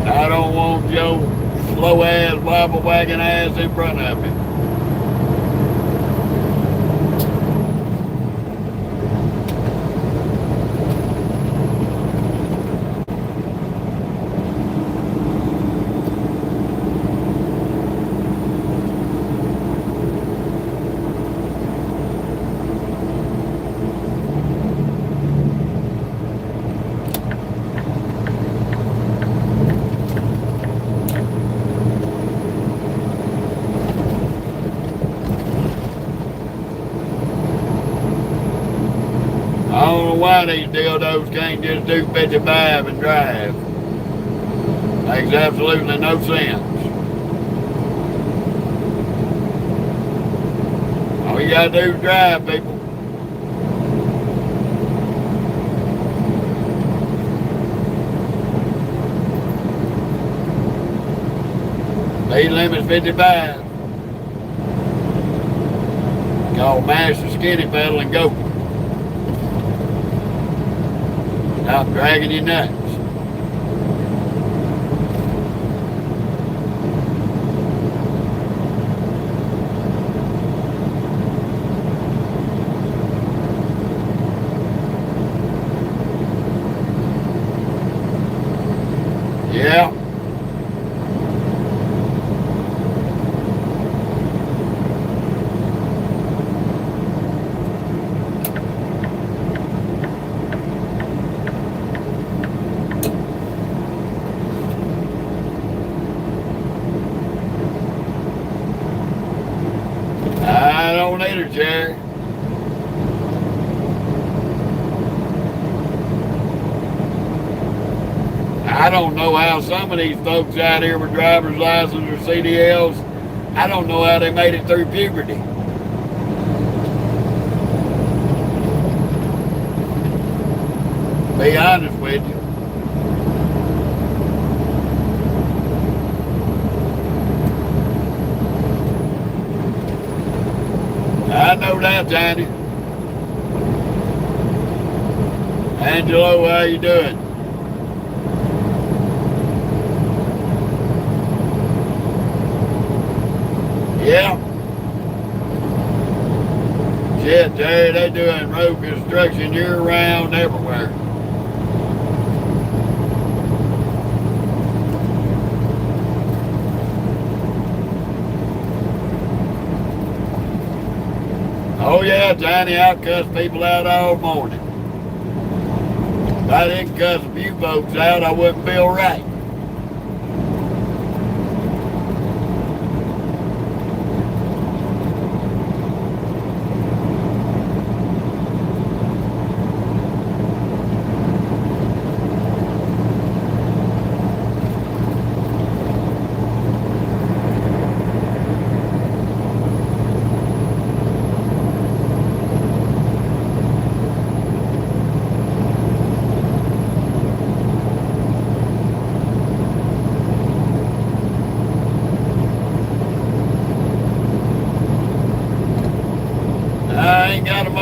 I don't want your slow ass, wobble wagon ass in front of me. I don't know why these dildos can't just do 55 and drive. Makes absolutely no sense. All you gotta do is drive, people. Speed limit's 55. Go mash the skinny pedal and go. Stop dragging your nuts. Yeah. I don't need her, Jerry. I don't know how some of these folks out here with driver's licenses or CDLs, I don't know how they made it through puberty. Be honest with you. I know that, Johnny. Angelo, how you doing? Yeah. Shit, Jerry, they doing road construction year-round everywhere. Oh yeah, Johnny, I cuss people out all morning. If I didn't cuss a few folks out, I wouldn't feel right.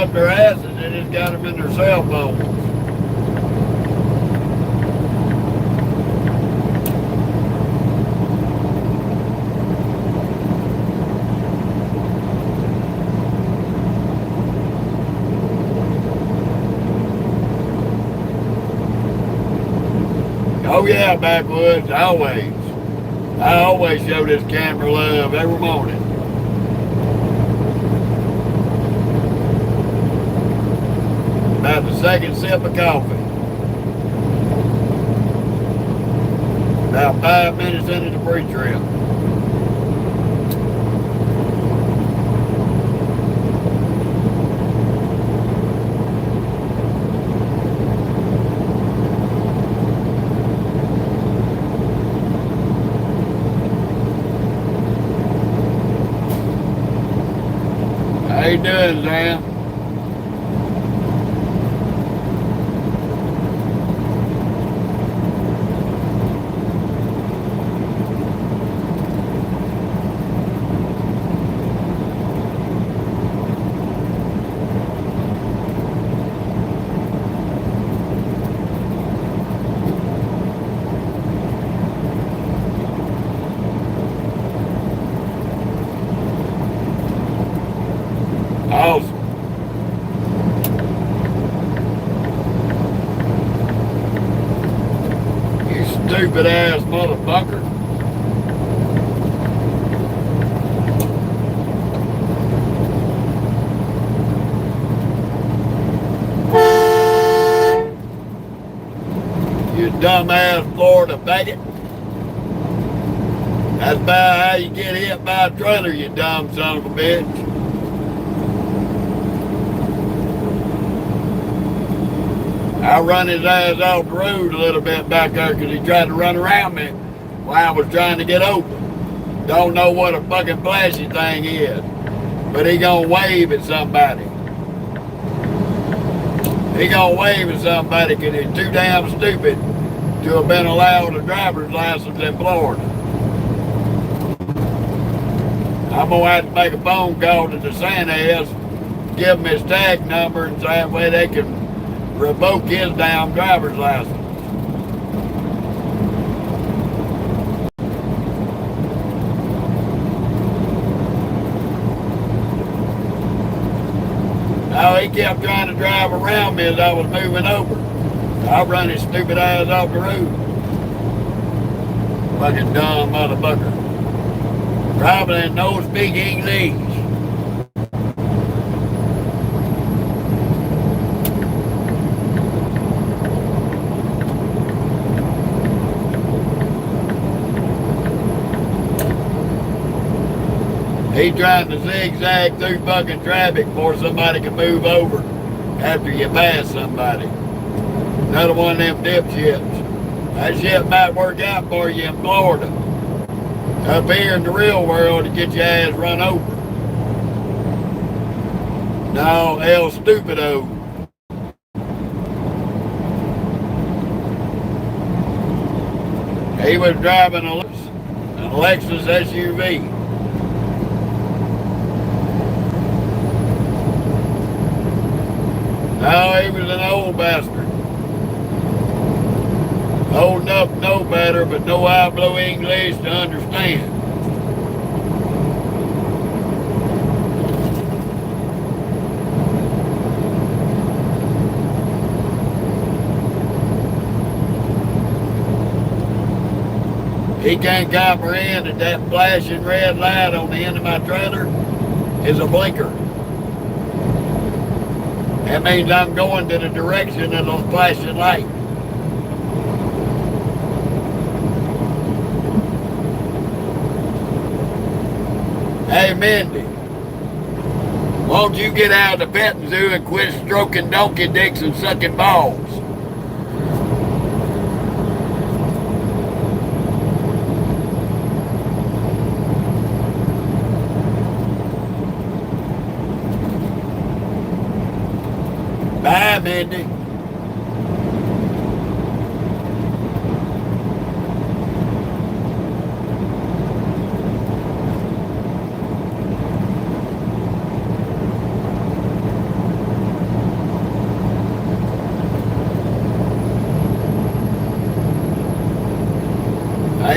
up their asses, they just got them in their cell phones. Oh yeah, backwoods, always. I always show this camera love every morning. About the second sip of coffee. About 5 minutes into the pre-trip. How you doing, Sam? Awesome. You stupid ass motherfucker. You dumbass Florida faggot. That's about how you get hit by a trailer, you dumb son of a bitch. I run his ass off the road a little bit back there because he tried to run around me while I was trying to get open. Don't know what a fucking flashy thing is, but he gonna wave at somebody. He gonna wave at somebody because he's too damn stupid to have been allowed a driver's license in Florida. I'm gonna have to make a phone call to the Santas, give him his tag number, and so that way they can revoke his damn driver's license. No, he kept trying to drive around me as I was moving over. I run his stupid ass off the road. Fucking dumb motherfucker. Probably don't speak English. He trying to zigzag through fucking traffic before somebody can move over after you pass somebody. Another one of them dipshits. That shit might work out for you in Florida. Up here in the real world to get your ass run over. No, El Stupido. He was driving an Lexus SUV. No, he was an old bastard. Old enough to know better, but no hablo English to understand. He can't comprehend that that flashing red light on the end of my trailer is a blinker. That means I'm going to the direction of the flashing light. Hey, Mindy, won't you get out of the petting zoo and quit stroking donkey dicks and sucking balls? Bye, Mindy.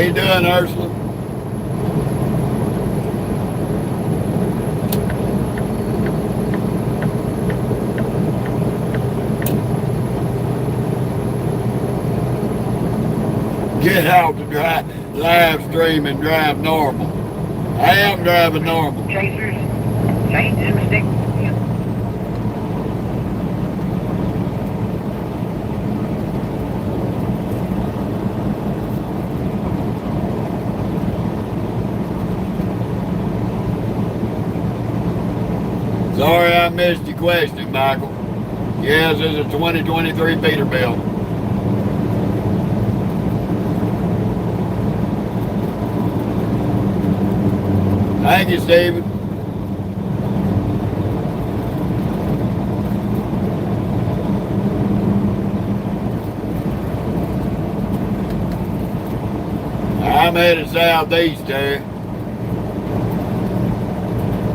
you doing, Ursula? Get out to drive live stream and drive normal. I am driving normal. Chasers, change and stick. Sorry I missed your question, Michael. Yes, it's a 2023 Peterbilt. Thank you, Stephen. I'm headed southeast there.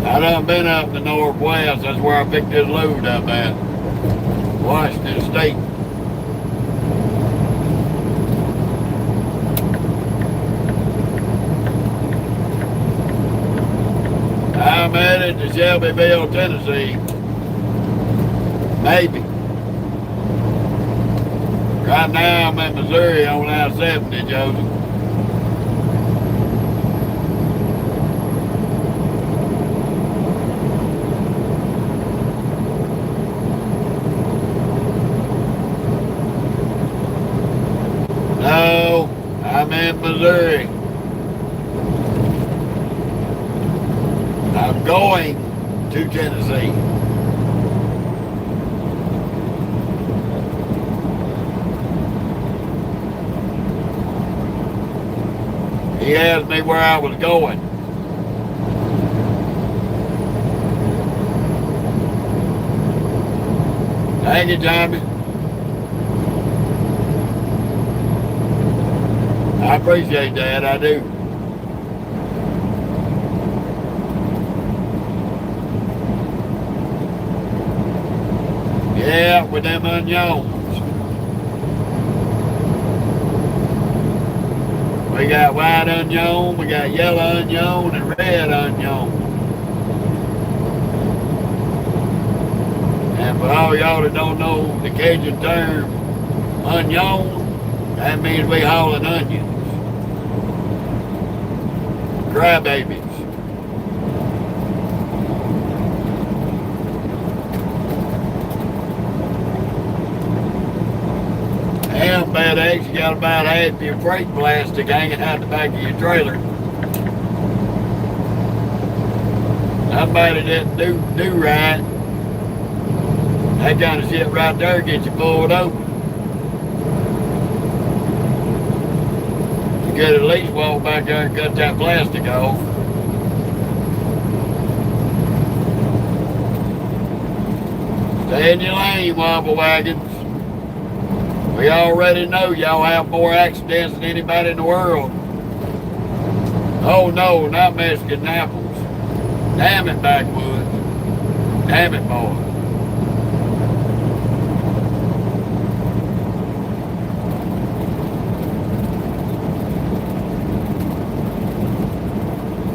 I done been up in the northwest. That's where I picked this load up at. Washington State. I'm headed to Shelbyville, Tennessee. Maybe. Right now I'm in Missouri on I-70, Joseph. No, I'm in Missouri. I'm going to Tennessee. He asked me where I was going. Thank you, Tommy. I appreciate that, I do. Yeah, with them onions. We got white onion, we got yellow onion, and red onion. And for all y'all that don't know the Cajun term, onion, that means we hauling onions. Crybabies. Damn, bad eggs, you got about half your freight plastic hanging out the back of your trailer. Somebody didn't do right. That kind of shit right there gets you pulled over. You could at least walk back there and cut that plastic off. Stay in your lane, wobble wagons. We already know y'all have more accidents than anybody in the world. Oh no, not Mexican apples. Damn it, backwoods. Damn it, boy.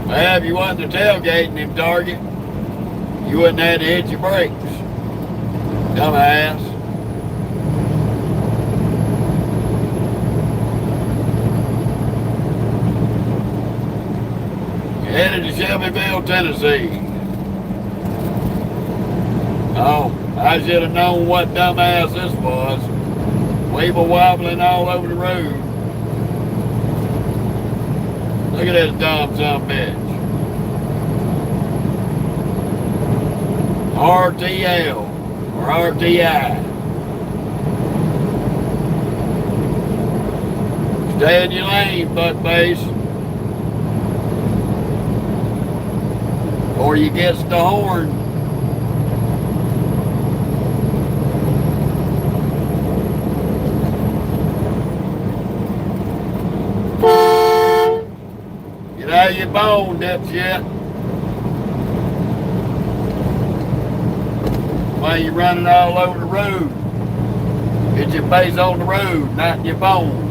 Well, if you wasn't tailgating him, Target, you wouldn't have to hit your brakes. Dumbass. Headed to Shelbyville, Tennessee. Oh, I should have known what dumbass this was. We were wobbling all over the road. Look at this dumb son of a bitch. RTL or RTI. Stay in your lane, buttface. Or you get the horn. Get out of your bone, dipshit. Why you running all over the road? Get your face on the road, not in your phone.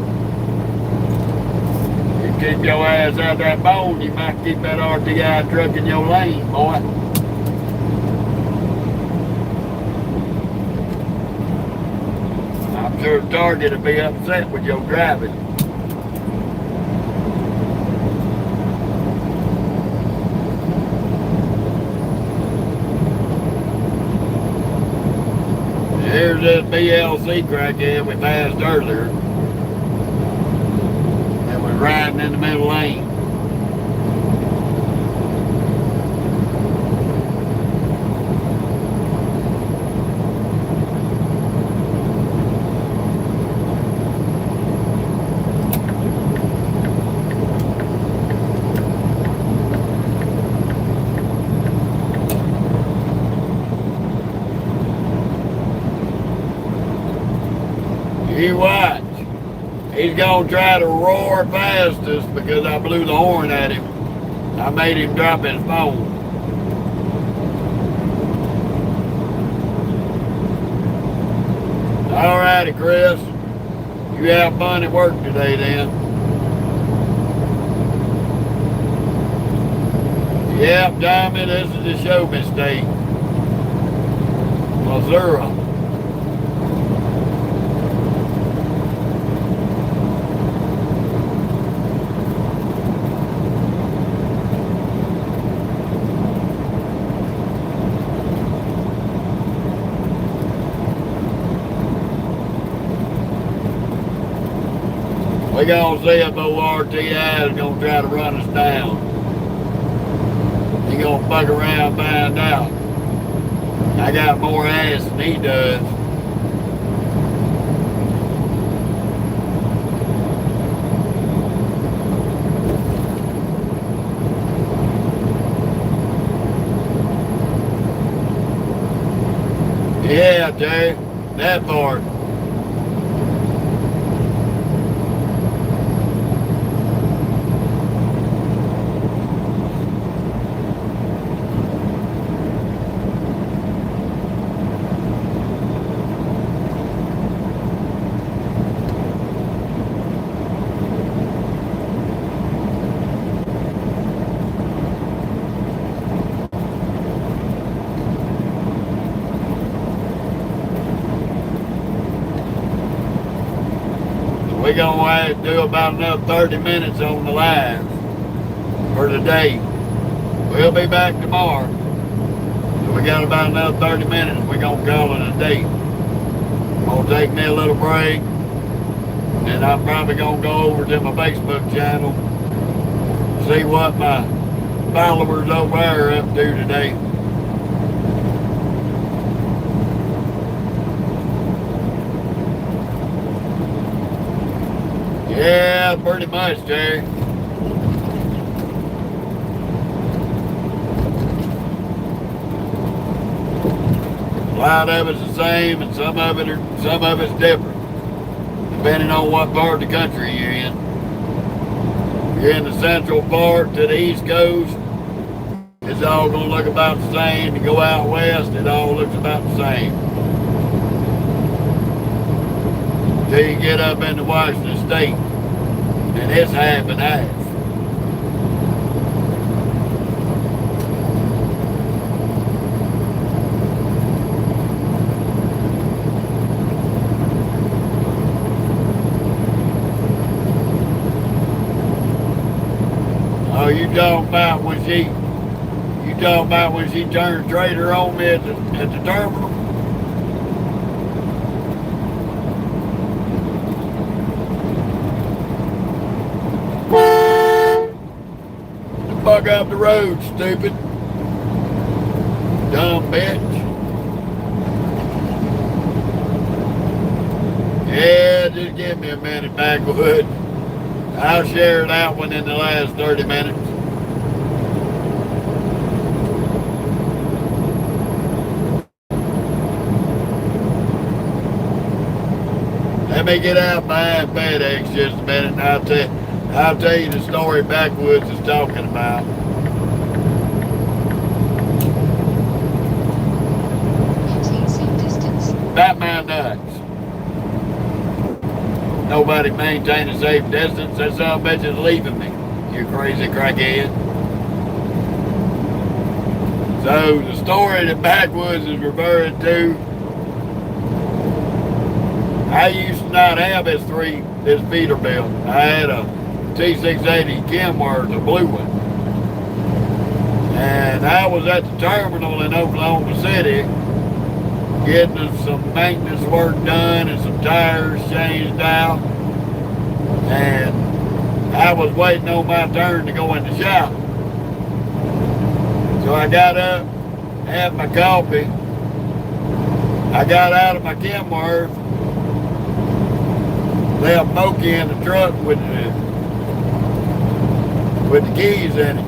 You're keep your ass out that bone, you might keep that RTI truck in your lane, boy. I'm sure Target will be upset with your driving. Here's this BLC crackhead we passed earlier. That was riding in the middle lane. You watch. He's gonna try to roar past us because I blew the horn at him. I made him drop his phone. Alrighty, Chris. You have fun at work today then. Yep, Tommy, this is the show mistake. Missouri. We're gonna see if old RTI is gonna try to run us down. He gonna fuck around and find out. I got more ass than he does. Yeah, Jay, that part. We're going to do about another 30 minutes on the live for today. We'll be back tomorrow. So we got about another 30 minutes. We're going to call it a day. I'm going to take me a little break. And I'm probably going to go over to my Facebook channel. See what my followers over there are up to today. Yeah, pretty much, Jerry. A lot of it's the same, and some of it's different, depending on what part of the country you're in. If you're in the central part to the East Coast, it's all gonna look about the same. You go out west, it all looks about the same. Till you get up into Washington State, and it's half and half. Oh, you talking about when she turned traitor on me at the terminal? Fuck up the road, stupid. Dumb bitch. Yeah, just give me a minute, Backwood. I'll share that one in the last 30 minutes. Let me get out behind FedEx just a minute and I'll tell you the story Backwoods is talking about. Maintain safe distance. About my nuts. nobody maintain a safe distance, that son of a bitch is leaving me. You crazy crackhead. So the story that Backwoods is referring to, I used to not have this Peterbilt. I had a T680 Kenworth, a blue one. And I was at the terminal in Oklahoma City getting some maintenance work done and some tires changed out. And I was waiting on my turn to go in the shop. So I got up, had my coffee. I got out of my Kenworth, left Moki in the truck with the keys in it.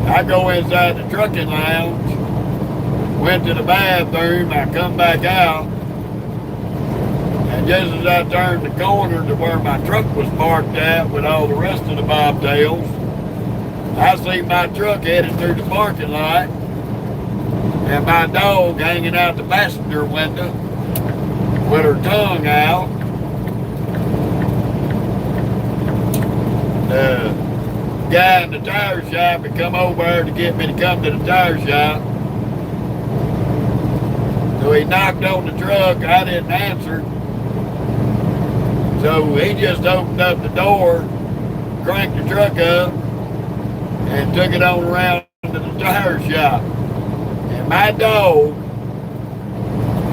I go inside the trucking lounge, went to the bathroom, I come back out, and just as I turned the corner to where my truck was parked at with all the rest of the bobtails, I see my truck headed through the parking lot, and my dog hanging out the passenger window with her tongue out. The guy in the tire shop had come over there to get me to come to the tire shop. So he knocked on the truck, I didn't answer. So he just opened up the door, cranked the truck up, and took it on around to the tire shop. And my dog,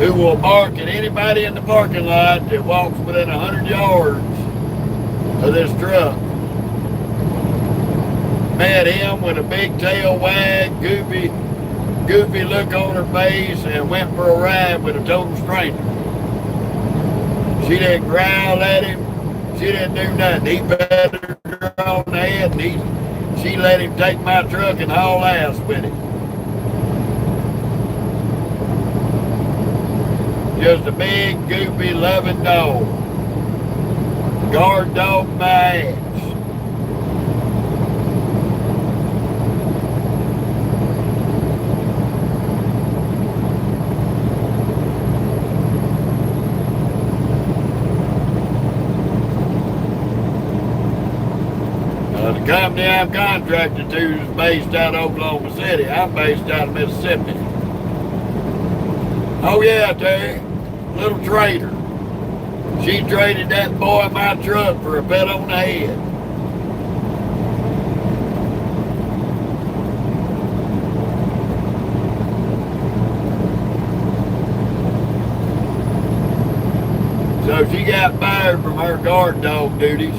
who will bark at anybody in the parking lot that walks within 100 yards of this truck, met him with a big tail wag, goofy look on her face, and went for a ride with a total stranger. She didn't growl at him. She didn't do nothing. He patted her on the head, and she let him take my truck and haul ass with it. Just a big, goofy, loving dog. Guard dog my ass. The company I'm contracted to is based out of Oklahoma City. I'm based out of Mississippi. Oh yeah, Terry, little trader. She traded that boy my truck for a pet on the head. So she got fired from her guard dog duties.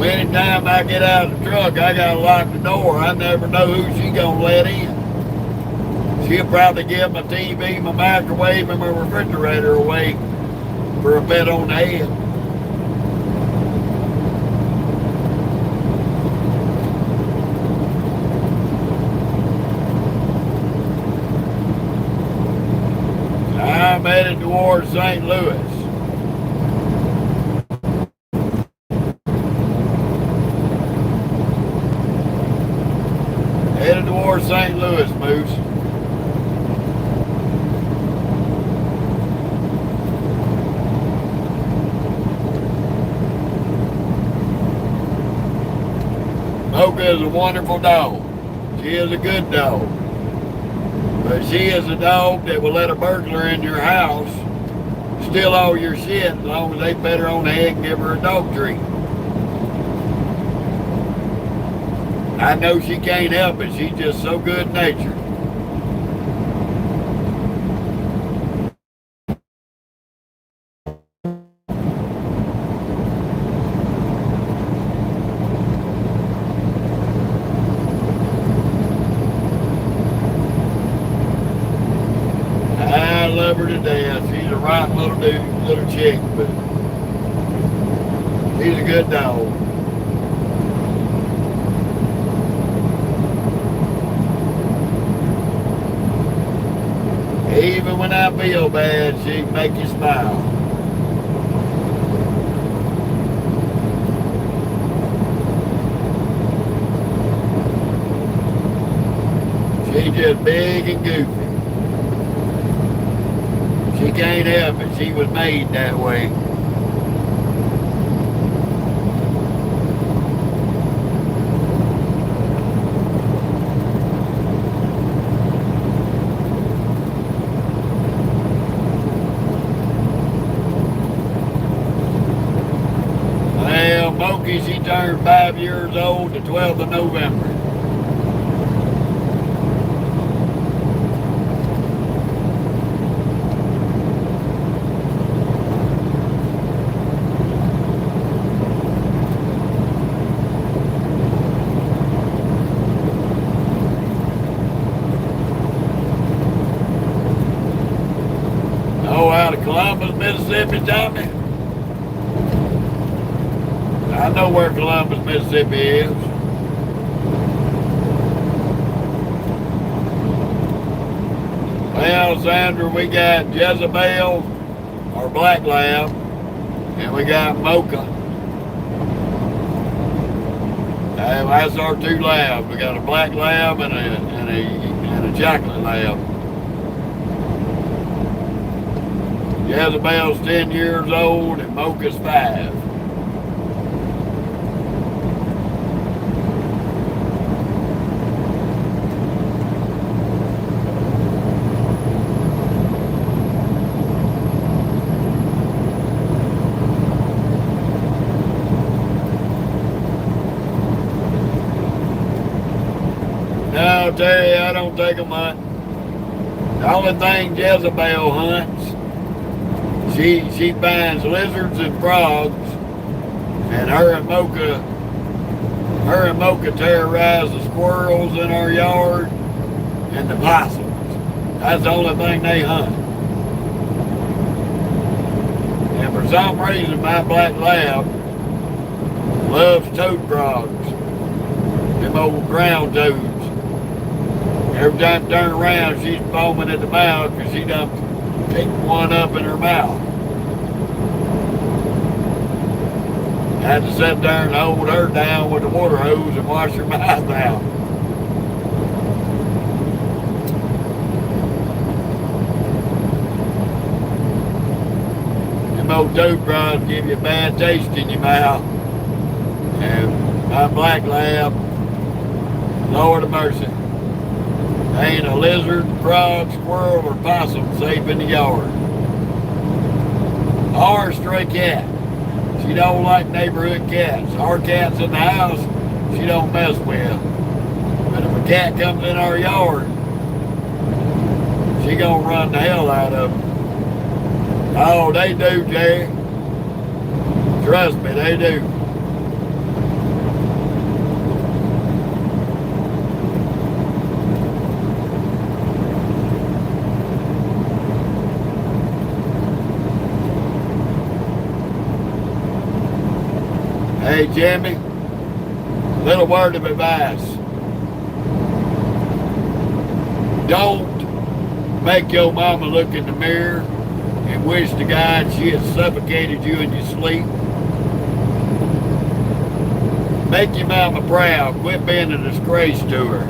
Anytime I get out of the truck, I gotta lock the door. I never know who she gonna let in. She'll probably give my TV, my microwave, and my refrigerator away for a pet on the head. I'm headed towards St. Louis. Headed towards St. Louis, Moose. Mocha is a wonderful dog. She is a good dog. But she is a dog that will let a burglar in your house steal all your shit as long as they pet her on the head and give her a dog treat. I know she can't help it. She's just so good-natured. I love her to death. She's a right little chick, but she's a good dog. Even when I feel bad, she can make you smile. She's just big and goofy. She can't help it. She was made that way. Well, Moki, she turned 5 years old the 12th of November. Oh, out of Columbus, Mississippi, Tommy? I know where Columbus, Mississippi is. Well, Sandra, we got Jezebel, our black lab, and we got Mocha. That's our 2 labs. We got a black lab and a chocolate lab. Jezebel's 10 years old and Mocha's 5. No, Terry, I don't take them hunting. The only thing Jezebel hunts, she finds lizards and frogs, and her and Mocha terrorize the squirrels in our yard and the possums. That's the only thing they hunt. And for some reason, my black lab loves toad frogs, them old ground toads. Every time I turn around, she's foaming at the mouth because she done picked one up in her mouth. I had to sit there and hold her down with the water hose and wash her mouth out. Them old toad frogs give you a bad taste in your mouth. And my black lab, Lord of mercy, ain't a lizard, frog, squirrel, or possum safe in the yard. Or a stray cat. She don't like neighborhood cats. Our cats in the house, she don't mess with. But if a cat comes in our yard, she gonna run the hell out of them. Oh, they do, Jerry. Trust me, they do. Hey, Jimmy, little word of advice. Don't make your mama look in the mirror and wish to God she had suffocated you in your sleep. Make your mama proud. Quit being a disgrace to her.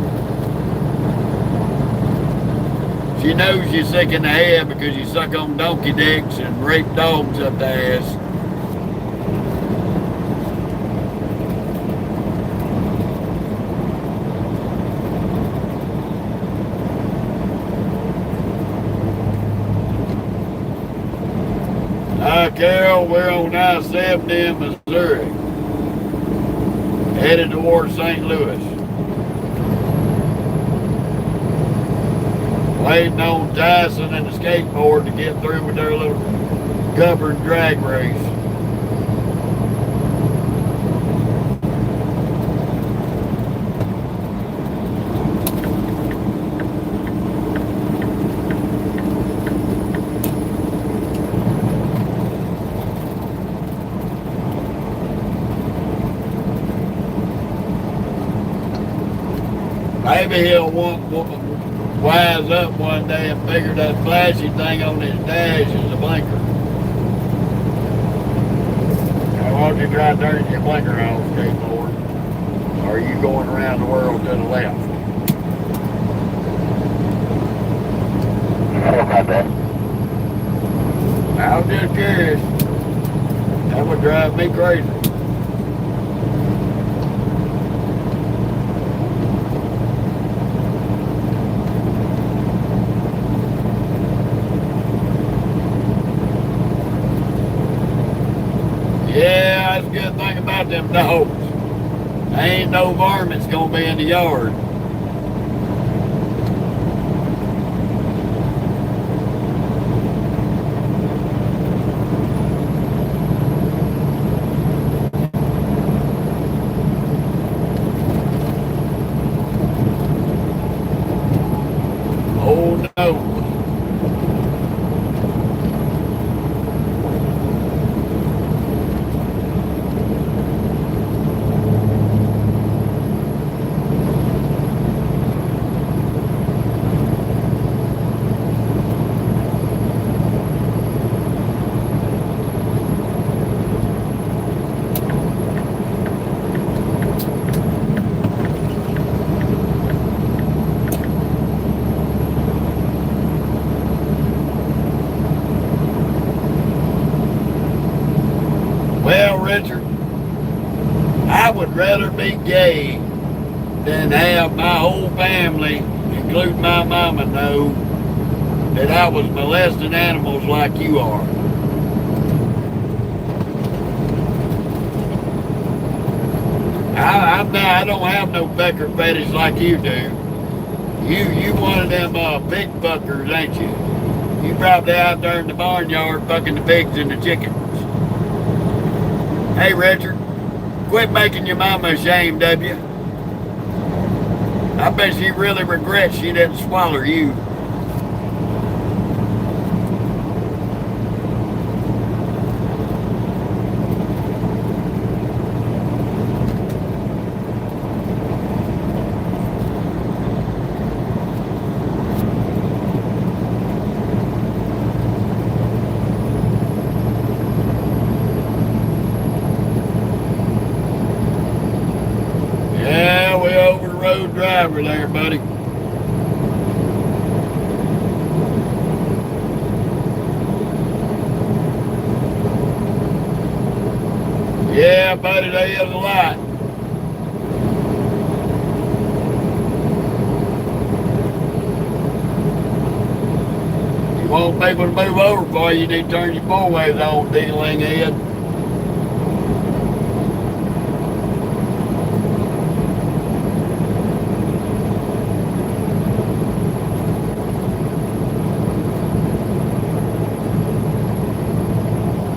She knows you're sick in the head because you suck on donkey dicks and rape dogs up the ass. Carol, we're on I-70 in Missouri, headed towards St. Louis. Waiting on Tyson and the skateboard to get through with their little covered drag race. Maybe he'll wise up one day and figure that flashy thing on his dash is a blinker. Now, why don't you try turning your blinker on, skateboard? Or are you going around the world to the left? that? I was just curious. That would drive me crazy. Yeah, that's a good thing about them dogs. Ain't no varmints gonna be in the yard. Oh no. Well, Richard, I would rather be gay than have my whole family, including my mama, know that I was molesting animals like you are. I don't have no pecker fetish like you do. You one of them pig fuckers, ain't you? You probably out there in the barnyard fucking the pigs and the chickens. Hey, Richard, quit making your mama ashamed of you. I bet she really regrets she didn't swallow you. Yeah, we over the road driver there, buddy. Yeah, buddy, they is a lot. You want people to move over for you, you need to turn your four-ways on, dealing head.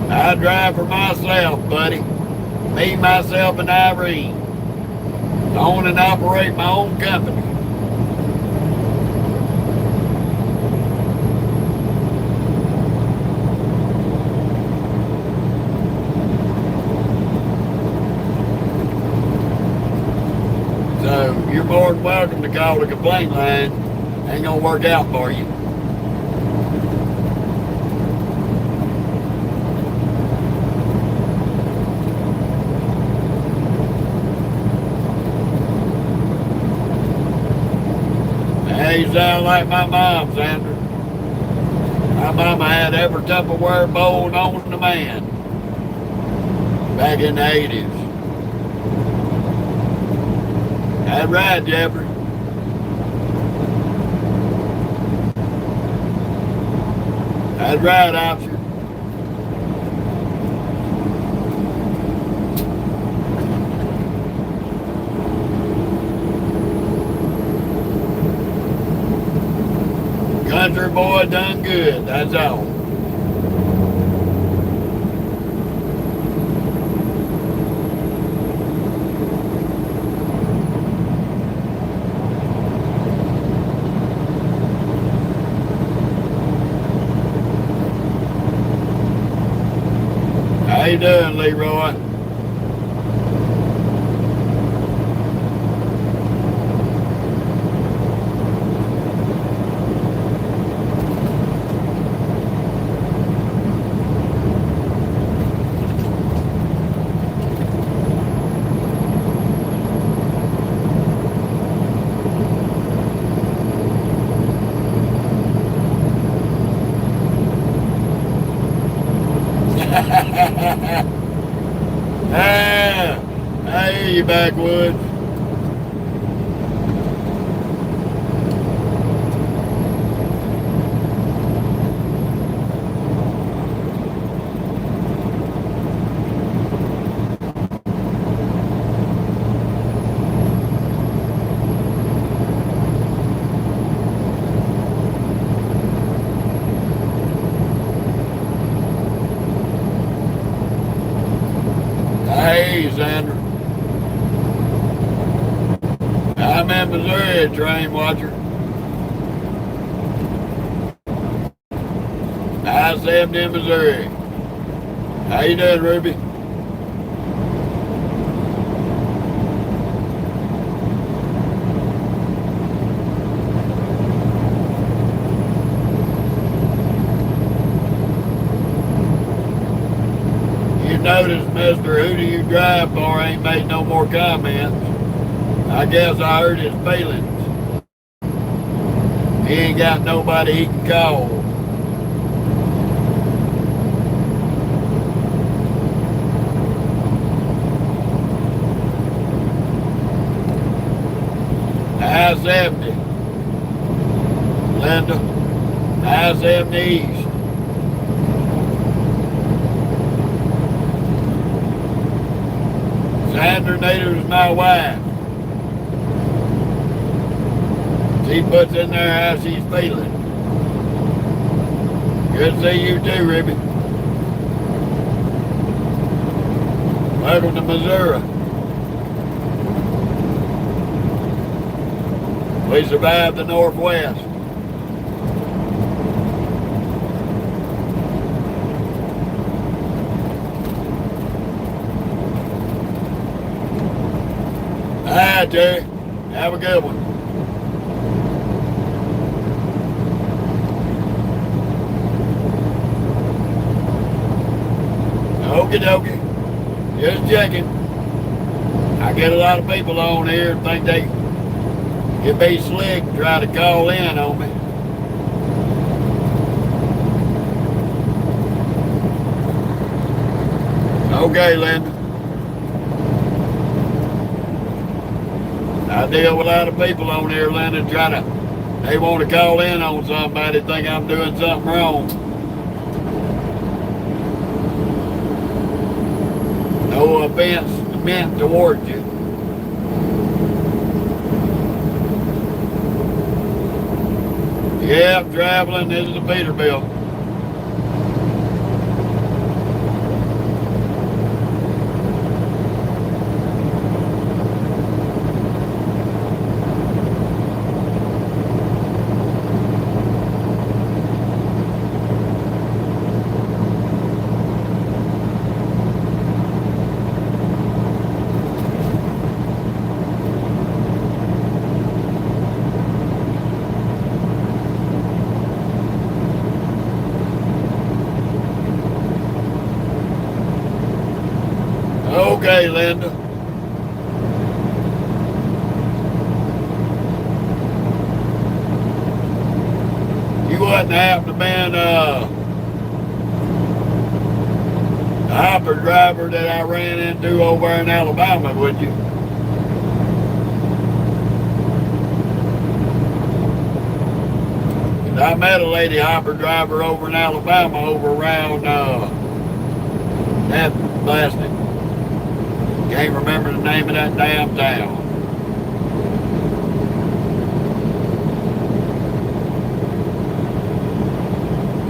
I drive for myself, buddy. Me, myself, and Irene. Own and operate my own company. So you're more than welcome to call the complaint line. Ain't gonna work out for you. Hey, you sound like my mom, Sandra. My mama had every Tupperware bowl known to man back in the 80s. That's right, Jeffrey. That's right, officer. Country boy done good, that's all. How you doing, Leroy? backwoods. Hey, Sandra. I'm in Missouri, train watcher. I-70 in Missouri. How you doing, Ruby? You notice Mr. Who Do You Drive For ain't made no more comments. I guess I hurt his feelings. He ain't got nobody he can call. I-70. Linda. I-70 East. Sandra Nader is my wife. She puts in there how she's feeling. Good to see you too, Ribby. Welcome to Missouri. We survived the Northwest. All right, Jerry. Have a good one. Okie dokie. Just checking. I get a lot of people on here and think they can be slick and try to call in on me. Okay, Linda. I deal with a lot of people on here, Linda, they want to call in on somebody, think I'm doing something wrong. No offense meant towards you. Yeah, I'm traveling. This is a Peterbilt. Okay, Linda. You wouldn't happen to be the hopper driver that I ran into over in Alabama, would you? I met a lady hopper driver over in Alabama over around that blasted. Can't remember the name of that damn town.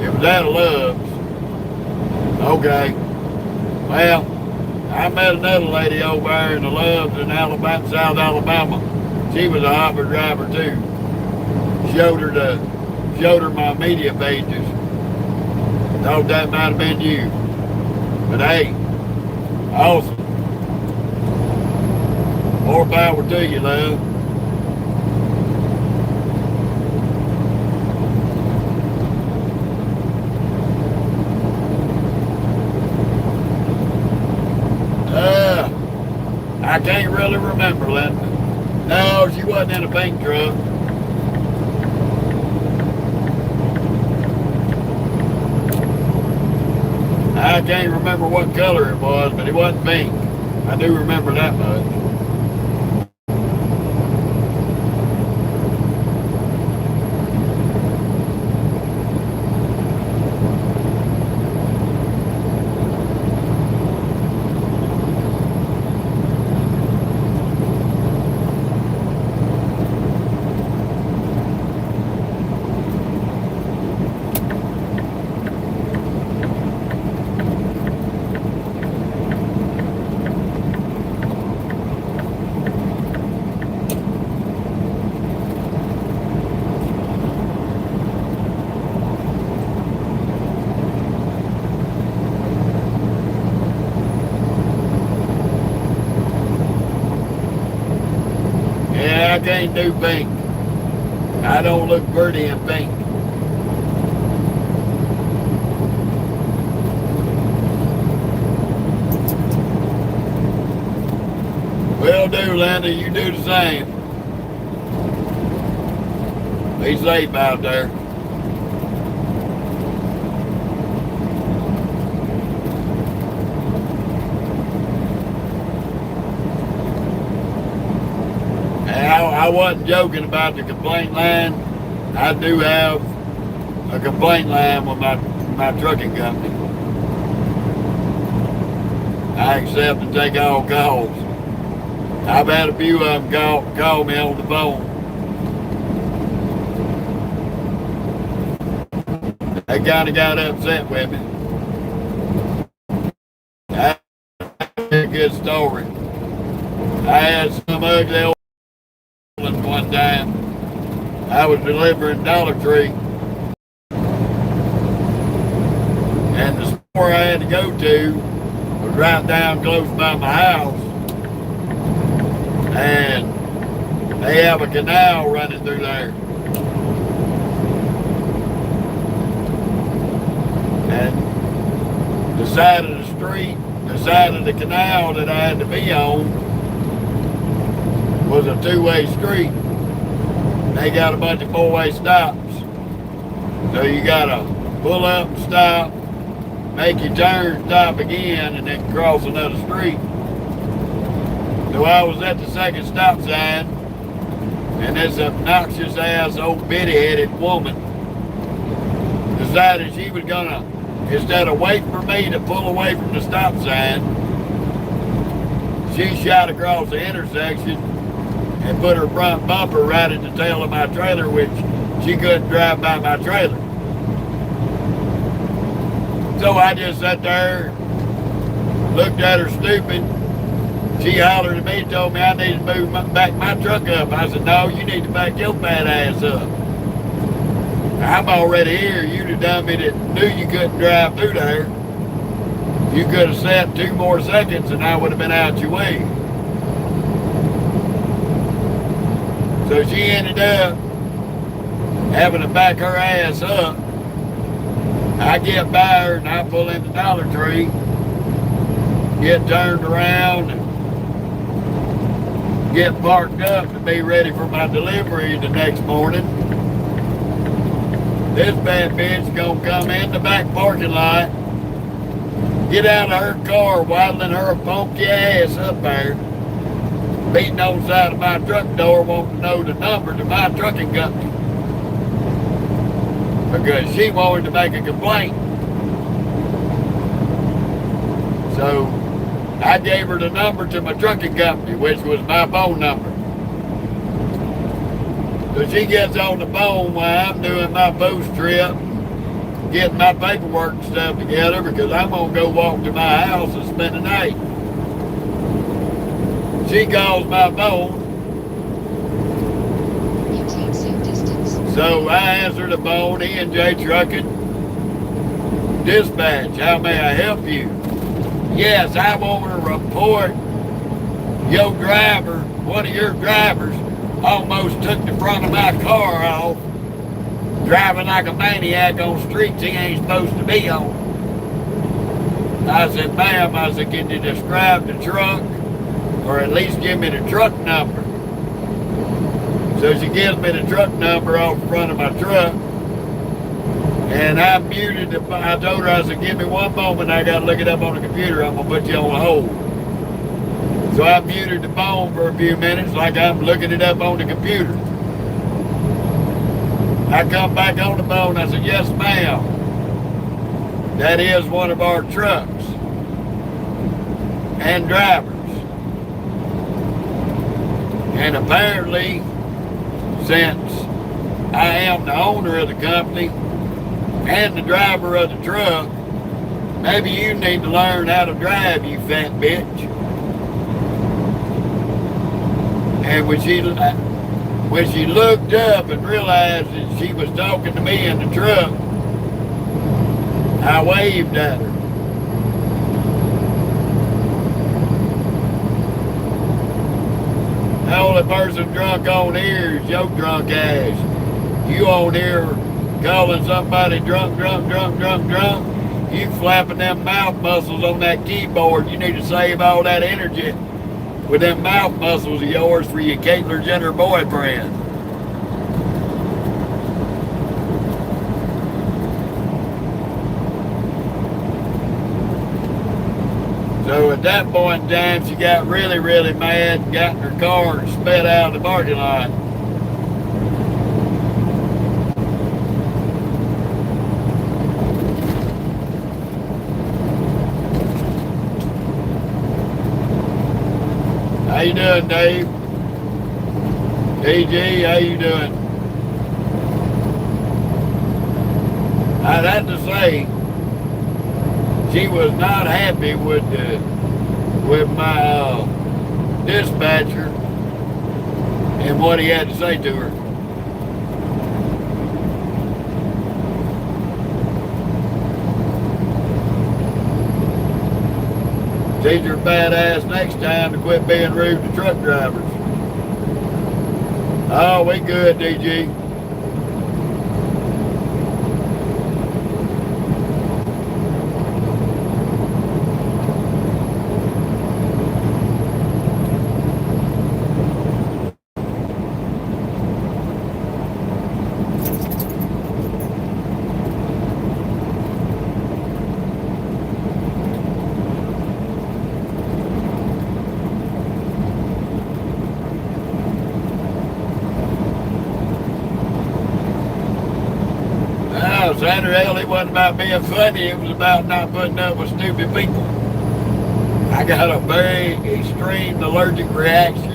It was out of Love's. Okay. Well, I met another lady over there in the Love's in Alabama, South Alabama. She was a hopper driver too. Showed her my media pages. Thought that might have been you. But hey, awesome. More power to you, love. I can't really remember, Linda. No, she wasn't in a pink truck. I can't remember what color it was, but it wasn't pink. I do remember that much. can't do pink. I don't look pretty in pink. Will do, Linda. You do the same. Be safe out there. I wasn't joking about the complaint line. I do have a complaint line with my trucking company. I accept and take all calls. I've had a few of them call me on the phone. They kind of got upset with me. That's a good story. I had some ugly old one time. I was delivering Dollar Tree, and the store I had to go to was right down close by my house, and they have a canal running through there. And the side of the street, the side of the canal that I had to be on was a two-way street. They got a bunch of four-way stops. So you gotta pull up and stop, make your turn, stop again, and then cross another street. So I was at the second stop sign, and this obnoxious ass old bitty-headed woman decided she was gonna, instead of waiting for me to pull away from the stop sign, she shot across the intersection and put her front bumper right at the tail of my trailer, which she couldn't drive by my trailer. So I just sat there, looked at her stupid. She hollered at me, told me I needed to move back my truck up. I said, no, you need to back your fat ass up. I'm already here. You'd have done me that knew you couldn't drive through there. You could have sat 2 more seconds and I would have been out your way. So she ended up having to back her ass up. I get by her and I pull in the Dollar Tree, get turned around, and get parked up to be ready for my delivery the next morning. This bad bitch gonna come in the back parking lot, get out of her car, waddling her funky ass up there, beating on the side of my truck door, wanting to know the number to my trucking company. Because she wanted to make a complaint. So I gave her the number to my trucking company, which was my phone number. So she gets on the phone while I'm doing my boost trip, getting my paperwork and stuff together, because I'm gonna go walk to my house and spend the night. She calls my phone. Maintain safe distance. So I answer the phone, E&J Trucking. Dispatch, how may I help you? Yes, I want to report your driver, one of your drivers, almost took the front of my car off, driving like a maniac on streets he ain't supposed to be on. I said, ma'am, I said, can you describe the truck, or at least give me the truck number? So she gives me the truck number off the front of my truck, and I muted the, I told her, I said, give me one moment, I gotta look it up on the computer, I'm gonna put you on hold. So I muted the phone for a few minutes like I'm looking it up on the computer. I come back on the phone, I said, yes ma'am, that is one of our trucks and drivers. And apparently, since I am the owner of the company and the driver of the truck, maybe you need to learn how to drive, you fat bitch. And when she looked up and realized that she was talking to me in the truck, I waved at her. The only person drunk on here is your drunk ass. You on here calling somebody drunk. You flapping them mouth muscles on that keyboard. You need to save all that energy with them mouth muscles of yours for your Caitlyn Jenner boyfriend. So at that point in time, she got really, really mad and got in her car and sped out of the parking lot. How you doing, Dave? DG, how you doing? I'd have to say, she was not happy with my dispatcher and what he had to say to her. Teach her badass next time to quit being rude to truck drivers. Oh, we good, DG. Sandra Ellie wasn't about being funny, it was about not putting up with stupid people. I got a very extreme allergic reaction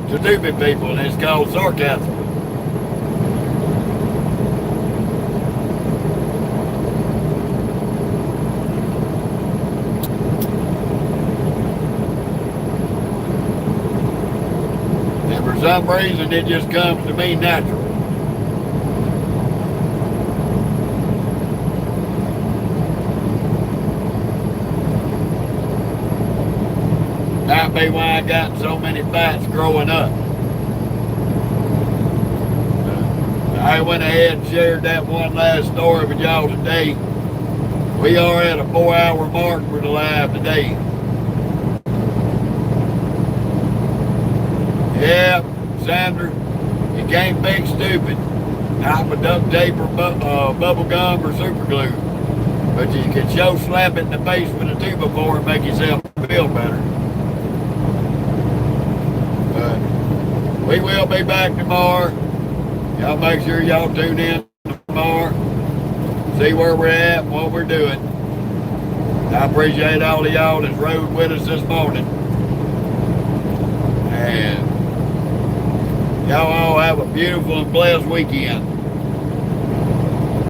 to stupid people, and it's called sarcasm. And for some reason, it just comes to me natural. Might be why I got so many fights growing up. I went ahead and shared that one last story with y'all today. We are at a 4-hour mark for the live today. Yeah, Sandra, you can't fix stupid. Not with duct tape or bubble gum or super glue. But you can show slap it in the face with a 2x4 and make yourself feel better. We will be back tomorrow. Y'all make sure y'all tune in tomorrow. See where we're at and what we're doing. I appreciate all of y'all that's rode with us this morning. And y'all all have a beautiful and blessed weekend.